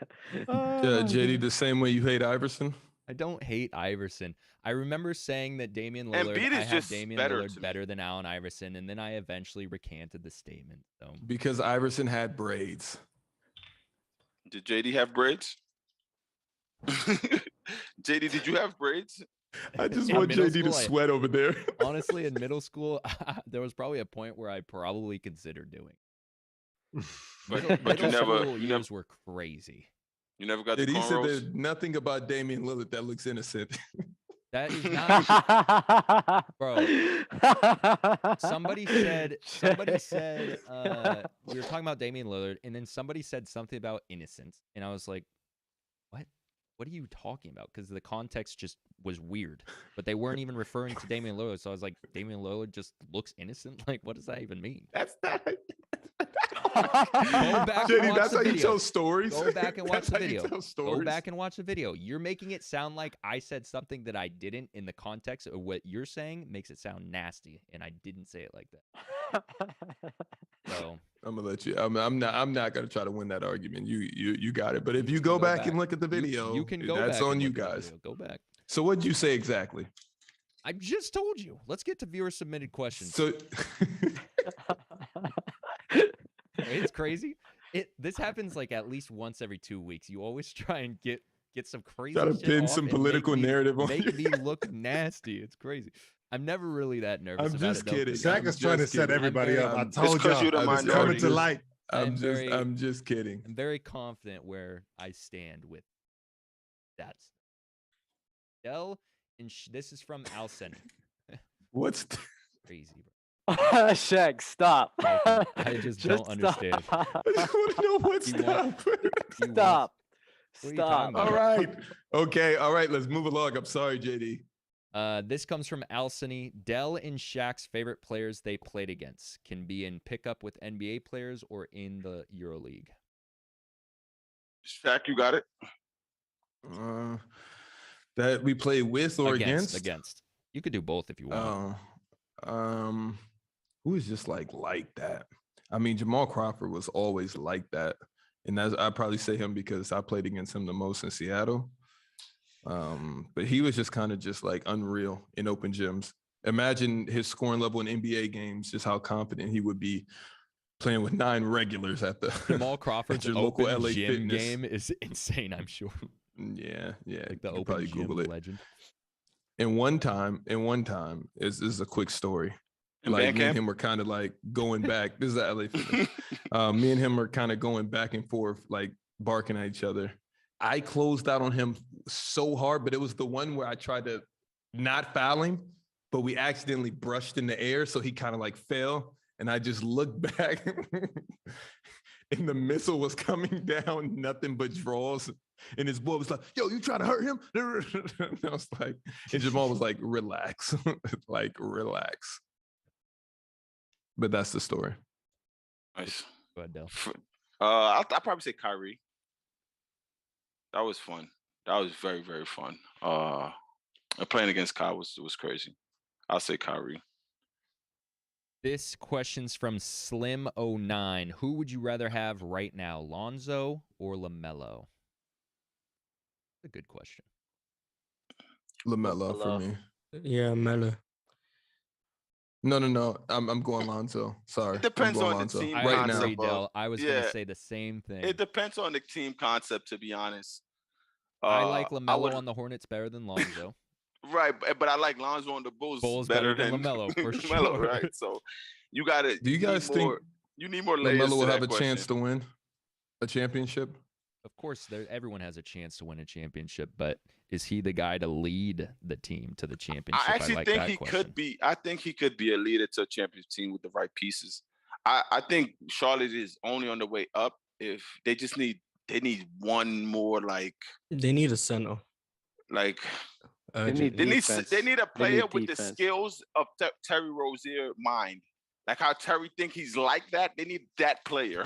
JD, the same way you hate Iverson. I don't hate Iverson. I remember saying that Damian Lillard. Embiid is just Damian Lillard better than Allen Iverson, and then I eventually recanted the statement. So because Iverson had braids. Did JD have braids? JD, did you have braids? I just want JD to sweat over there. Honestly, in middle school, there was probably a point where I probably considered doing. But you never. Years were crazy. You never got the cornrows? He said there's nothing about Damian Lillard that looks innocent. That is not, bro. Somebody said we were talking about Damian Lillard, and then somebody said something about innocence, and I was like, what are you talking about? Because the context just was weird, but they weren't even referring to Damian Lillard. So I was like, Damian Lillard just looks innocent. Like, what does that even mean? That's not. Go back JD, and watch that's the how video. you tell stories. Go back and watch the video. Go back and watch the video. You're making it sound like I said something that I didn't in the context of what you're saying makes it sound nasty, and I didn't say it like that. So I'm gonna let you. I'm not gonna try to win that argument. You got it. But if you go back and look at the video, you can go. That's back on you guys. Go back. So what'd you say exactly? I just told you. Let's get to viewer submitted questions. So it's crazy. This happens like at least once every 2 weeks. You always try and get get some crazy Try to shit pin off some and political narrative on make you. me look nasty. It's crazy. I'm never really that nervous I'm about just it. Though, kidding. 'cause Shaq is trying to set everybody up. I told because y'all. you're the It's coming minority. to light. I'm just kidding. I'm very confident where I stand with that. Dell, and this is from Alcen. What's Crazy, bro. Shaq, stop. I just don't understand. Stop. I just want to know what's You want- Stop. What are you talking Stop. about? All right. Okay. All right. Let's move along. I'm sorry, JD. This comes from Alcini. Dell and Shaq's favorite players they played against can be in pickup with NBA players or in the EuroLeague. Shaq, you got it. That we play with or against? Against. You could do both if you want. Who is just like that? I mean, Jamal Crawford was always like that. And that's, I'd probably say him because I played against him the most in Seattle. But he was just kind of just like unreal in open gyms. Imagine his scoring level in NBA games, just how confident he would be playing with 9 regulars at the Jamal Crawford's your open local LA gym Fitness. game is insane, I'm sure. Yeah. Like the you could open gym Google it. legend. And one time, this is a quick story. In Like me Bandcamp? and him were kind of like going back. This is at LA Fitness. Me and him were kind of going back and forth, like barking at each other. I closed out on him so hard, but it was the one where I tried to not foul him, but we accidentally brushed in the air. So he kind of like fell. And I just looked back and the missile was coming down, nothing but draws. And his boy was like, yo, you trying to hurt him? And I was like, and Jamal was like, relax, like relax. But that's the story. Nice. Go ahead, Dell. I'll probably say Kyrie. That was fun. That was very, very fun. And playing against Kyle was crazy. I'll say Kyrie. This question's from Slim09. Who would you rather have right now, Lonzo or Lamelo? A good question. LaMelo for me. Yeah, Melo. No. I'm going Lonzo. Sorry. It depends I'm going on Lonzo. the team I right agree, now. Dell. I was going to say the same thing. It depends on the team concept, to be honest. I like Lamelo on the Hornets better than Lonzo. Right, but I like Lonzo on the Bulls better than LaMelo, for sure. LaMelo, right? So you got to. Do you guys think you need more layers? LaMelo will to have that a chance question. to win a championship? Of course, everyone has a chance to win a championship, but is he the guy to lead the team to the championship? I actually like think that he question. could be. I think he could be a leader to a championship team with the right pieces. I think Charlotte is only on the way up. If they just need one more They need a center. like They need they defense. need a player with the defense. skills of Terry Rozier mind. Like how Terry think he's like that. They need that player.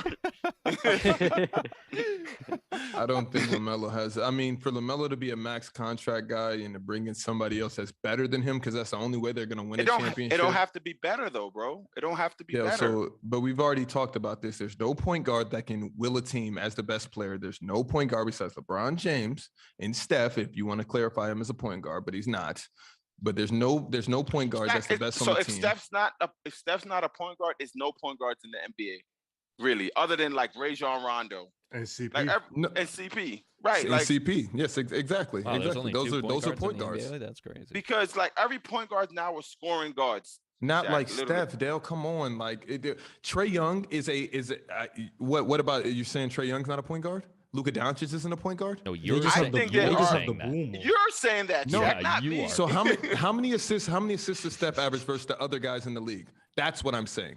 I don't think LaMelo has. I mean, for LaMelo to be a max contract guy and to bring in somebody else that's better than him, because that's the only way they're going to win a championship. It don't have to be better though, bro. It don't have to be better. So, but we've already talked about this. There's no point guard that can will a team as the best player. There's no point guard besides LeBron James and Steph, if you want to clarify him as a point guard, but he's not. But there's no point guard that's the best on the team. So if Steph's not a point guard, there's no point guards in the NBA, really, other than like Rajon Rondo And CP. and CP, right? And CP, yes, exactly. Wow, there's Exactly. only Those are point in the guards. NBA? That's crazy. Because like every point guard now is scoring guards. Not Shaq, like literally. Steph. Dale, come on. Like Trae Young is what about you saying Trae Young's not a point guard? Luka Doncic isn't a point guard? No, They you're just saying, have the, think you're they they just saying have the that. boom. You're saying that, No, Shaq, not you me. are. So how many assists does Steph average versus the other guys in the league? That's what I'm saying.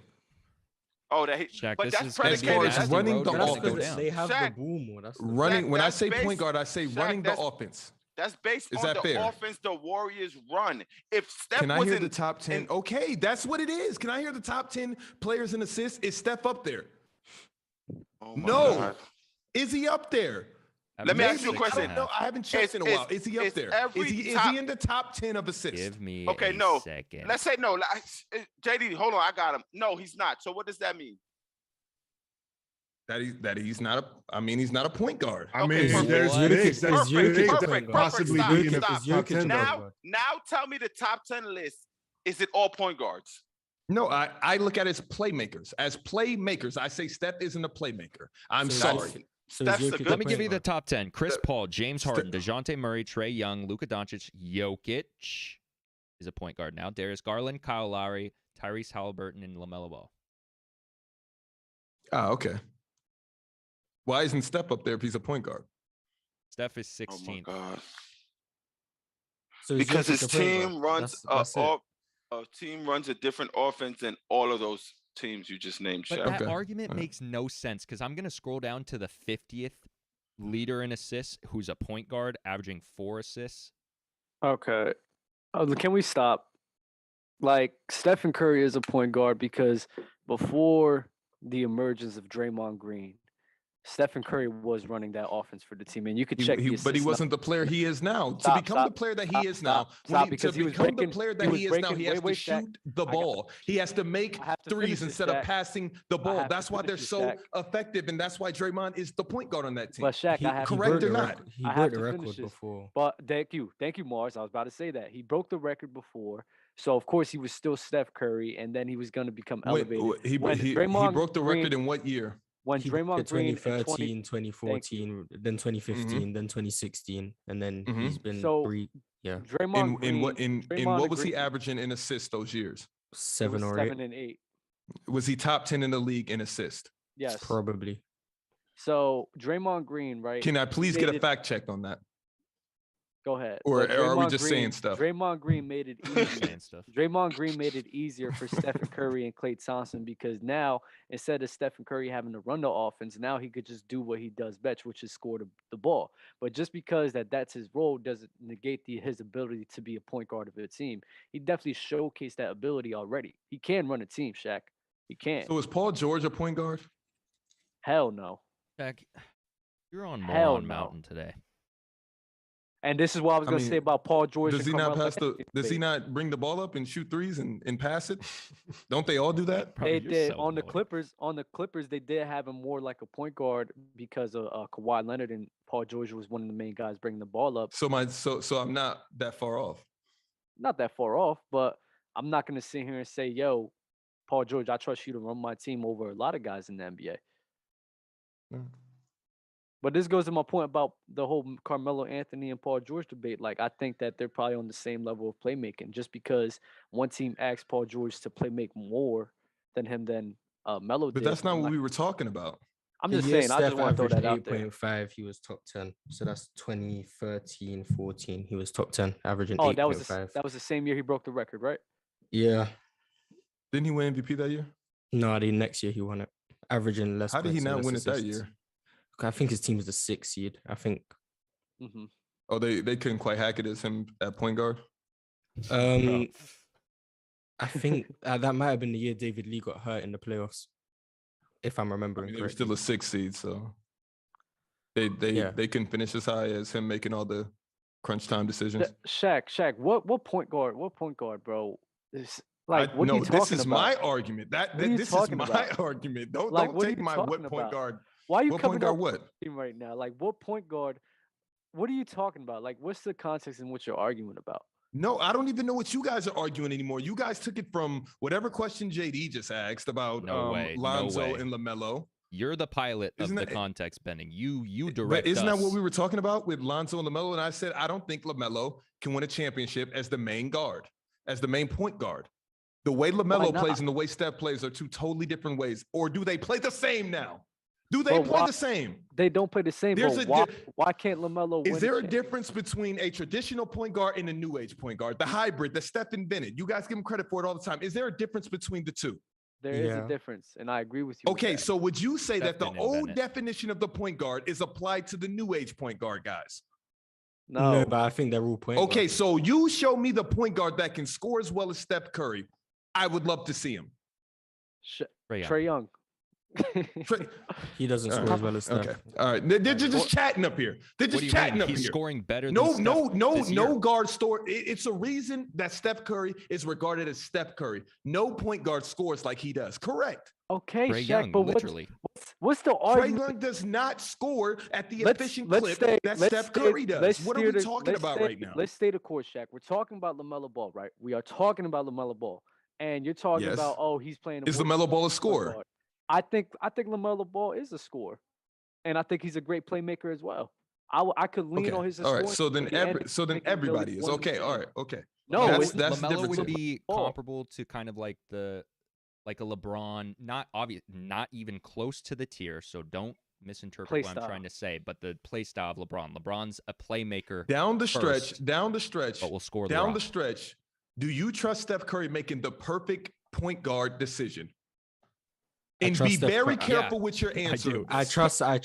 Oh, Shaq, but this that's is gonna be As far predicated. as nasty running road the to That's go offense. because down. they have Shaq, the boom. That's the Running. When I that's say based- point guard, I say Shaq, running the that's- offense. That's based Is on that the fair? offense the Warriors run. If Steph Can I was hear in the top 10? Okay, that's what it is. Can I hear the top 10 players in assists? Is Steph up there? Oh my No. God. Is he up there? Let me ask you a Maybe. question. I don't know. I haven't checked in a It's- while. Is he up it's there? every Is top- he in the top 10 of assists? Give me Okay, a no. second. Let's say no. JD, hold on, I got him. No, he's not. So what does that mean? That he's not he's not a point guard. I Okay, mean, perfect. there's What? bigs that Is bigs Jokic that the could point guard? possibly Stop, be in the stop. top Jokic 10. the though. point guard? Now tell me the top 10 list. Is it all point guards? No, I look at it as playmakers. As playmakers, I say Steph isn't a playmaker. I'm So sorry. So is Steph's a Jokic good Let me point give you the guard? top 10. Chris Paul, James Harden, DeJounte Murray, Trae Young, Luka Doncic, Jokic is a point guard now. Darius Garland, Kyle Lowry, Tyrese Halliburton, and LaMelo Ball. Ah, okay. Why isn't Steph up there if he's a point guard? Steph is Oh 16th. my God. So is Because Jokic his a point team guard? runs That's it. a team runs a different offense than all of those teams you just named, But Shaq. that Okay. argument All right. makes no sense because I'm going to scroll down to the 50th leader in assists, who's a point guard, averaging 4 assists. Okay. Can we stop? Like, Stephen Curry is a point guard because before the emergence of Draymond Green, Stephen Curry was running that offense for the team, and you could check. But he wasn't the player he is now. To Stop, become the player that he is now, because to he was become the breaking- player he that was he is now, breaking- he has to wait, Shaq. shoot the I got- ball. He has to make I have to threes finish this, instead of Shaq. passing the I ball. have to That's why they're finish this, so Shaq. effective, and that's why Draymond is the point guard on that team. But Shaq, I have to correct finish or this. not? He I have broke to the finish record this. before. But thank you, Mars. I was about to say that he broke the record before, so of course he was still Steph Curry, and then he was going to become elevated. He When broke Draymond the Green- record in what year? When He Draymond did Green in 2013, 2014, then 2015, then 2016, and then he's been So, three, Draymond Green, In what Draymond was he Green- averaging in assists those years? it was 7 or 8, 7 and 8. Was he top 10 in the league in assists? Yes. probably. So Draymond Green, right? Can I please get a made it- fact check on that? Go ahead. Or But are we Draymond just Green- saying stuff? Draymond Green made it easy. Saying stuff. Draymond Green made it easier for Stephen Curry and Klay Thompson because now instead of Stephen Curry having to run the offense, now he could just do what he does best, which is score the ball. But just because that's his role doesn't negate his ability to be a point guard of a team. He definitely showcased that ability already. He can run a team, Shaq. He can. So is Paul George a point guard? Hell no. Jack, you're on Hell Moron no. Mountain today. And this is what I was I going to mean, say about Paul George. Does and he not Carmelo pass the? Anthony Does he debate. not bring the ball up and shoot threes and pass it? Don't they all do that? Probably They did yourself, on the Lord. Clippers. On the Clippers, they did have him more like a point guard because of Kawhi Leonard and Paul George was one of the main guys bringing the ball up. So I'm not that far off. Not that far off, but I'm not going to sit here and say, "Yo, Paul George, I trust you to run my team over a lot of guys in the NBA." Yeah. But this goes to my point about the whole Carmelo Anthony and Paul George debate. Like, I think that they're probably on the same level of playmaking. Just because one team asked Paul George to make more than him than Melo But did. that's not what we were talking about. I'm The just year saying. I just Steph want to throw that averaged out there. 8.5, he was top 10. So that's 2013, 14. He was top 10, averaging Oh, 8.5. that was the same year he broke the record, right? Yeah. Didn't he win MVP that year? No, the next year he won it, averaging less. How did he points and not less win it that assists. year? I think his team was the 6th seed. I think. Mm-hmm. Oh, they couldn't quite hack it as him at point guard. I think that might have been the year David Lee got hurt in the playoffs, if I'm I remembering mean, they were correctly. still a 6th seed, so they couldn't finish as high as him making all the crunch time decisions. Shaq, what point guard, bro? Is like what are you this talking is about? my argument. What are you This is talking my about? argument. Don't Like, don't what are take you my talking what point about? guard. Why are you What coming point guard? up What? with him right now? Like, what point guard? What are you talking about? Like, what's the context in which you're arguing about? No, I don't even know what you guys are arguing anymore. You guys took it from whatever question JD just asked about No way, no Lonzo way. and LaMelo. You're the pilot of Isn't the that- context bending. You direct But isn't us. that what we were talking about with Lonzo and LaMelo? And I said, I don't think LaMelo can win a championship as the main guard, as the main point guard. The way LaMelo not? plays and the way Steph plays are two totally different ways. Or do they play the same now? Do they But play why- the same? They don't play the same. There's But a why, di- why can't LaMelo win? Is there a champ- difference between a traditional point guard and a new age point guard? The hybrid that Steph invented. You guys give him credit for it all the time. Is there a difference between the two? There is Yeah. a difference, and I agree with you. with Okay, that. so would you say Steph that the didn't invent old it. definition of the point guard is applied to the new age point guard guys? no, but I think they're all point Okay, guards. so you show me the point guard that can score as well as Steph Curry. I would love to see him. Trae Young. Trey Young. Trey- He doesn't All score right. as well as Steph. Okay, all right. They're just chatting up here. They're What just do you chatting mean? up He's here. scoring better No, than no, Steph no, this no year. guard store. It's a reason that Steph Curry is regarded as Steph Curry. No point guard scores like he does. Correct. Okay, Trae Shaq, Young, but literally. what's the Trae argument? Young does not score at the Let's- efficient let's clip stay- that let's Steph stay- Curry does. let's What are steer we the- talking let's about stay- right now? Let's stay the course, Shaq. We're talking about LaMelo Ball, right? We are talking about LaMelo Ball, and you're talking Yes. about he's playing. Is more LaMelo Ball a point scorer? guard. I think LaMelo Ball is a scorer, and I think he's a great playmaker as well. I could lean on his. All right. So then everybody is okay. All right. Okay. No, that's LaMelo would different. be comparable to kind of like a LeBron, not even close to the tier. So don't misinterpret what I'm trying to say. But the play style of LeBron. LeBron's a playmaker down the stretch, but will score down the stretch. Do you trust Steph Curry making the perfect point guard decision? And be very careful with your answer. I trust Steph.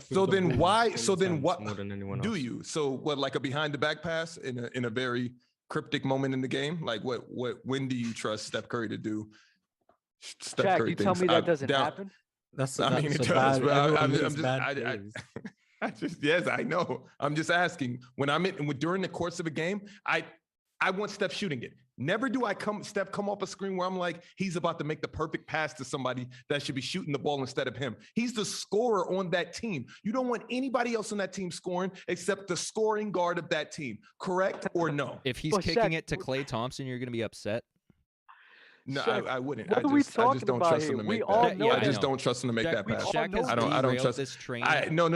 So then why? So then what? More than anyone else. Do you? So what? Like a behind the back pass in a very cryptic moment in the game? Like what? When do you trust Steph Curry to do? Steph Jack, Curry you tell me that doesn't happen. I just yes, I know. I'm just asking. When during the course of a game, I want Steph shooting it. Never do Steph come off a screen where I'm like, he's about to make the perfect pass to somebody that should be shooting the ball instead of him. He's the scorer on that team. You don't want anybody else on that team scoring except the scoring guard of that team. Correct or no? If he's kicking it to Klay Thompson, you're going to be upset. No, Shaq, I wouldn't. What I just don't trust him to make that. I just don't trust him to make that pass. I don't trust this train. No.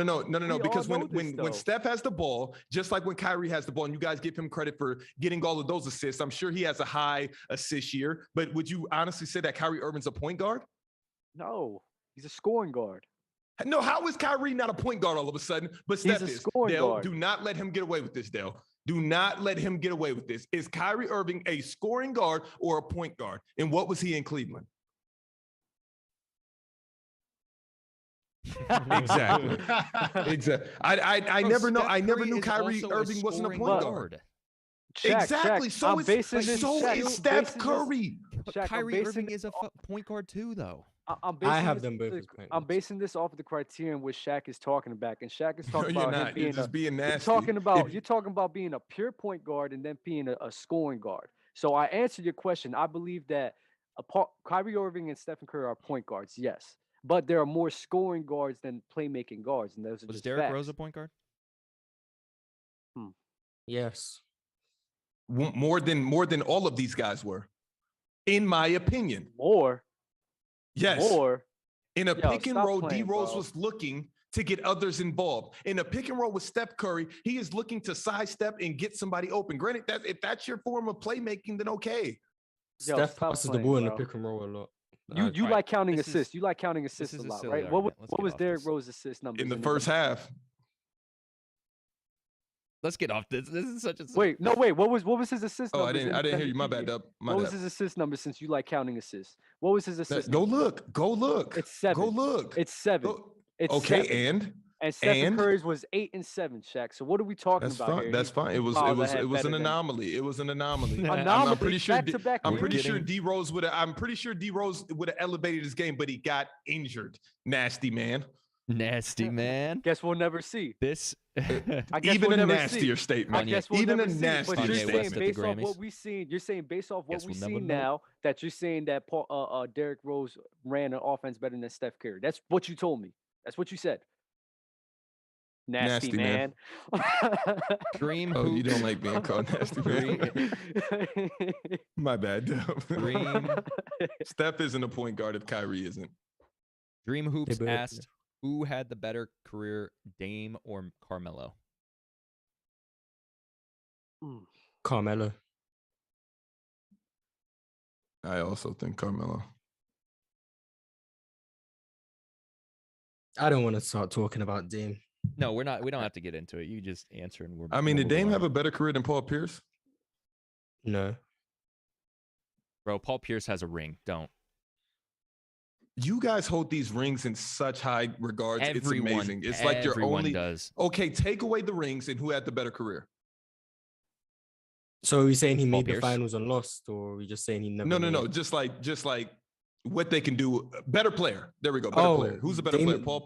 Because when Steph has the ball, just like when Kyrie has the ball, and you guys give him credit for getting all of those assists, I'm sure he has a high assist year. But would you honestly say that Kyrie Irving's a point guard? No, he's a scoring guard. No, how is Kyrie not a point guard all of a sudden? But Steph is. Dale, do not let him get away with this, Dale. Do not let him get away with this. Is Kyrie Irving a scoring guard or a point guard? And what was he in Cleveland? Exactly. I never knew Kyrie Irving wasn't a point guard. Exactly. So is Steph Curry. Kyrie Irving is a point guard too, though. I have them both as point guards. I'm basing this off of the criterion which Shaq is talking about, and Shaq is talking about him being being nasty. You're talking about being a pure point guard and then being a scoring guard. So I answered your question. I believe that Kyrie Irving and Stephen Curry are point guards, yes, but there are more scoring guards than playmaking guards, and those are Was just Derrick facts. Rose a point guard? Yes. More than all of these guys were, in my opinion. Yes. In a pick and roll, D Rose was looking to get others involved. In a pick and roll with Steph Curry, he is looking to sidestep and get somebody open. Granted, if that's your form of playmaking, then okay. Steph passes the ball in the pick and roll a lot. You like counting assists. You like counting assists a lot, right? What was Derrick Rose's assist number in the first half? Let's get off this. This is such a wait. What was his assist number? I didn't hear you. My bad, Dub. What was his assist number? Since you like counting assists, what was his assist? Go look. It's 7. Go look. It's 7. It's okay. 7. And Stephen Curry's was 8 and 7. Shaq. So what are we talking about here? That's fine. It was an anomaly. It was an anomaly. I'm pretty sure D Rose would have elevated his game, but he got injured. Nasty man. Guess we'll never see this. Even a nastier statement. Even a nastier statement. Based off what we seen, you're saying based off what we see now that you're saying that Derrick Rose ran an offense better than Steph Curry. That's what you told me. That's what you said. Nasty man. Dream. Oh, you don't like being called nasty man. My bad. Dream. Steph isn't a point guard if Kyrie isn't. Dream Hoops asked, who had the better career, Dame or Carmelo? Carmelo. I also think Carmelo. I don't want to start talking about Dame. No, we're not. We don't have to get into it. You just answer and we're. I mean, did Dame have a better career than Paul Pierce? No. Bro, Paul Pierce has a ring. Don't. You guys hold these rings in such high regards. It's amazing. It's like you're only does. Okay, take away the rings and who had the better career? So are we saying he made the finals and lost, or are we just saying he never? No. Just like what they can do. Better player. There we go. Better player. Who's a better player? Paul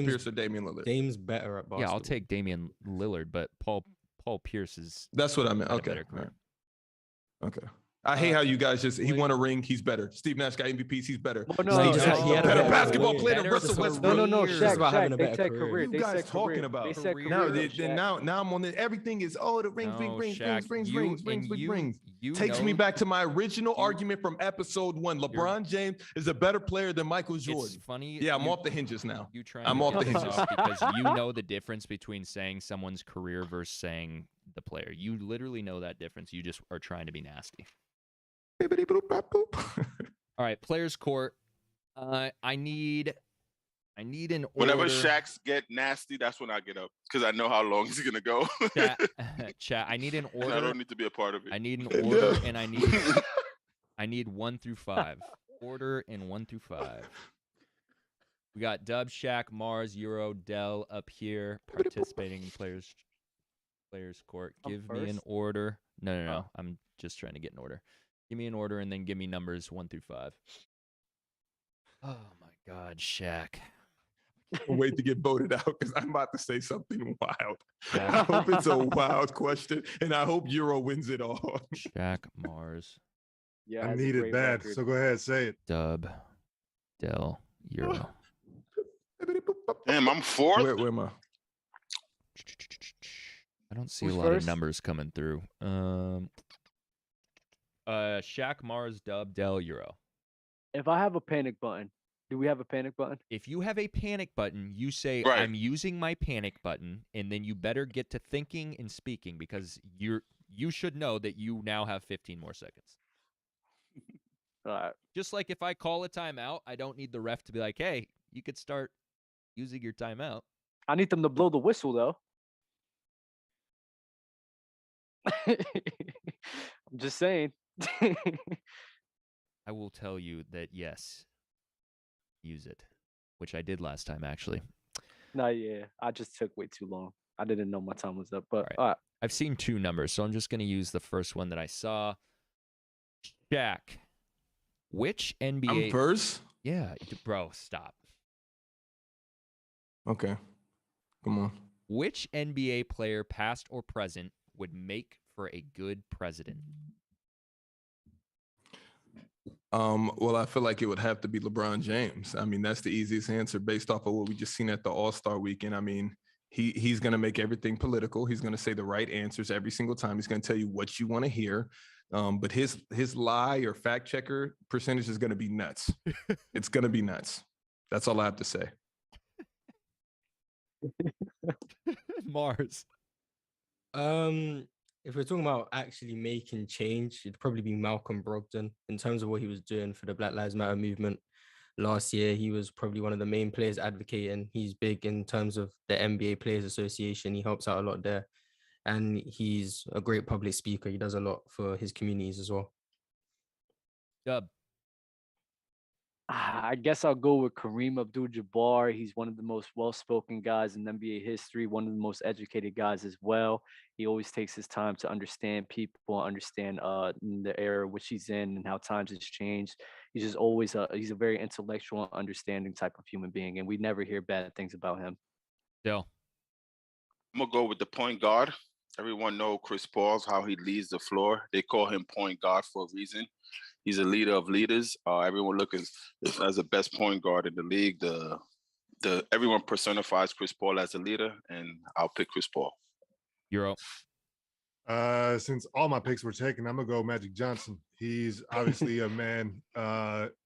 Pierce or Damian Lillard? Dame's better at basketball. Yeah, I'll take Damian Lillard, but Paul Pierce is. That's what I meant. Okay. Better career. Okay. I hate how you guys he won a ring. He's better. Steve Nash got MVPs. He's better. Oh, no, Steve Nash, he had a better better basketball career. player than Russell Better Westbrook. No, It's about having a Shaq, they better said career. career. You They guys said talking career. about? They said Career. career. Now I'm on it. Everything is the rings, No, rings. Shaq, you Takes know- me back to my original argument from episode 1. LeBron James is a better player than Michael Jordan. It's funny. Yeah, I'm off the hinges now. I'm off the hinges hinges. because you know the difference between saying someone's career versus saying the player. You literally know that difference. You just are trying to be nasty. All right, players court. I need an order. Whenever Shaq's get nasty, that's when I get up because I know how long he's gonna go. Chat. I need an order. And I don't need to be a part of it. I need an order, and I need 1 through 5. Order in 1 through 5. We got Dub, Shaq, Mars, Euro, Dell up here participating in players court. Give me an order. No. I'm just trying to get an order. Give me an order and then give me numbers 1 through 5. Oh my God, Shaq. Wait to get voted out because I'm about to say something wild. I hope it's a wild question, and I hope Euro wins it all. Shaq, Mars. Yeah, I need it bad, so go ahead, say it. Dub, Dell, Euro. Damn, I'm fourth. Where am I? I don't see Who's a lot first? of numbers coming through. Shaq, Mars, Dub, Dell, Euro. If I have a panic button, do we have a panic button? If you have a panic button, you say, Right. I'm using my panic button, and then you better get to thinking and speaking because you should know that you now have 15 more seconds. All right. Just like if I call a timeout, I don't need the ref to be like, hey, you could start using your timeout. I need them to blow the whistle, though. I'm just saying. I will tell you that, yes, use it, which I did last time, actually. No, yeah. I just took way too long. I didn't know my time was up, but right. all right. I've seen 2 numbers, so I'm just going to use the first one that I saw. Shaq, which NBA... I'm first? Yeah, bro, stop. Okay. Come on. Which NBA player, past or present, would make for a good president? Well, I feel like it would have to be LeBron James. I mean, that's the easiest answer based off of what we just seen at the All-Star weekend. I mean, he's going to make everything political. He's going to say the right answers every single time. He's going to tell you what you want to hear. But his lie or fact checker percentage is going to be nuts. It's going to be nuts. That's all I have to say. Mars. If we're talking about actually making change, it'd probably be Malcolm Brogdon in terms of what he was doing for the Black Lives Matter movement. Last year, he was probably one of the main players advocating. He's big in terms of the NBA Players Association. He helps out a lot there. And he's a great public speaker. He does a lot for his communities as well. Dub. I guess I'll go with Kareem Abdul-Jabbar. He's one of the most well-spoken guys in NBA history, one of the most educated guys as well. He always takes his time to understand people, understand the era which he's in and how times has changed. He's just always he's a very intellectual and understanding type of human being, and we never hear bad things about him. Dell. I'm gonna go with the point guard. Everyone know Chris Paul's how he leads the floor. They call him point guard for a reason. He's a leader of leaders. Everyone look as the best point guard in the league. Everyone personifies Chris Paul as a leader, and I'll pick Chris Paul. Euro. Since all my picks were taken, I'm gonna go Magic Johnson. He's obviously a man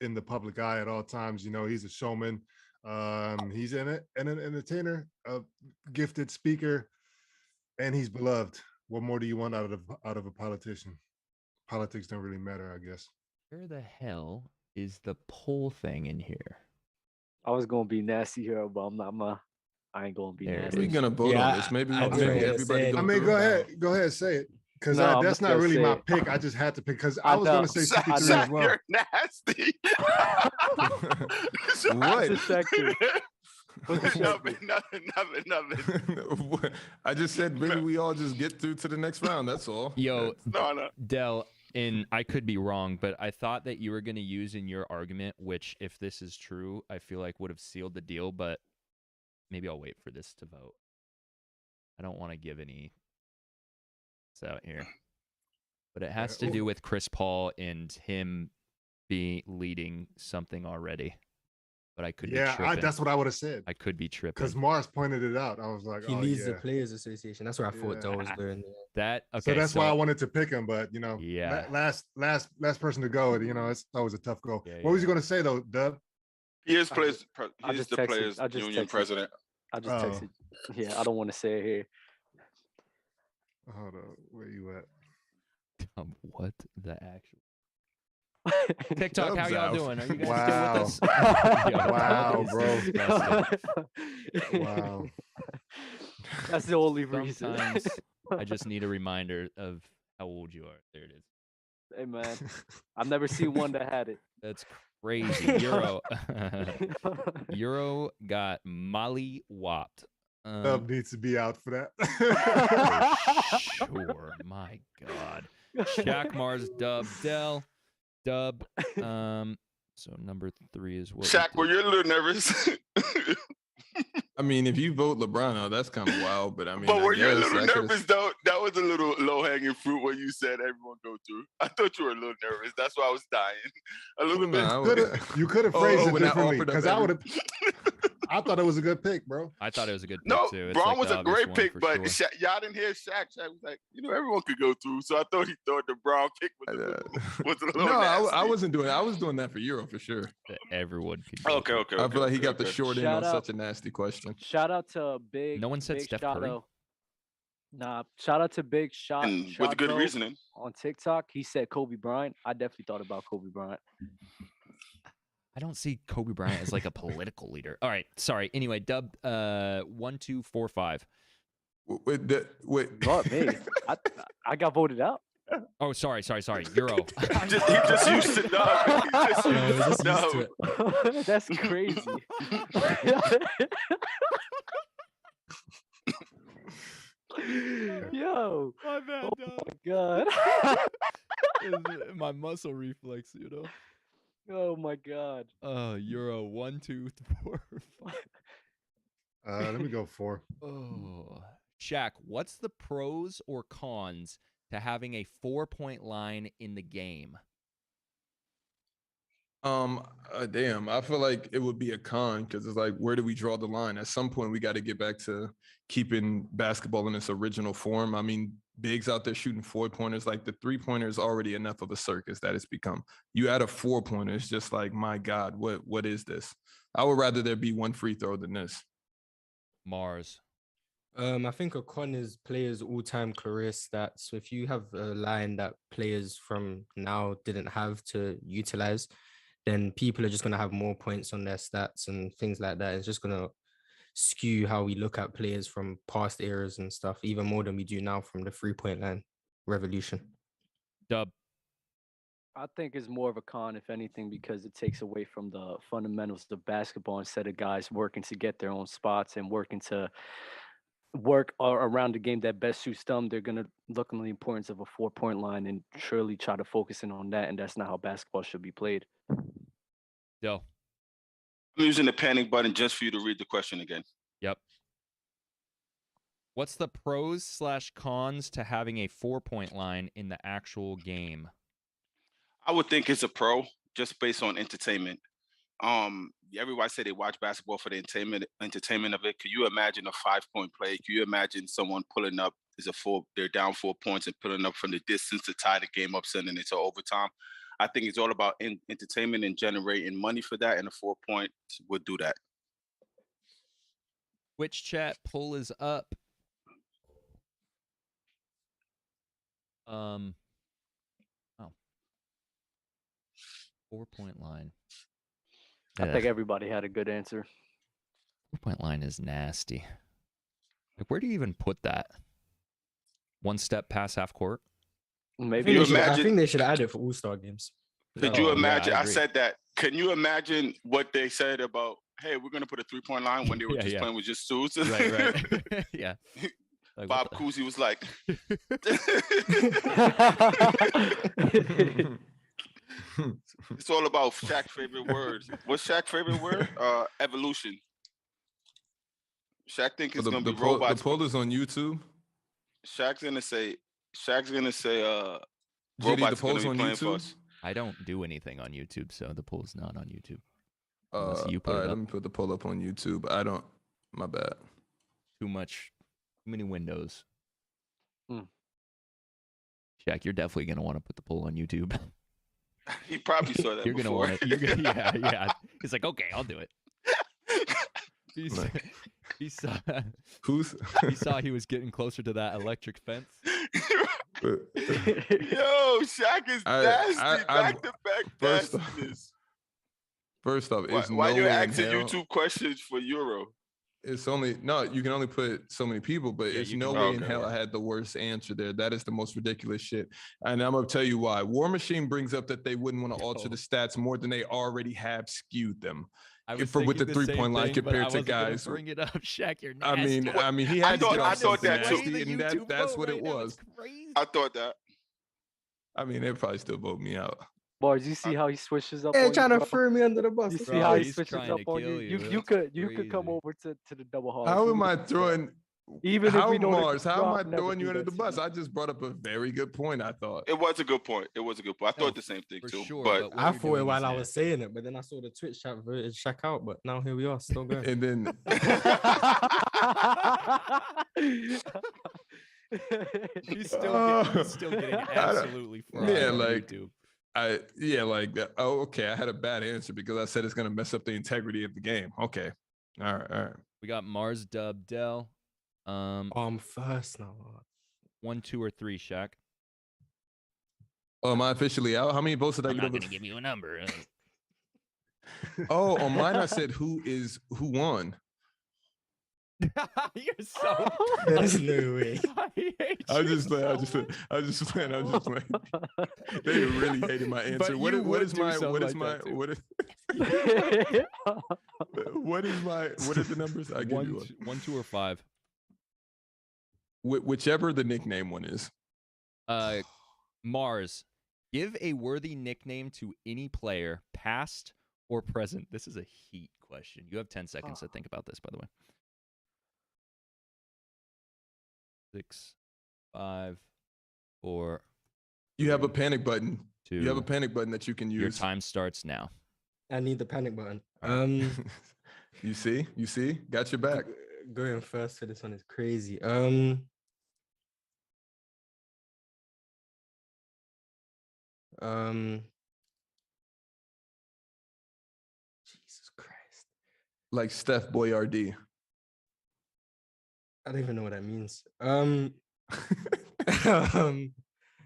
in the public eye at all times. You know, he's a showman. He's an entertainer, a gifted speaker, and he's beloved. What more do you want out of a politician? Politics don't really matter, I guess. Where the hell is the poll thing in here? I was gonna be nasty here, but I'm not. I ain't gonna be nasty. We're gonna vote on this. Maybe everybody. I mean, go ahead, say it. Because that's not really my pick. I just had to pick because I was gonna say 63 as well. You're nasty. What? Nothing. I just said maybe we all just get through to the next round. That's all. Yo, no. Dell, and I could be wrong, but I thought that you were going to use in your argument, which if this is true, I feel like would have sealed the deal, but maybe I'll wait for this to vote. I don't want to give any out here. but it has to do with Chris Paul and him leading something already. But I could be tripping. That's what I would have said. I could be tripping. Because Mars pointed it out. I was like, he leads the Players Association. That's what I thought Dell was doing. That okay. So that's why I wanted to pick him, but last person to go. It's always a tough go. What was you going to say though, Dub? He is players. He's the Players Union president. I just texted. Yeah, I don't want to say it here. Hold on, where you at? What the actual? TikTok, how y'all doing? Are you guys still with us? Wow, bro. Wow. That's the only reason. Sometimes I just need a reminder of how old you are. There it is. Hey man, I've never seen one that had it. That's crazy. Euro got molly whopped. Dub needs to be out for that. Sure. My God. Shaq, Mars, Dub, Dell. Dub. So number 3 is what? Shaq, were you a little nervous? I mean, if you vote LeBron, that's kind of wild. But I mean, but were you a little nervous though? That was a little low-hanging fruit when you said everyone go through. I thought you were a little nervous. That's why I was dying a little bit. You could have phrased it differently because I would have. I thought it was a good pick, bro. I thought it was a good pick too. It's Braun like was a great pick, but sure. y'all didn't hear Shaq. Shaq was like, everyone could go through. So I thought he thought the Braun pick was a little No, nasty. I wasn't doing it. I was doing that for Euro for sure. Everyone could. Okay. I feel like he got the short end on such a nasty question. Shout out to Big. No one said Big Steph Shot, Curry. though. Nah, shout out to Big Shot. With good reasoning. On TikTok, he said Kobe Bryant. I definitely thought about Kobe Bryant. I don't see Kobe Bryant as like a political leader. All right, sorry. Anyway, Dub, 1, 2, 4, 5. Wait. Not me. I got voted out. Oh, sorry. Euro. he just used to know. He just used to know. That's crazy. Yo. My bad, oh my God. My muscle reflex, Oh my God. Euro 1, 2, 4, 5. Let me go 4. Oh, Shaq, what's the pros or cons to having a 4-point line in the game? Damn, I feel like it would be a con because it's like, where do we draw the line? At some point, we got to get back to keeping basketball in its original form. I mean, bigs out there shooting 4-pointers, like the 3-pointer is already enough of a circus that it's become. You add a 4-pointer, it's just like, my God, what is this? I would rather there be one free throw than this. Mars. I think a con is players' all-time career stats. So if you have a line that players from now didn't have to utilize, then people are just going to have more points on their stats and things like that. It's just going to skew how we look at players from past eras and stuff, even more than we do now from the 3-point line revolution. Dub. I think it's more of a con, if anything, because it takes away from the fundamentals of basketball instead of guys working to get their own spots and working to work around the game that best suits them. They're going to look on the importance of a 4-point line and surely try to focus in on that. And that's not how basketball should be played. Yo. I'm using the panic button just for you to read the question again. Yep. What's the pros/cons to having a 4-point line in the actual game? I would think it's a pro just based on entertainment. Everybody say they watch basketball for the entertainment of it. Could you imagine a 5-point play? Could you imagine someone pulling up they're down 4 points and pulling up from the distance to tie the game up, sending it to overtime? I think it's all about entertainment and generating money for that, and a 4-point would do that. Which chat poll is up? 4-point line. I think everybody had a good answer. 4-point line is nasty. Like, where do you even put that? 1 step past half court? Maybe I think they should add it for All-Star games. Could you imagine? I said that. Can you imagine what they said about, hey, we're going to put a 3-point line when they were playing with just twos? Right. Yeah. Like, Bob Cousy was like. It's all about Shaq's favorite words. What's Shaq's favorite word? Evolution. Shaq think it's going to be robots. The poll is on YouTube. Shaq's gonna say JD, the Robots gonna poll's be on playing for YouTube. us. I don't do anything on YouTube, so the poll's not on YouTube. Unless you put All it right, up. let me put the poll up on YouTube. I don't. My bad. Too many windows. Hmm. Shaq, you're definitely gonna want to put the poll on YouTube. He probably saw that You're gonna before. want it. Yeah. He's like, okay, I'll do it. He saw he was getting closer to that electric fence. Yo, Shaq is nasty. Back-to-back nastiness. First off, it's Why no you way in asking hell. YouTube questions for Euro? It's only you can only put so many people, but it's no way in hell I had the worst answer there. That is the most ridiculous shit. And I'm gonna tell you why. War Machine brings up that they wouldn't want to alter the stats more than they already have skewed them. With the 3-point line compared to guys. Bring it up, Shaq. You're nasty. I mean, he had to get off thought that too. nasty, and that's what it was. I thought that. I mean, they'd probably still vote me out. Boys, you see how he switches up? Hey, on trying you, to bro? throw me under the bus. You see Bro, how he he's switches trying up to on kill you? you. You could come over to the double hard. How am I throwing? Even if how we know Mars? How am I never throwing do you under that the to bus? you. I just brought up a very good point. I thought It was a good point. I thought the same thing for too. sure, but what I you're thought it doing while is I was nasty. saying it, but then I saw the Twitch chat voted Shaq out. But now here we are, still going. and then He's still getting absolutely fried yeah, on like, YouTube. okay, I had a bad answer because I said it's gonna mess up the integrity of the game. Okay, all right. We got Mars, Dub, Dell. I'm first now. 1, 2, or 3, Shaq. Oh, am I officially out? How many votes did I I'm get not over? gonna give you a number. Oh, on mine I said who won. You're so. There's no way. I hate I you just so playing. They really hated my answer. But What you is would do my something like that, too. what are the numbers? I give you 1, 2, or 5. Whichever the nickname one is. Mars. Give a worthy nickname to any player, past or present. This is a heat question. You have 10 seconds to think about this, by the way. 6, 5, 4. You have a panic button. 2. You have a panic button that you can use. Your time starts now. I need the panic button. You see, got your back. Going first for this one is crazy. Jesus Christ. Like Steph Boyardee. I don't even know what that means.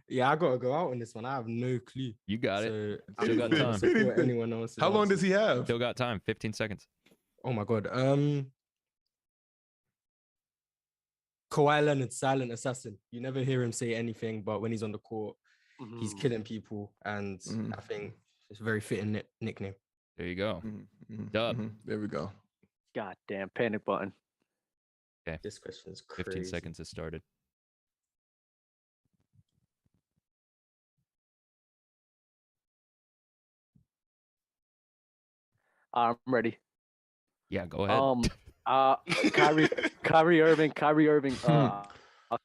Yeah, I gotta go out on this one. I have no clue. You got it. So Still got time. Support anyone else. How long does he have? Still got time. 15 seconds. Oh my god. Kawhi Leonard, silent assassin. You never hear him say anything, but when he's on the court, he's killing people, and I think it's a very fitting nickname. There you go. Dub. There we go. Goddamn panic button. Okay. This question is crazy. 15 seconds has started. I'm ready. Yeah, go ahead. Kyrie Irving. I'll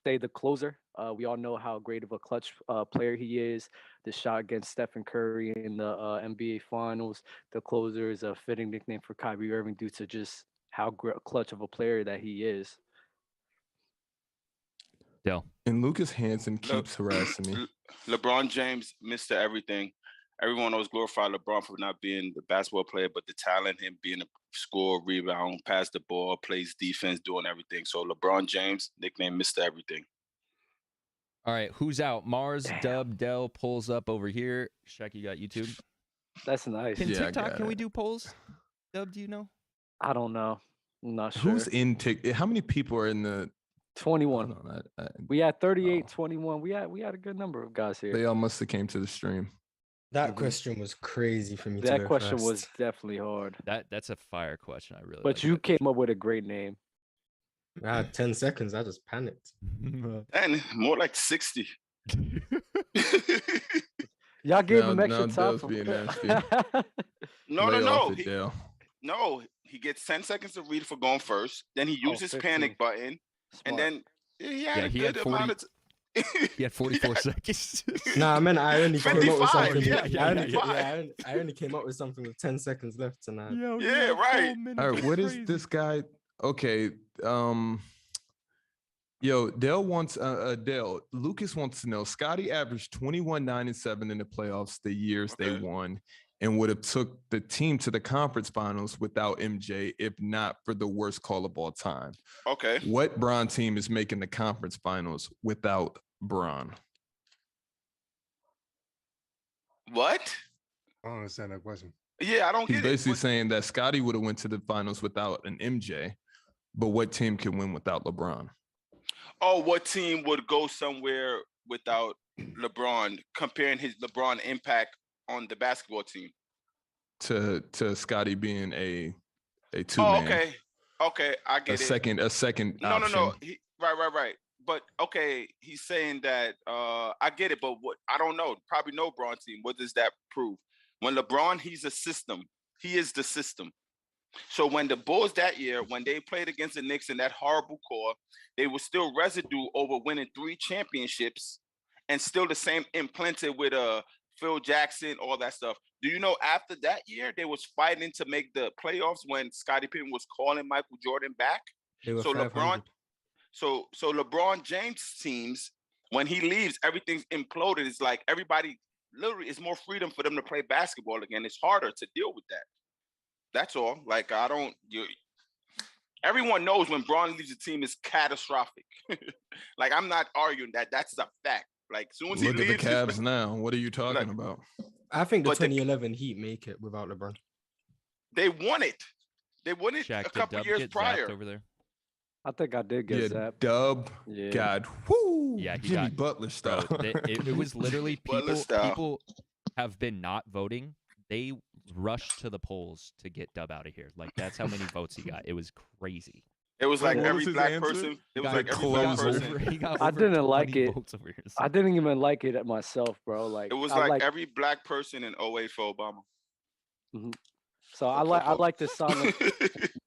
say the closer. We all know how great of a clutch player he is. The shot against Stephen Curry in the NBA Finals. The closer is a fitting nickname for Kyrie Irving due to just how clutch of a player that he is. Dell. And Lucas Hansen keeps harassing me. LeBron James, Mr. Everything. Everyone always glorified LeBron for not being the basketball player, but the talent, him being a scorer, rebound, pass the ball, plays defense, doing everything. So LeBron James, nickname Mr. Everything. All right, who's out? Mars, Dub, Dell pulls up over here. Shaq, you got YouTube? That's nice. Can TikTok, can we do polls? Dub, do you know? I don't know. I'm not sure. Who's in TikTok? How many people are in the 21. We had 38, 21. We had a good number of guys here. They all must have came to the stream. That question was crazy for me. That question was definitely hard. That's a fire question. I really. But you came up with a great name. I had 10 seconds. I just panicked. And more like 60. Y'all gave him extra time. No. He gets 10 seconds to read for going first. Then he uses panic button, and then he had a good amount of. He had 44 seconds. Nah, I mean, I only came up with 55, something. yeah, I only came up with something with 10 seconds left tonight. Yeah, right. All right, what is this guy? Okay, yo, Dale wants Dale. Lucas wants to know. Scotty averaged 21, 9, and 7 in the playoffs the years they won, and would have took the team to the conference finals without MJ if not for the worst call of all time. Okay. What Bron team is making the conference finals without Bron? What? I don't understand that question. Yeah, I don't He's get it. basically saying that Scotty would have went to the finals without an MJ, but what team can win without LeBron? Oh, what team would go somewhere without LeBron? Comparing his LeBron impact on the basketball team To Scotty being a two-man. Oh, okay, I get a it. second No, option. no. Right. But okay, he's saying that I get it, but what I don't know. Probably no Bron team. What does that prove? When LeBron, he's a system. He is the system. So when the Bulls that year, when they played against the Knicks in that horrible core, they were still residue over winning 3 championships and still the same implanted with Phil Jackson, all that stuff. Do you know after that year, they was fighting to make the playoffs when Scottie Pippen was calling Michael Jordan back? They So were LeBron, so LeBron James teams, when he leaves, everything's imploded. It's like everybody literally is more freedom for them to play basketball again. It's harder to deal with that. That's all. Like everyone knows when Bron leaves the team is catastrophic. Like I'm not arguing that. That's a fact. Like soon as he leaves, look at the Cavs now. What are you talking about? I think the 2011 Heat make it without LeBron. They won it. They won it Shaq, a couple years prior. Over there. I think I did get zapped. Dub. Yeah. God. Whoo. Yeah, he Jimmy got Butler style. It was literally Butler style. people have been not voting. They rushed to the polls to get Dub out of here. Like that's how many votes he got. It was crazy. It was like What every was his black answer? person. It was Got like every black person. I didn't like it. It I didn't even like it myself, bro. Like It was I like every black person in 08 for Obama. So I like the sound of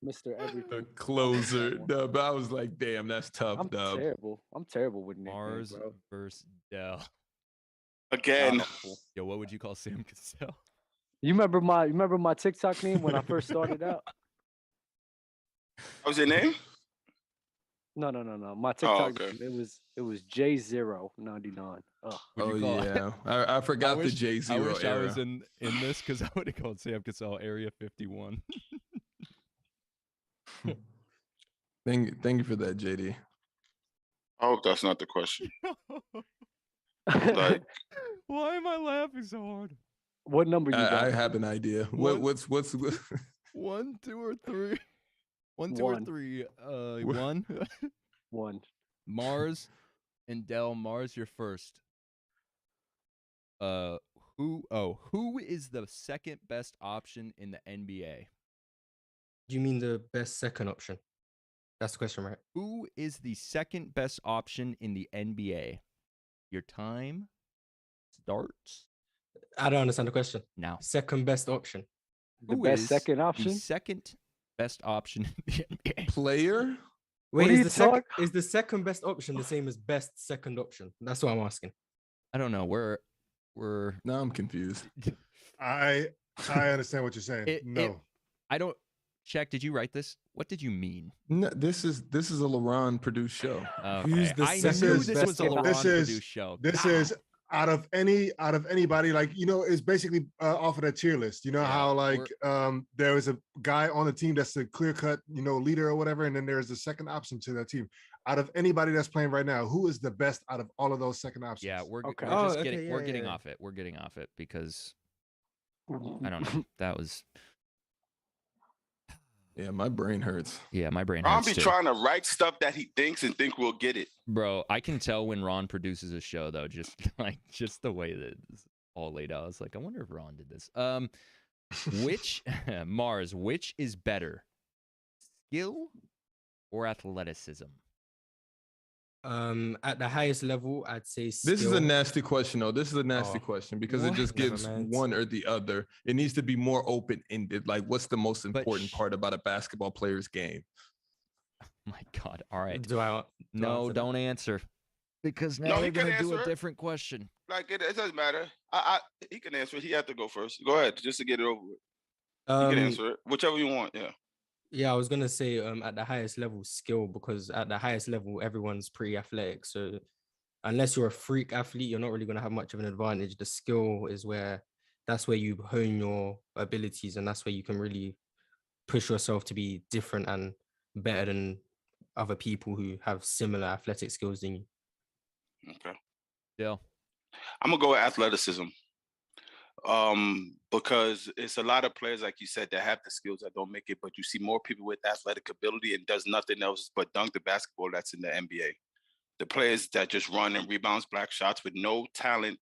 Mr. Everything. The closer. Dub. I was like, damn, that's tough, I'm Dub. terrible. I'm terrible with nicknames, Mars bro. versus Dell. Again. Yo, what would you call Sam Cassell? You remember my TikTok name when I first started out? What was your name? No. My TikTok okay. name, it was J099. Oh yeah, I forgot the J0 I wish era. I was in this because I would have called Sam Cassell Area 51. Thank you for that, JD. I hope that's not the question. Like, why am I laughing so hard? What number you got? I have an idea. What's 1, 2, or 3? 1, 2, or 3. 1. 1. Mars and Dell. Mars, you're first. Who is the second best option in the NBA? Do you mean the best second option? That's the question, right? Who is the second best option in the NBA? Your time starts. I don't understand the question. Now. Second best option. The best second option? The second best option in the NBA. Player? Wait, is the second best option the same as best second option? That's what I'm asking. I don't know. We're now I'm confused. I understand what you're saying. I don't. Shaq, did you write this? What did you mean? No, this is a LeBron produced show. Okay. Who's the I knew this was a LeBron produced show. This is out of anybody, like, you know, it's basically off of that tier list. You know how like there is a guy on the team that's a clear cut, you know, leader or whatever, and then there's a second option to that team. Out of anybody that's playing right now, who is the best out of all of those second options? Yeah, we're getting off it. We're getting off it because I don't know. That was. Yeah, my brain hurts. Yeah, my brain Ron hurts be too. trying to write stuff that he thinks and think we'll get it. Bro, I can tell when Ron produces a show though, just the way that it's all laid out. It's like, I wonder if Ron did this. Which Mars, which is better? Skill or athleticism? At the highest level, I'd say skill. This is a nasty question, though. This is a nasty question because it just gives one or the other. It needs to be more open-ended. Like, what's the most important part about a basketball player's game? Oh my God. All right. Do I No, don't answer. Because now No, they're he can going to do a answer it. different question. Like it doesn't matter. He can answer it. He had to go first. Go ahead, just to get it over with. You can answer it, whichever you want. Yeah. Yeah, I was gonna say at the highest level skill, because at the highest level everyone's pretty athletic. So unless you're a freak athlete, you're not really gonna have much of an advantage. The skill is that's where you hone your abilities, and that's where you can really push yourself to be different and better than other people who have similar athletic skills than you. Okay. Yeah. I'm gonna go with athleticism. Because it's a lot of players, like you said, that have the skills that don't make it, but you see more people with athletic ability and does nothing else but dunk the basketball that's in the NBA. The players that just run and rebounds block shots with no talent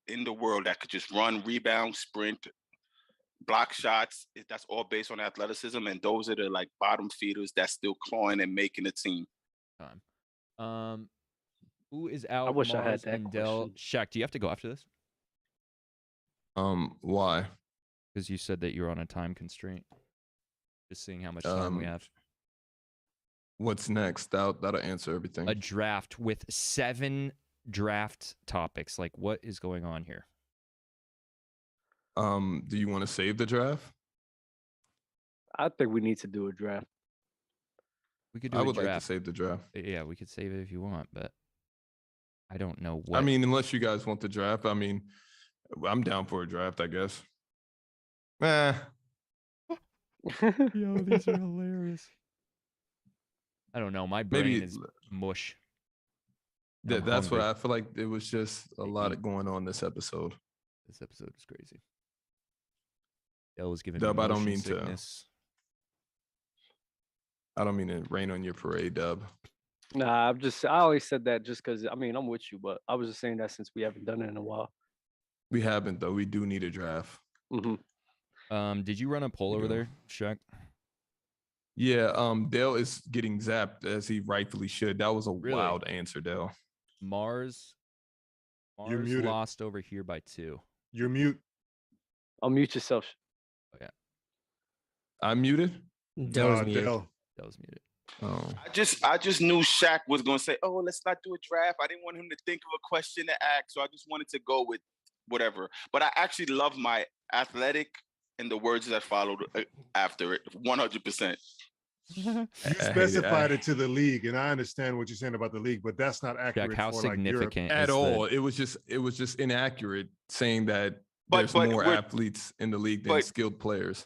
in the world that could just run, rebound, sprint, block shots, that's all based on athleticism, and those are the like bottom feeders that's still clawing and making a team. Who is out? I wish I had Mars that and Dell. question. Shaq, do you have to go after this? Why? Because you said that you're on a time constraint. Just seeing how much time we have. What's next? That'll answer everything. A draft with 7 draft topics. Like, what is going on here? Do you want to save the draft? I think we need to do a draft. We could do I a would draft. like to save the draft. Yeah, we could save it if you want, but I don't know what. I mean, unless you guys want the draft. I mean, I'm down for a draft, I guess. Yo, these are hilarious. I don't know. My brain is mush. That's what I feel like. It was just a lot going on this episode. This episode is crazy. Dell was giving Dub, me I don't motion mean sickness. I don't mean to rain on your parade, Dub. Nah, I always said that just because, I mean, I'm with you, but I was just saying that since we haven't done it in a while. We haven't, though. We do need a draft. Mm-hmm. Did you run a poll over there, Shaq? Yeah, Dale is getting zapped as he rightfully should. That was a wild answer, Dale. Mars You're muted. lost over here by 2. You're mute. Unmute yourself. Okay. I'm muted? Dale's muted. Dale. Dale's muted. Oh. I just knew Shaq was gonna say, "Oh, let's not do a draft." I didn't want him to think of a question to ask, so I just wanted to go with whatever. But I actually love my athletic and the words that followed after it 100%. You specified it to the league, and I understand what you're saying about the league, but that's not accurate. Jack, how for significant at all? It was just inaccurate saying that there's more athletes in the league than skilled players.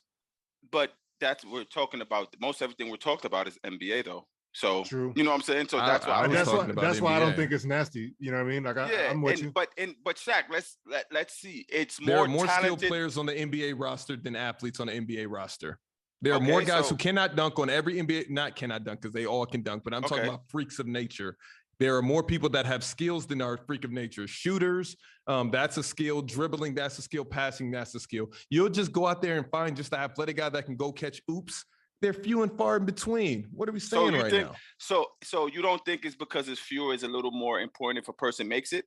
But that's what we're talking about. Most everything we're talking about is NBA, though. So True. You know what I'm saying? So that's why that's why I don't think it's nasty. You know what I mean? Like I'm with you. But Shaq, let's see. It's there are more talented skilled players on the NBA roster than athletes on the NBA roster. There are more guys who cannot dunk on every NBA, not cannot dunk because they all can dunk, but I'm talking about freaks of nature. There are more people that have skills than are freak of nature. Shooters, that's a skill. Dribbling, that's a skill. Passing, that's a skill. You'll just go out there and find just the athletic guy that can go catch oops. They're few and far in between. What are we saying now? So you don't think it's because it's fewer is a little more important if a person makes it?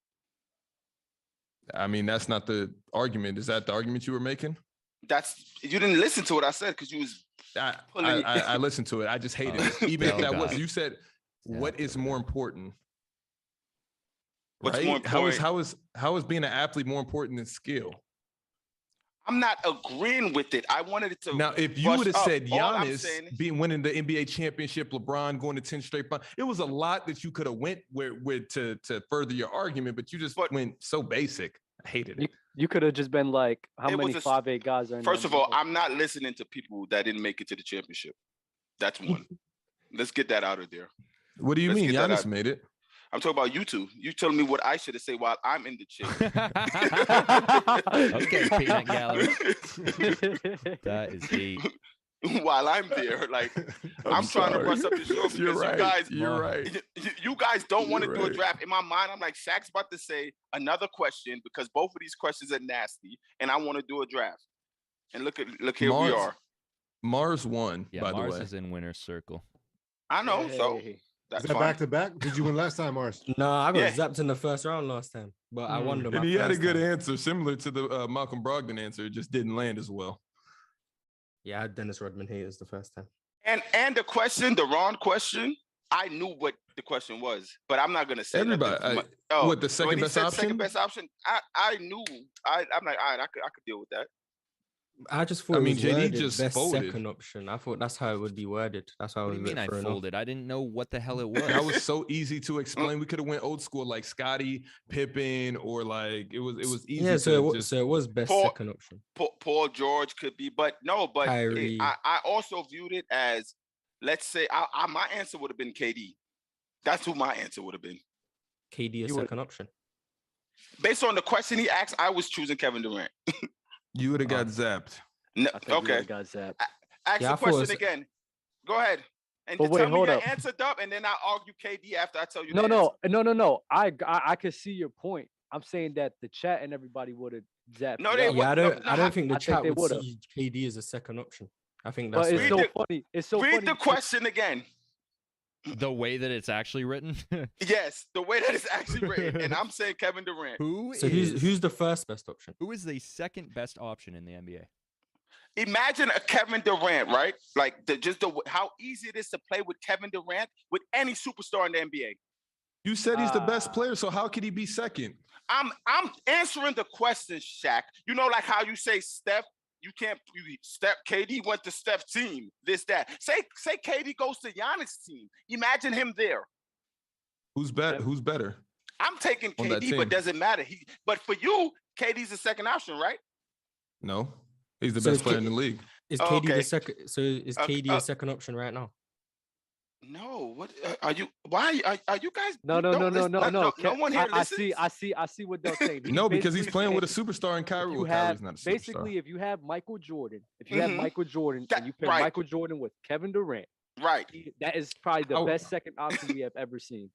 I mean, that's not the argument. Is that the argument you were making? You didn't listen to what I said because you was I listened to it. I just hated it. Even if that was, you said, what is more important? What's right? more important? How is being an athlete more important than skill? I'm not agreeing with it. I wanted it to. Now, if you would have said Giannis winning the NBA championship, LeBron going to 10 straight finals, it was a lot that you could have went with to further your argument, but you just went so basic. I hated it. You could have just been like, how many 5'8" guys are in First of all, I'm not listening to people that didn't make it to the championship. That's one. Let's get that out of there. What do you mean? Giannis made it. I'm talking about you two. You telling me what I should have said while I'm in the chair. Okay, peanut gallery. That is deep. While I'm there, like I'm trying to rush up the show because You're right. You guys don't want to do a draft. In my mind, I'm like, Shaq's about to say another question because both of these questions are nasty, and I want to do a draft. And look here we are. Mars won. Yeah, by Mars the way, is in winner's circle. I know. So that's fine. Back to back? Did you win last time, Mars? No, I got zapped in the first round last time, but I won them. And he had a good answer, similar to the Malcolm Brogdon answer. It just didn't land as well. Yeah, I had Dennis Rodman haters the first time. And the question, the wrong question, I knew what the question was, but I'm not gonna say everybody. What the second best option? Second best option. I knew. I'm like, all right, I could deal with that. I just thought. I mean, JD just best folded. Second option. I thought that's how it would be worded. That's how. What do you mean I folded? I didn't know what the hell it was. That was so easy to explain. We could have went old school like Scottie Pippen or like it was easy. Yeah, so it was best second option. Paul George could be, but no, but I also viewed it as, let's say, my answer would have been KD. That's who my answer would have been. KD is second option. Based on the question he asked, I was choosing Kevin Durant. You would have got zapped. No, okay. Got zapped. Ask the question again. Go ahead. And tell me your answer, Dub, and then I'll argue KD after I tell you. No. I can see your point. I'm saying that the chat and everybody would have zapped. No, I don't think the chat would see KD as a second option. I think that's. But it's so funny. It's so funny. Read the question again. The way that it's actually written? Yes, the way that it's actually written. And I'm saying Kevin Durant. Who's the first best option? Who is the second best option in the NBA? Imagine a Kevin Durant, right? Like how easy it is to play with Kevin Durant with any superstar in the NBA. You said he's the best player, so how could he be second? I'm answering the question, Shaq. You know, like how you say Steph. You can't. KD went to Steph's team. This, that. Say KD goes to Giannis' team. Imagine him there. Who's better? I'm taking KD, but doesn't matter. But for you, KD's the second option, right? No, he's the best player in the league. Is KD the second? So is KD a second option right now? No. What are you? Why are you guys? No. No one here listens. I see what they're saying. No, because he's playing with a superstar in Kyrie. Kyrie's not a superstar. Basically, if you have Michael Jordan, and you pair Michael Jordan with Kevin Durant, right? That is probably the best second option we have ever seen.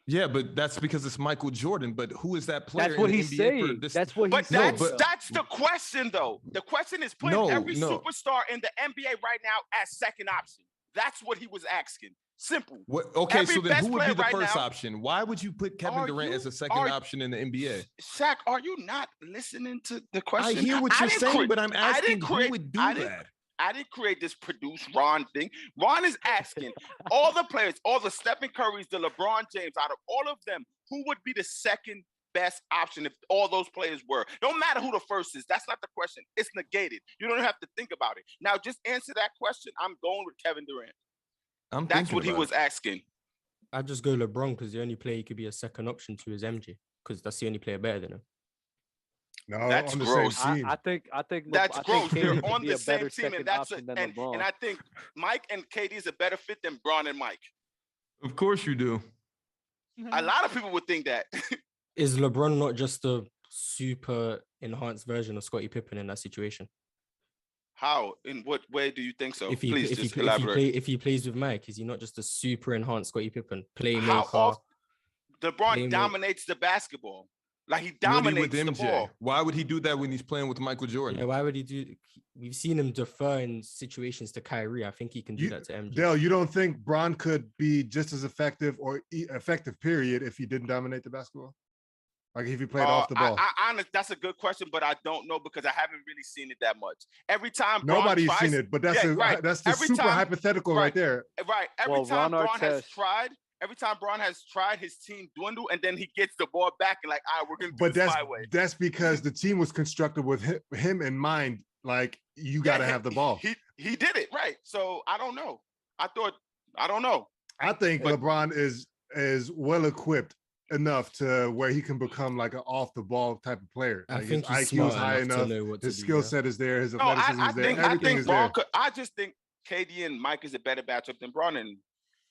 Yeah, but that's because it's Michael Jordan. But who is that player? That's what he's saying. That's what he's saying. But that's the question, though. The question is putting every superstar in the NBA right now as second option. That's what he was asking. Simple. Okay, so then who would be the first option? Why would you put Kevin Durant as a second option in the NBA? Shaq, are you not listening to the question? I hear what you're saying, but I'm asking who would do that. I didn't create this produce Ron thing. Ron is asking all the players, all the Stephen Currys, the LeBron James, out of all of them, who would be the second best option if all those players were? Don't matter who the first is. That's not the question. It's negated. You don't have to think about it. Now, just answer that question. I'm going with Kevin Durant. That's what he was asking. I just go LeBron because the only player he could be a second option to is MJ because that's the only player better than him. No, that's on the gross. Same team. I think that's gross. They're on the same team, and and I think Mike and KD is a better fit than Bron and Mike. Of course you do. A lot of people would think that. Is LeBron not just a super enhanced version of Scottie Pippen in that situation? How? In what way do you think so? Please just elaborate. If he plays with Mike, is he not just a super enhanced Scottie Pippen playmaker? LeBron dominates the basketball. Like he dominates the ball. Why would he do that when he's playing with Michael Jordan? Yeah, why would he do? We've seen him defer in situations to Kyrie. I think he can do that to MJ. Dale, you don't think Bron could be just as effective or effective, period, if he didn't dominate the basketball? Like if he played off the ball? That's a good question, but I don't know because I haven't really seen it that much. Every time nobody's seen it, but that's the super hypothetical right there. Right. Every time Bron has tried, his team dwindle, and then he gets the ball back and like, all right, we're gonna do this my way. That's because the team was constructed with him in mind. Like you got to have the ball. He did it right. So I don't know. I don't know. I think LeBron is well equipped enough to where he can become like an off the ball type of player. I think his IQ is high enough. His skill set is there. His athleticism is there. Everything is there. I just think KD and Mike is a better matchup than Bron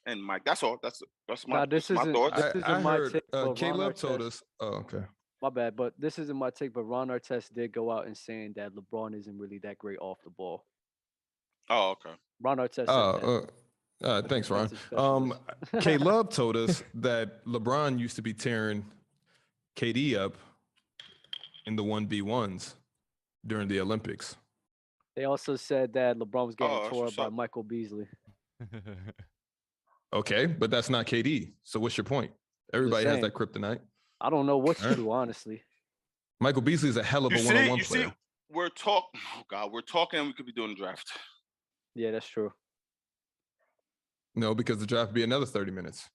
and Mike. That's all. That's my thought. Caleb told us. Oh, okay. My bad, but this isn't my take. But Ron Artest did go out and saying that LeBron isn't really that great off the ball. Oh, okay. Ron Artest. Thanks, Ron. Caleb told us that LeBron used to be tearing KD up in the 1v1s during the Olympics. They also said that LeBron was getting tore up by Michael Beasley. Okay, but that's not KD. So what's your point? Everybody has that kryptonite. I don't know what's true, honestly. Michael Beasley is a hell of a one-on-one player. See, we're talking and we could be doing the draft. Yeah, that's true. No, because the draft would be another 30 minutes.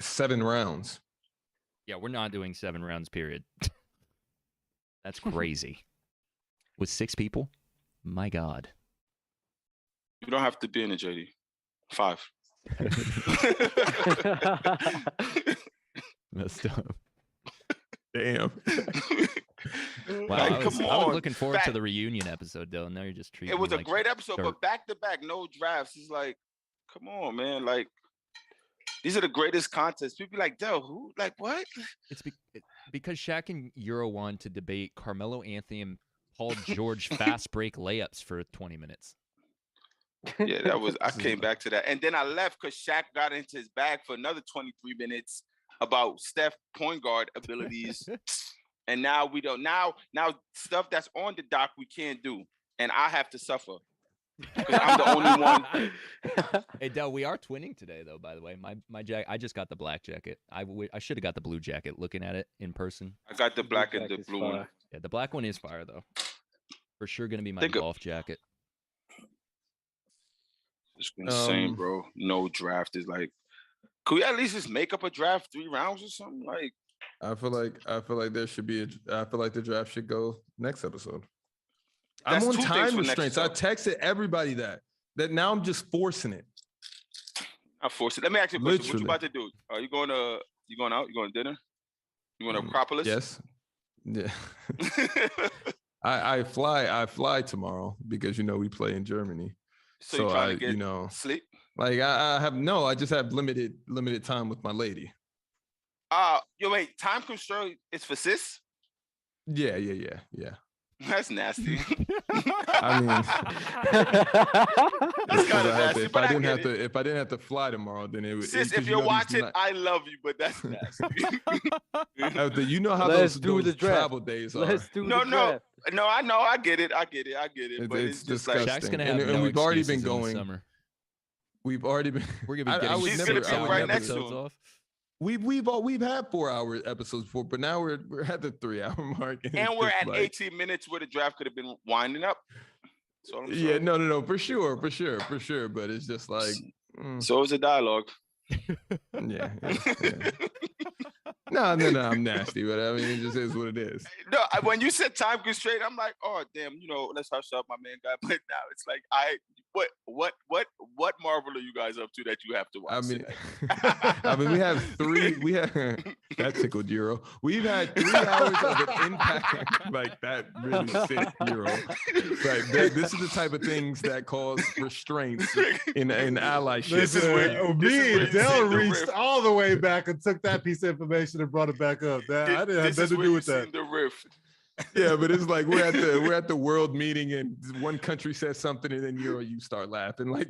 7 rounds. Yeah, we're not doing 7 rounds, period. That's crazy. With 6 people? My God. You don't have to be in it, JD. 5. Messed up. Damn. Wow, Like, I was come on. looking forward to the reunion episode, though. Now you're just treating It was me a like great episode, dirt. but back to back, no drafts. It's like, come on, man. Like, these are the greatest contests. People be like, Del, who? Like, what? It's because Shaq and Euro wanted to debate Carmelo Anthony and Paul George fast break layups for 20 minutes. Yeah, that was. I came back to that, and then I left because Shaq got into his bag for another 23 minutes about Steph point guard abilities, and now we don't. Now stuff that's on the dock we can't do, and I have to suffer because I'm the only one. Hey, Del, we are twinning today, though. By the way, my jacket. I just got the black jacket. I should have got the blue jacket. Looking at it in person, I got the black and the blue one. Yeah, the black one is fire though. For sure, gonna be my golf jacket. It's insane, bro. No draft is like. Could we at least just make up a draft 3 rounds or something? Like, I feel like there should be I feel like the draft should go next episode. That's I'm on 2 things time for next restraints. I episode. texted everybody that now I'm just forcing it. I force it. Let me ask you a question. What you Literally. about to do? Are you going out? You going to dinner? You going to Acropolis? Yes. Yeah. I fly tomorrow because we play in Germany. So you trying to get sleep? Like I just have limited time with my lady. Wait, time constraint is for sis? Yeah. That's nasty. I mean, That's kind of nasty. if I didn't have to fly tomorrow, then it would. Sis, if you're watching, I love you, but that's nasty. You know how Let's those do the draft. travel days are. Let's do the draft. No, I know, I get it. But it's just disgusting. like Shaq's gonna have and no we've already been excuses in the going. summer. We've already been. We're gonna be I getting would She's never. gonna be I would right never- next to episodes him. off. We've had 4-hour episodes before, but now we're at the 3-hour mark, and it's we're just at like, 18 minutes where the draft could have been winding up. That's all I'm Yeah, saying. no, for sure. But it's just like, So is a dialogue. yeah. No, I'm nasty, but I mean, it just is what it is. No, when you said time constraint, I'm like, oh damn, let's hush up, my man guy. But now it's like, what Marvel are you guys up to that you have to watch? I mean, we have that tickled Euro. We've had 3 hours of an impact like that really sick Euro. Like this is the type of things that cause restraints in allyship. Me and Del reached all the way back and took that piece of information and brought it back up. I didn't have nothing to do with that. The riff. Yeah, but it's like we're at the world meeting and one country says something and then you start laughing like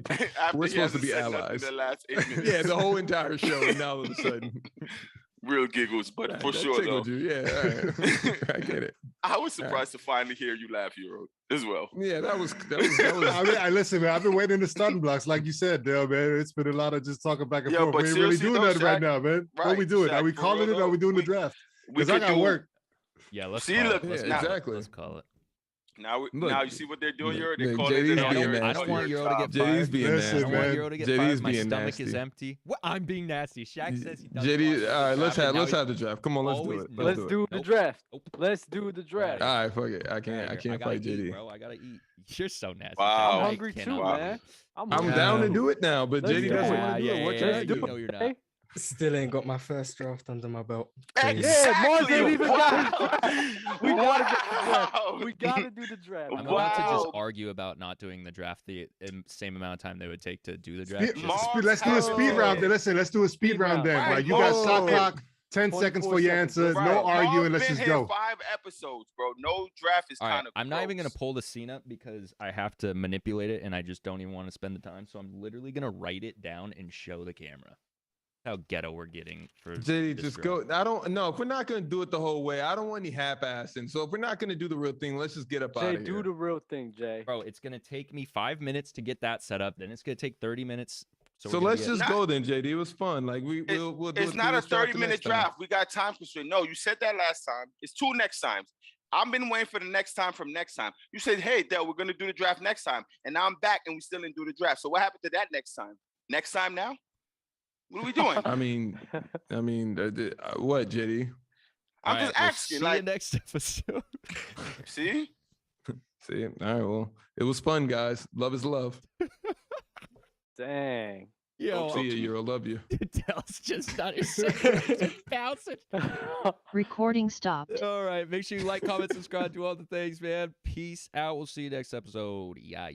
we're supposed to be allies. The last 8 minutes. Yeah, the whole entire show, and now all of a sudden, real giggles, but for sure though. Yeah, all right. I get it. I was surprised to finally hear you laugh, Euro, as well. Yeah, that was. I mean, listen, man. I've been waiting in the starting blocks, like you said, Dale, man. It's been a lot of just talking back and forth. But We ain't really doing seriously, nothing right now, man. Right, What we doing? Shaq, Are we for calling real it? Or are we doing the draft? Because I got work. Yeah, let's See, call look, it. Let's yeah, call it. exactly. Let's call it. Now you see what they're doing, Look, Euro. They're look, calling JD's it. being I don't want Euro to get JD's fired. being Listen, I don't want man. Euro to get JD's fired. My being stomach nasty. is empty. What? I'm being nasty. Shaq says he doesn't JD, want all right, let's draft, and now have the draft. Come on, let's do always it. no. Let's do the Nope. draft. Nope. Let's do the draft. All right, fuck it. I I can't gotta fight eat, JD. bro. I gotta eat. You're so nasty. Wow. I'm I hungry too, cannot. man. I'm hungry. down to do it now, but Let's JD do doesn't it. want to do it. What yeah, can I you do? know you're not. Okay? Still ain't got my first draft under my belt. Exactly. Yeah, Mars ain't even got it. We gotta get the draft. Wow. We gotta do the draft. I'm about to just Wow. argue about not doing the draft the same amount of time they would take to do the draft. Let's do a speed round. Then listen, let's do a speed round then. Right. Like you got shot Oh. clock, 10 seconds for your 24 answers. Right. No arguing. Marv's Let's been just here go. 5 episodes, bro. No draft is All right, kind of. I'm not even gonna pull the scene up because I have to manipulate it, and I just don't even want to spend the time. So I'm literally gonna write it down and show the camera. How ghetto we're getting for JD, this just draft. go. I don't know if we're not gonna do it the whole way. I don't want any half-assing. So if we're not gonna do the real thing, let's just get up out Jay, of do here. the real thing, Jay. Bro, it's gonna take me 5 minutes to get that set up. Then it's gonna take 30 minutes. So we're gonna let's get- just Not- go then, JD. It was fun. Like we'll do It's it not through a this draft the 30-minute next time. draft. We got time constraint. No, you said that last time. It's 2 next times. I've been waiting for the next time from next time. You said, hey, Del, we're gonna do the draft next time. And now I'm back and we still didn't do the draft. So what happened to that next time? Next time now? What are we doing? I mean, what, JD? I'm just asking. See you next episode. See? See? All right, well, it was fun, guys. Love is love. Dang. Yo, see you, Euro. Love you. Dell's just not just bouncing. Recording stopped. All right. Make sure you like, comment, subscribe, do all the things, man. Peace out. We'll see you next episode. Yeah.